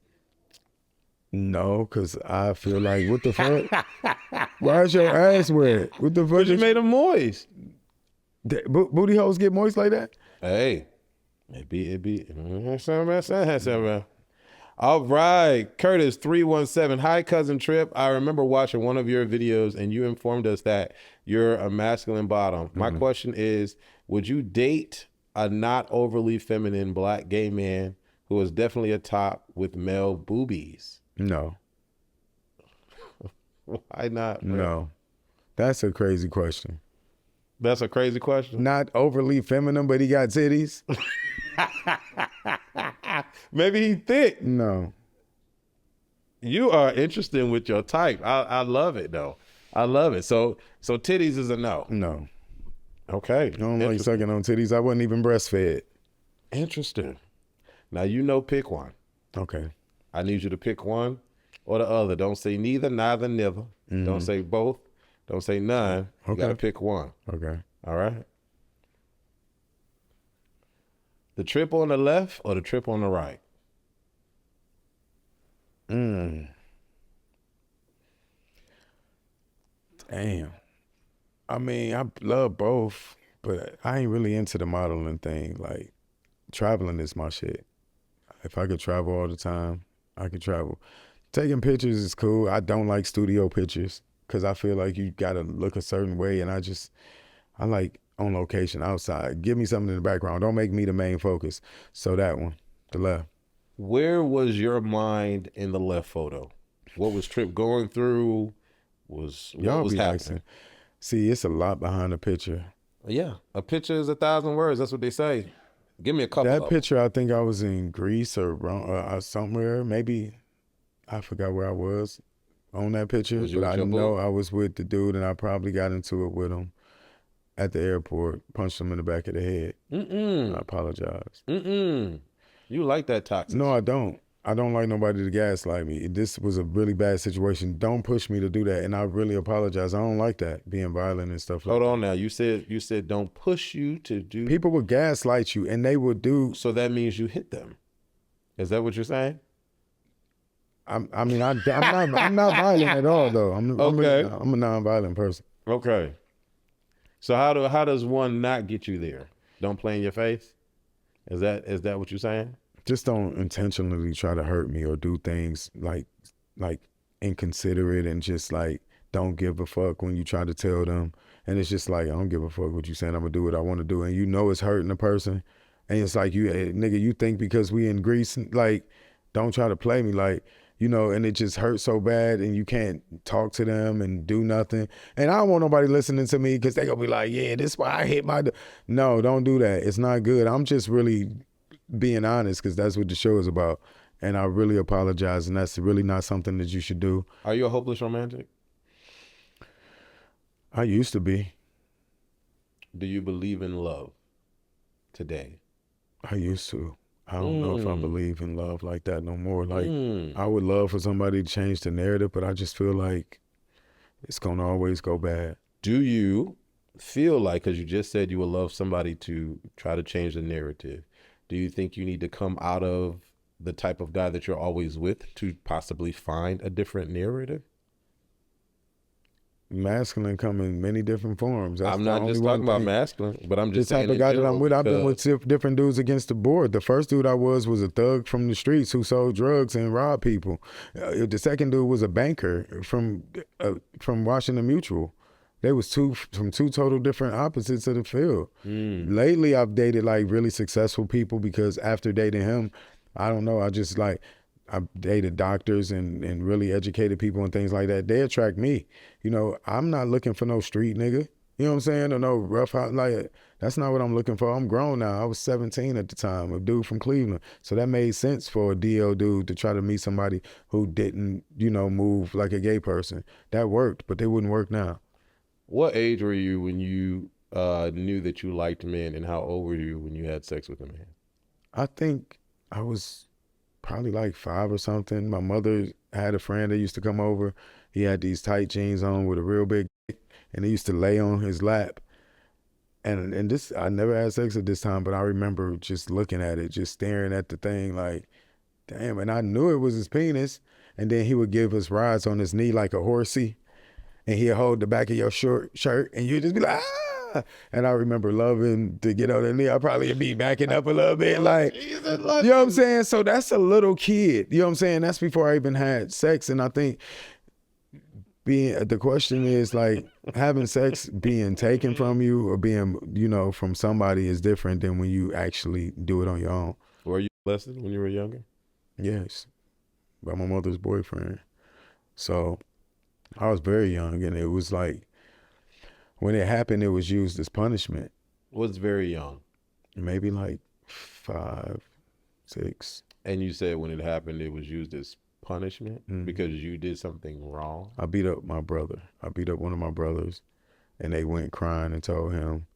No, cause I feel like, what the fuck? Why is your ass wet? What the fuck? But you made them moist. Booty holes get moist like that? Hey, it be. All right, Curtis 317. Hi, cousin Tripp. I remember watching one of your videos and you informed us that you're a masculine bottom. My question is, would you date a not overly feminine black gay man who is definitely a top with male boobies? No, Why not? bro? no. That's a crazy question. That's a crazy question. Not overly feminine, but he got titties? Maybe he thick. No. You are interesting with your type. I love it though. I love it. So titties is a no. No. Okay. I don't like sucking on titties. I wasn't even breastfed. Interesting. Now pick one. Okay. I need you to pick one or the other. Don't say neither, neither, neither. Don't say both. Don't say none. You gotta pick one. Okay. All right. The trip on the left or the trip on the right? Damn. I mean, I love both, but I ain't really into the modeling thing. Like, traveling is my shit. If I could travel all the time, I could travel. Taking pictures is cool. I don't like studio pictures because I feel like you gotta look a certain way, and I like on location outside. Give me something in the background. Don't make me the main focus. So that one, the left. Where was your mind in the left photo? What was Tripp going through? What was be happening? asking. See, it's a lot behind the picture. Yeah, a picture is 1,000 words. That's what they say. Give me a couple. That picture, I think I was in Greece or somewhere. Maybe I forgot where I was on that picture, Was you but with I your know boo? I was with the dude, and I probably got into it with him at the airport, punched him in the back of the head. I apologize. You like that toxic? No, I don't. I don't like nobody to gaslight me. This was a really bad situation. Don't push me to do that, and I really apologize. I don't like that, being violent and stuff like that. Hold on now. You said don't push you to do. People would gaslight you, and they would do. So that means you hit them. Is that what you're saying? I'm not violent at all, though. I'm a non-violent person. Okay. So how does one not get you there? Don't play in your face? Is that what you're saying? Just don't intentionally try to hurt me or do things like inconsiderate, and just like don't give a fuck when you try to tell them. And it's just like, I don't give a fuck what you saying. I'm gonna do what I want to do, and you know it's hurting the person. And it's like, nigga, you think because we in Greece, like, don't try to play me, like, you know. And it just hurts so bad, and you can't talk to them and do nothing. And I don't want nobody listening to me because they gonna be like, yeah, this is why I hit my. No, don't do that. It's not good. I'm just really being honest, because that's what the show is about. And I really apologize, and that's really not something that you should do. Are you a hopeless romantic? I used to be. Do you believe in love today? I used to. I don't know if I believe in love like that no more. Like, I would love for somebody to change the narrative, but I just feel like it's gonna always go bad. Do you feel like, because you just said you would love somebody to try to change the narrative, do you think you need to come out of the type of guy that you're always with to possibly find a different narrative? Masculine come in many different forms. That's I'm the not only just one talking about thing. masculine, but I'm The just type saying of in guy that general, I'm with, I've been with because different dudes against the board. The first dude I was a thug from the streets who sold drugs and robbed people. The second dude was a banker from Washington Mutual. They was from two total different opposites of the field. Lately, I've dated like really successful people, because after dating him, I don't know, I've dated doctors and really educated people and things like that. They attract me. You know, I'm not looking for no street nigga. You know what I'm saying? Or no rough house. Like, that's not what I'm looking for. I'm grown now. I was 17 at the time, a dude from Cleveland. So that made sense for a DL dude to try to meet somebody who didn't, you know, move like a gay person. That worked, but they wouldn't work now. what age were you when you knew that you liked men, and how old were you when you had sex with a man? I think I was probably like 5 or something. My mother had a friend that used to come over. He had these tight jeans on with a real big dick, and he used to lay on his lap. And this, I never had sex at this time, but I remember just looking at it, just staring at the thing like, damn. And I knew it was his penis. And then he would give us rides on his knee like a horsey, and he'd hold the back of your shirt, and you'd just be like, ah. And I remember loving to get on the knee. I probably would be backing up a little bit, like, you know what I'm saying? So that's a little kid, you know what I'm saying? That's before I even had sex. And I think the question is, like, having sex being taken from you or being, you know, from somebody is different than when you actually do it on your own. Were you molested when you were younger? Yes, by my mother's boyfriend. So I was very young, and it was like, when it happened, it was used as punishment. Was very young. Maybe like 5, 6. And you said when it happened, it was used as punishment because you did something wrong. I beat up my brother. I beat up one of my brothers, and they went crying and told him.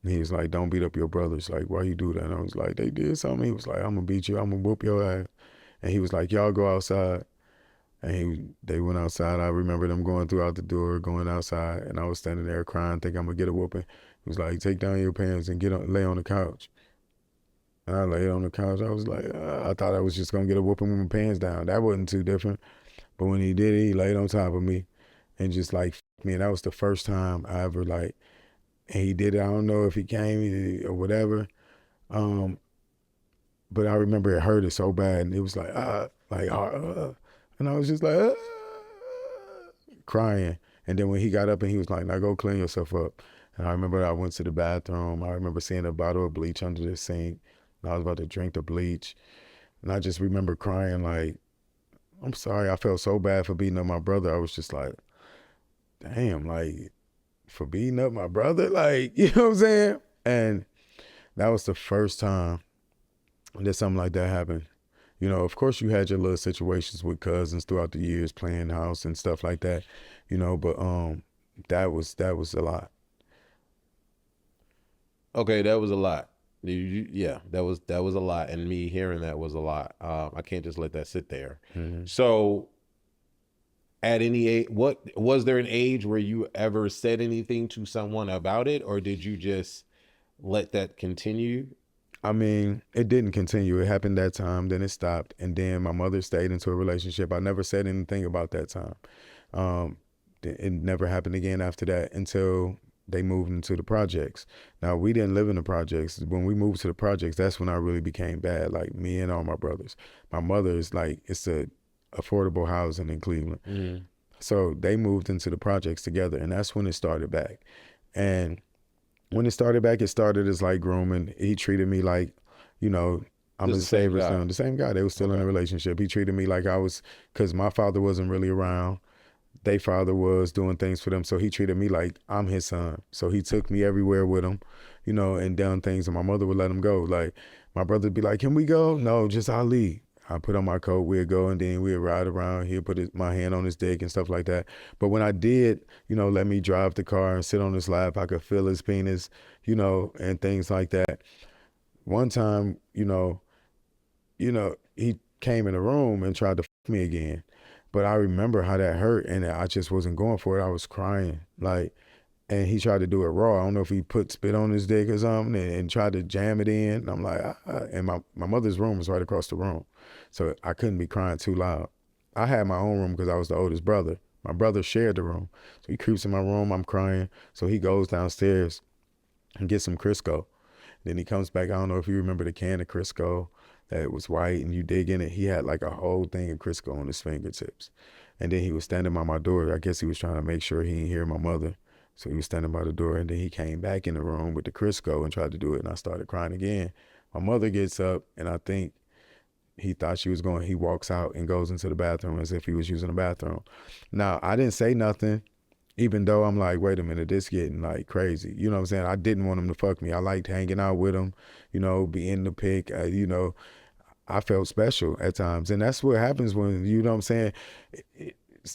And he was like, don't beat up your brothers. Like, why you do that? And I was like, they did something. He was like, I'm gonna beat you. I'm gonna whoop your ass. And he was like, y'all go outside. And they went outside. I remember them going throughout the door, going outside, and I was standing there crying, thinking I'm gonna get a whooping. He was like, take down your pants and lay on the couch. And I laid on the couch. I was like, I thought I was just gonna get a whooping with my pants down. That wasn't too different. But when he did it, he laid on top of me and just like me, and that was the first time I ever like, and he did it. I don't know if he came or whatever, but I remember it hurted so bad, and it was like and I was just like crying. And then when he got up and he was like, "Now go clean yourself up," and I remember I went to the bathroom. I remember seeing a bottle of bleach under the sink, and I was about to drink the bleach, and I just remember crying like, "I'm sorry." I felt so bad for beating up my brother. I was just like, "Damn, like for beating up my brother, like you know what I'm saying?" And that was the first time that something like that happened. You know, of course you had your little situations with cousins throughout the years playing house and stuff like that, you know, but that was a lot. Okay, that was a lot. Yeah, that was a lot, and me hearing that was a lot. I can't just let that sit there. Mm-hmm. So, at any age, what was there an age where you ever said anything to someone about it, or did you just let that continue? I mean, it didn't continue. It happened that time, then it stopped, and then my mother stayed into a relationship. I never said anything about that time. It never happened again after that until they moved into the projects. Now, we didn't live in the projects. When we moved to the projects, that's when I really became bad, like me and all my brothers. My mother is like, it's a affordable housing in Cleveland. Mm-hmm. So they moved into the projects together, and that's when it started back. And when it started back, it started as like grooming. He treated me like, you know, I'm his favorite son. The same guy. They were still in a relationship. He treated me like I was, because my father wasn't really around. Their father was doing things for them. So he treated me like I'm his son. So he took me everywhere with him, you know, and done things. And my mother would let him go. Like my brother would be like, "Can we go?" "No, just I'll leave." I put on my coat, we'd go, and then we'd ride around. He'd put my hand on his dick and stuff like that. But when I did, you know, let me drive the car and sit on his lap, I could feel his penis, you know, and things like that. One time, you know, he came in the room and tried to fuck me again. But I remember how that hurt, and I just wasn't going for it. I was crying, like, and he tried to do it raw. I don't know if he put spit on his dick or something and tried to jam it in. And I'm like, and my mother's room was right across the room. So I couldn't be crying too loud. I had my own room because I was the oldest brother. My brother shared the room. So he creeps in my room, I'm crying. So he goes downstairs and gets some Crisco. Then he comes back. I don't know if you remember the can of Crisco that was white and you dig in it. He had like a whole thing of Crisco on his fingertips. And then he was standing by my door. I guess he was trying to make sure he didn't hear my mother. So he was standing by the door, and then he came back in the room with the Crisco and tried to do it, and I started crying again. My mother gets up, and I think he thought she was going. He walks out and goes into the bathroom as if he was using the bathroom. Now, I didn't say nothing, even though I'm like, wait a minute, this getting like crazy. You know what I'm saying? I didn't want him to fuck me. I liked hanging out with him, you know, being the pick, you know. I felt special at times, and that's what happens when, you know what I'm saying,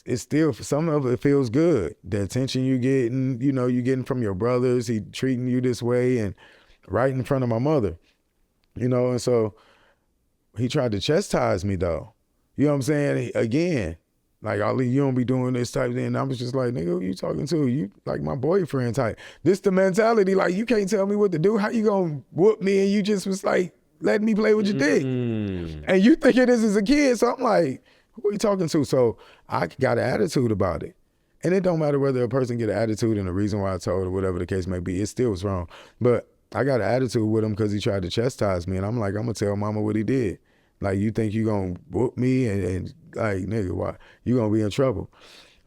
it's still, some of it feels good. The attention you getting, you know, you getting from your brothers, he treating you this way, and right in front of my mother, you know. And so he tried to chastise me though, you know what I'm saying, again, like, Ali, you don't be doing this type of thing. And I was just like, nigga, who you talking to? You like my boyfriend type. This the mentality, like, you can't tell me what to do. How you gonna whoop me and you just was like letting me play with your dick? And you thinking this is a kid. So I'm like, who are you talking to? So I got an attitude about it. And it don't matter whether a person get an attitude and the reason why I told or whatever the case may be, it still was wrong. But I got an attitude with him because he tried to chastise me. And I'm like, I'm going to tell mama what he did. Like, you think you going to whoop me? And like, nigga, why? You going to be in trouble.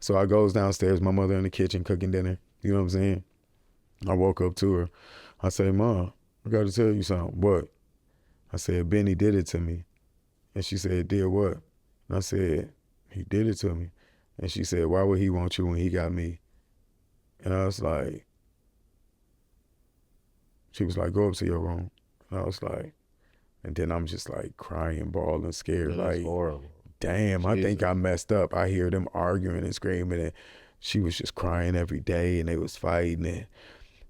So I goes downstairs, my mother in the kitchen cooking dinner. You know what I'm saying? I woke up to her. I say, Mom, I got to tell you something. What? I said, Benny did it to me. And she said, did what? And I said, he did it to me. And she said, why would he want you when he got me? And I was like, she was like, go up to your room. And I was like, and then I'm just like crying, bawling, scared. That's like, horrible. Damn, Jesus. I think I messed up. I hear them arguing and screaming, and she was just crying every day, and they was fighting, and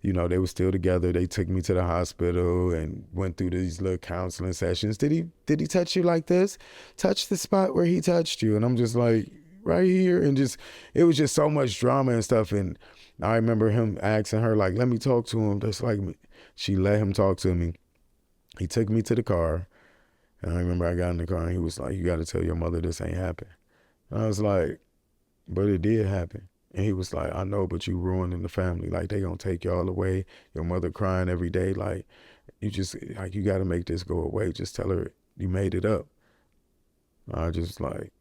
you know, they were still together. They took me to the hospital and went through these little counseling sessions. Did he touch you like this? Touch the spot where he touched you. And I'm just like, right here. And just, it was just so much drama and stuff. And I remember him asking her, like, let me talk to him. That's like, she let him talk to me. He took me to the car. And I remember I got in the car and he was like, you got to tell your mother this ain't happened. And I was like, but it did happen. And he was like, I know, but you ruining the family. Like, they gonna take y'all away. Your mother crying every day. Like, you just, like, you gotta make this go away. Just tell her you made it up. I just like,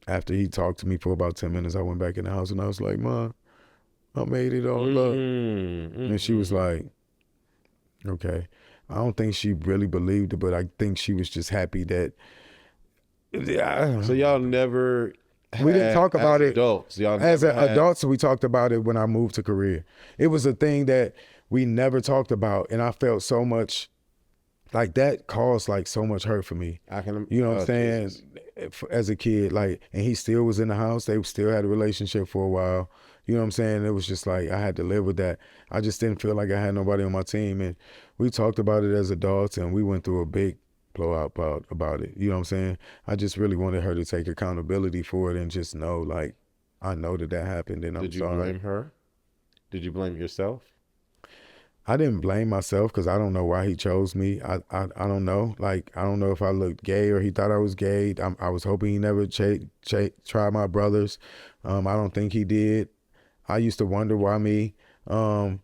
after he talked to me for about 10 minutes, I went back in the house and I was like, Mom, I made it all up. And she was like, okay. I don't think she really believed it, but I think she was just happy that. So y'all never. We didn't talk about it adults. Y'all as never had- adults. We talked about it when I moved to Korea. It was a thing that we never talked about, and I felt so much like that caused like so much hurt for me. I can, You know what I'm saying? Jesus. As a kid, like, and he still was in the house. They still had a relationship for a while. You know what I'm saying? It was just like I had to live with that. I just didn't feel like I had nobody on my team, and we talked about it as adults, and we went through a big blowout about it. You know what I'm saying? I just really wanted her to take accountability for it and just know, like, I know that happened, and I'm Did you sorry. blame her? Did you blame yourself? I didn't blame myself because I don't know why he chose me. I don't know. Like, I don't know if I looked gay or he thought I was gay. I was hoping he never tried my brothers. I don't think he did. I used to wonder why me. I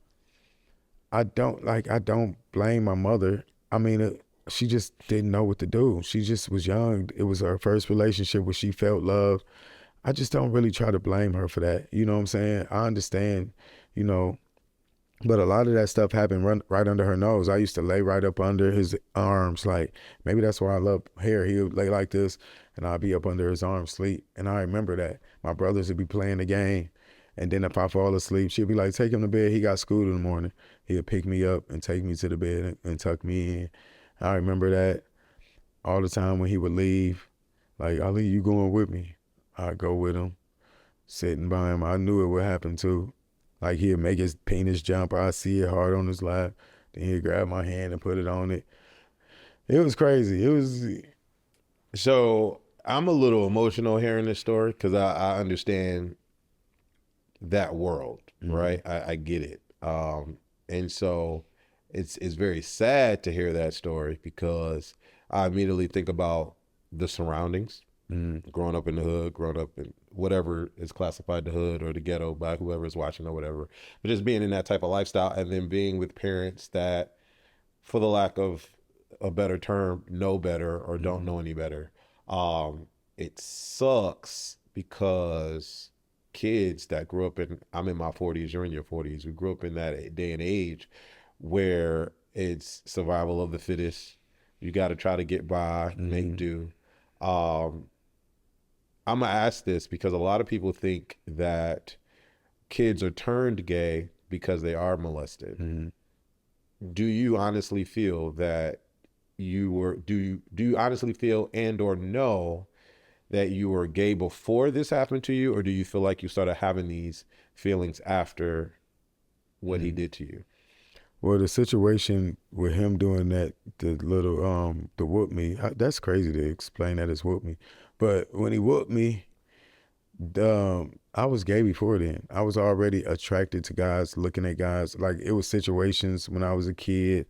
don't blame my mother. I mean, she just didn't know what to do. She just was young. It was her first relationship where she felt loved. I just don't really try to blame her for that. You know what I'm saying? I understand, you know, but a lot of that stuff happened right under her nose. I used to lay right up under his arms. Like, maybe that's why I love hair. He would lay like this, and I'd be up under his arm, sleep. And I remember that. My brothers would be playing the game. And then if I fall asleep, she'd be like, take him to bed. He got school in the morning. He'd pick me up and take me to the bed and tuck me in. I remember that all the time when he would leave. Like, Ali, you going with me? I'd go with him, sitting by him. I knew it would happen too. Like, he'd make his penis jump, or I'd see it hard on his lap. Then he'd grab my hand and put it on it. It was crazy. It was. So I'm a little emotional hearing this story because I understand that world, right? I get it. And so it's very sad to hear that story because I immediately think about the surroundings, growing up in the hood, growing up in whatever is classified the hood or the ghetto by whoever is watching or whatever, but just being in that type of lifestyle and then being with parents that, for the lack of a better term, know better or don't know any better. It sucks because kids that grew up in, I'm in my 40s, you're in your 40s, we grew up in that day and age where it's survival of the fittest. You got to try to get by, make do. I'm going to ask this because a lot of people think that kids are turned gay because they are molested. Do you honestly feel that you were, do you honestly feel and or know that you were gay before this happened to you, or do you feel like you started having these feelings after what he did to you? Well, the situation with him doing that, the little, the whoop me, that's crazy to explain that as whoop me. But when he whooped me, I was gay before then. I was already attracted to guys, looking at guys. Like, it was situations when I was a kid,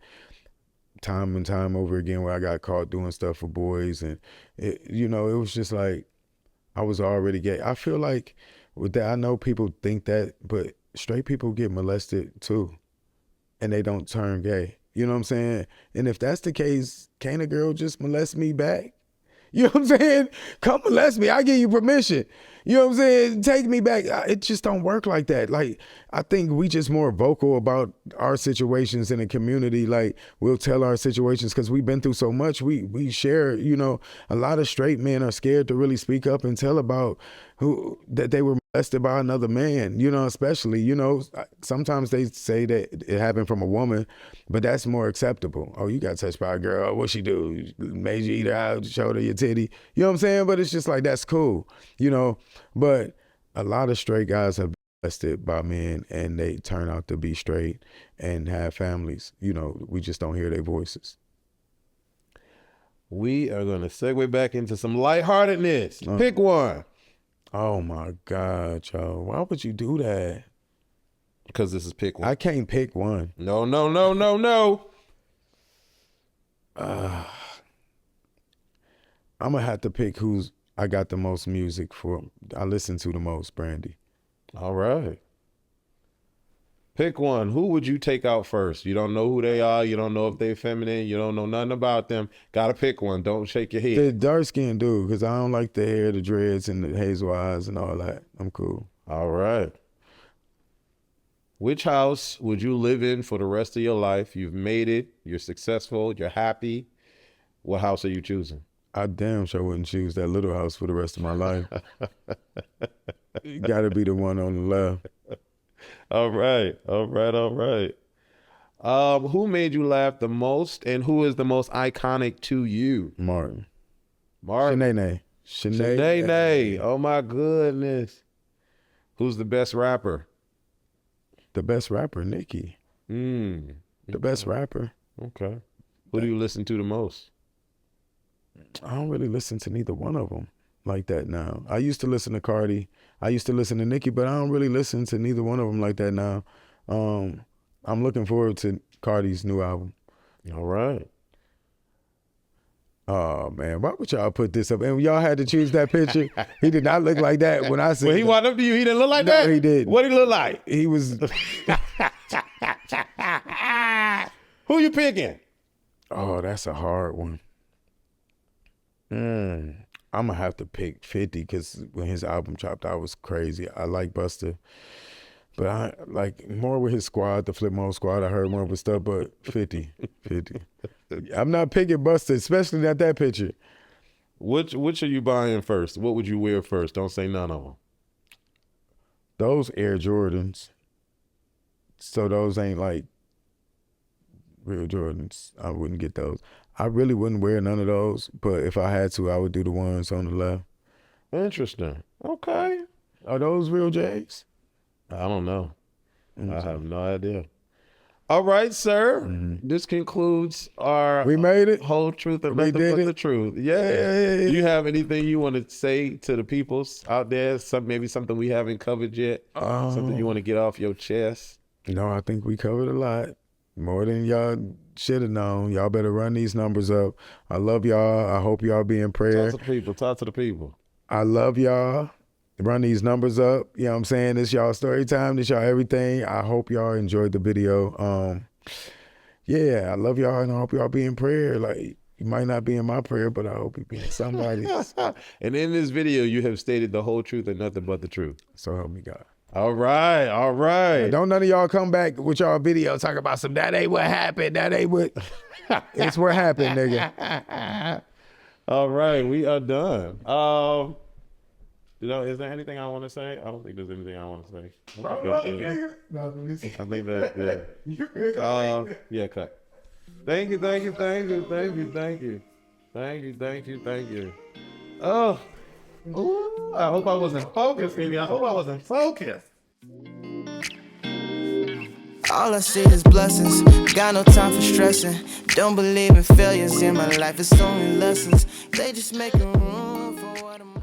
time and time over again, where I got caught doing stuff for boys. And, it was just like, I was already gay. I feel like with that, I know people think that, but straight people get molested too, and they don't turn gay. You know what I'm saying? And if that's the case, can't a girl just molest me back? You know what I'm saying? Come molest me. I give you permission. You know what I'm saying? Take me back. It just don't work like that. Like, I think we just more vocal about our situations in the community. Like, we'll tell our situations because we've been through so much. We share, a lot of straight men are scared to really speak up and tell about that they were molested by another man, especially, sometimes they say that it happened from a woman, but that's more acceptable. Oh, you got touched by a girl. What'd she do? Made you eat her out, showed her your titty. You know what I'm saying? But it's just like, that's cool, But a lot of straight guys have been molested by men and they turn out to be straight and have families. We just don't hear their voices. We are going to segue back into some lightheartedness. Pick one. Oh my God, y'all. Why would you do that? Because this is pick one. I can't pick one. No. I'm going to have to pick who's I got the most music for. I listen to the most, Brandy. All right. Pick one. Who would you take out first? You don't know who they are. You don't know if they're feminine. You don't know nothing about them. Gotta pick one. Don't shake your head. The dark skinned dude, because I don't like the hair, the dreads, and the hazel eyes and all that. I'm cool. All right. Which house would you live in for the rest of your life? You've made it. You're successful. You're happy. What house are you choosing? I damn sure wouldn't choose that little house for the rest of my life. You gotta be the one on the left. All right. All right. All right. Who made you laugh the most, and who is the most iconic to you? Martin. Martin. Shanae. Shanae. Oh my goodness. Who's the best rapper? The best rapper, Nicki. The best rapper. Okay. Who do you listen to the most? I don't really listen to neither one of them like that now. I used to listen to Cardi. I used to listen to Nicki, but I don't really listen to neither one of them like that now. I'm looking forward to Cardi's new album. All right. Oh, man, why would y'all put this up? And y'all had to choose that picture. He did not look like that when I said When he walked up to you, he didn't look like that? No, he didn't. What did he look like? He was... Who you picking? Oh, that's a hard one. I'm going to have to pick 50 because when his album dropped, I was crazy. I like Busta, but I like more with his squad, the Flip Mode squad. I heard more with stuff, but 50. I'm not picking Busta, especially not that picture. Which are you buying first? What would you wear first? Don't say none of them. Those Air Jordans. So those ain't like real Jordans. I wouldn't get those. I really wouldn't wear none of those, but if I had to, I would do the ones on the left. Interesting. Okay. Are those real J's? I don't know. I have no idea. All right, sir. This concludes our We made it. whole truth and We nothing did but it. the truth. Yeah. Do you have anything you want to say to the peoples out there? Maybe something we haven't covered yet? Something you want to get off your chest? No, I think we covered a lot. More than y'all should have known. Y'all better run these numbers up. I love y'all. I hope y'all be in prayer. Talk to the people. Talk to the people. I love y'all. Run these numbers up. You know what I'm saying? This y'all story time. This y'all everything. I hope y'all enjoyed the video. Yeah, I love y'all and I hope y'all be in prayer. Like, you might not be in my prayer, but I hope you be in somebody's. And in this video, you have stated the whole truth and nothing but the truth. So help me God. All right. All right. Don't none of y'all come back with y'all video talking about some, that ain't what happened. That ain't what, it's what happened, nigga. All right. We are done. Is there anything I want to say? I don't think there's anything I want to say. I think that, yeah. Yeah, cut. Thank you. Oh. Ooh, I hope I wasn't focused, baby. I hope I wasn't focused. All I see is blessings, got no time for stressing. Don't believe in failures in my life, it's only lessons. They just making room for what I'm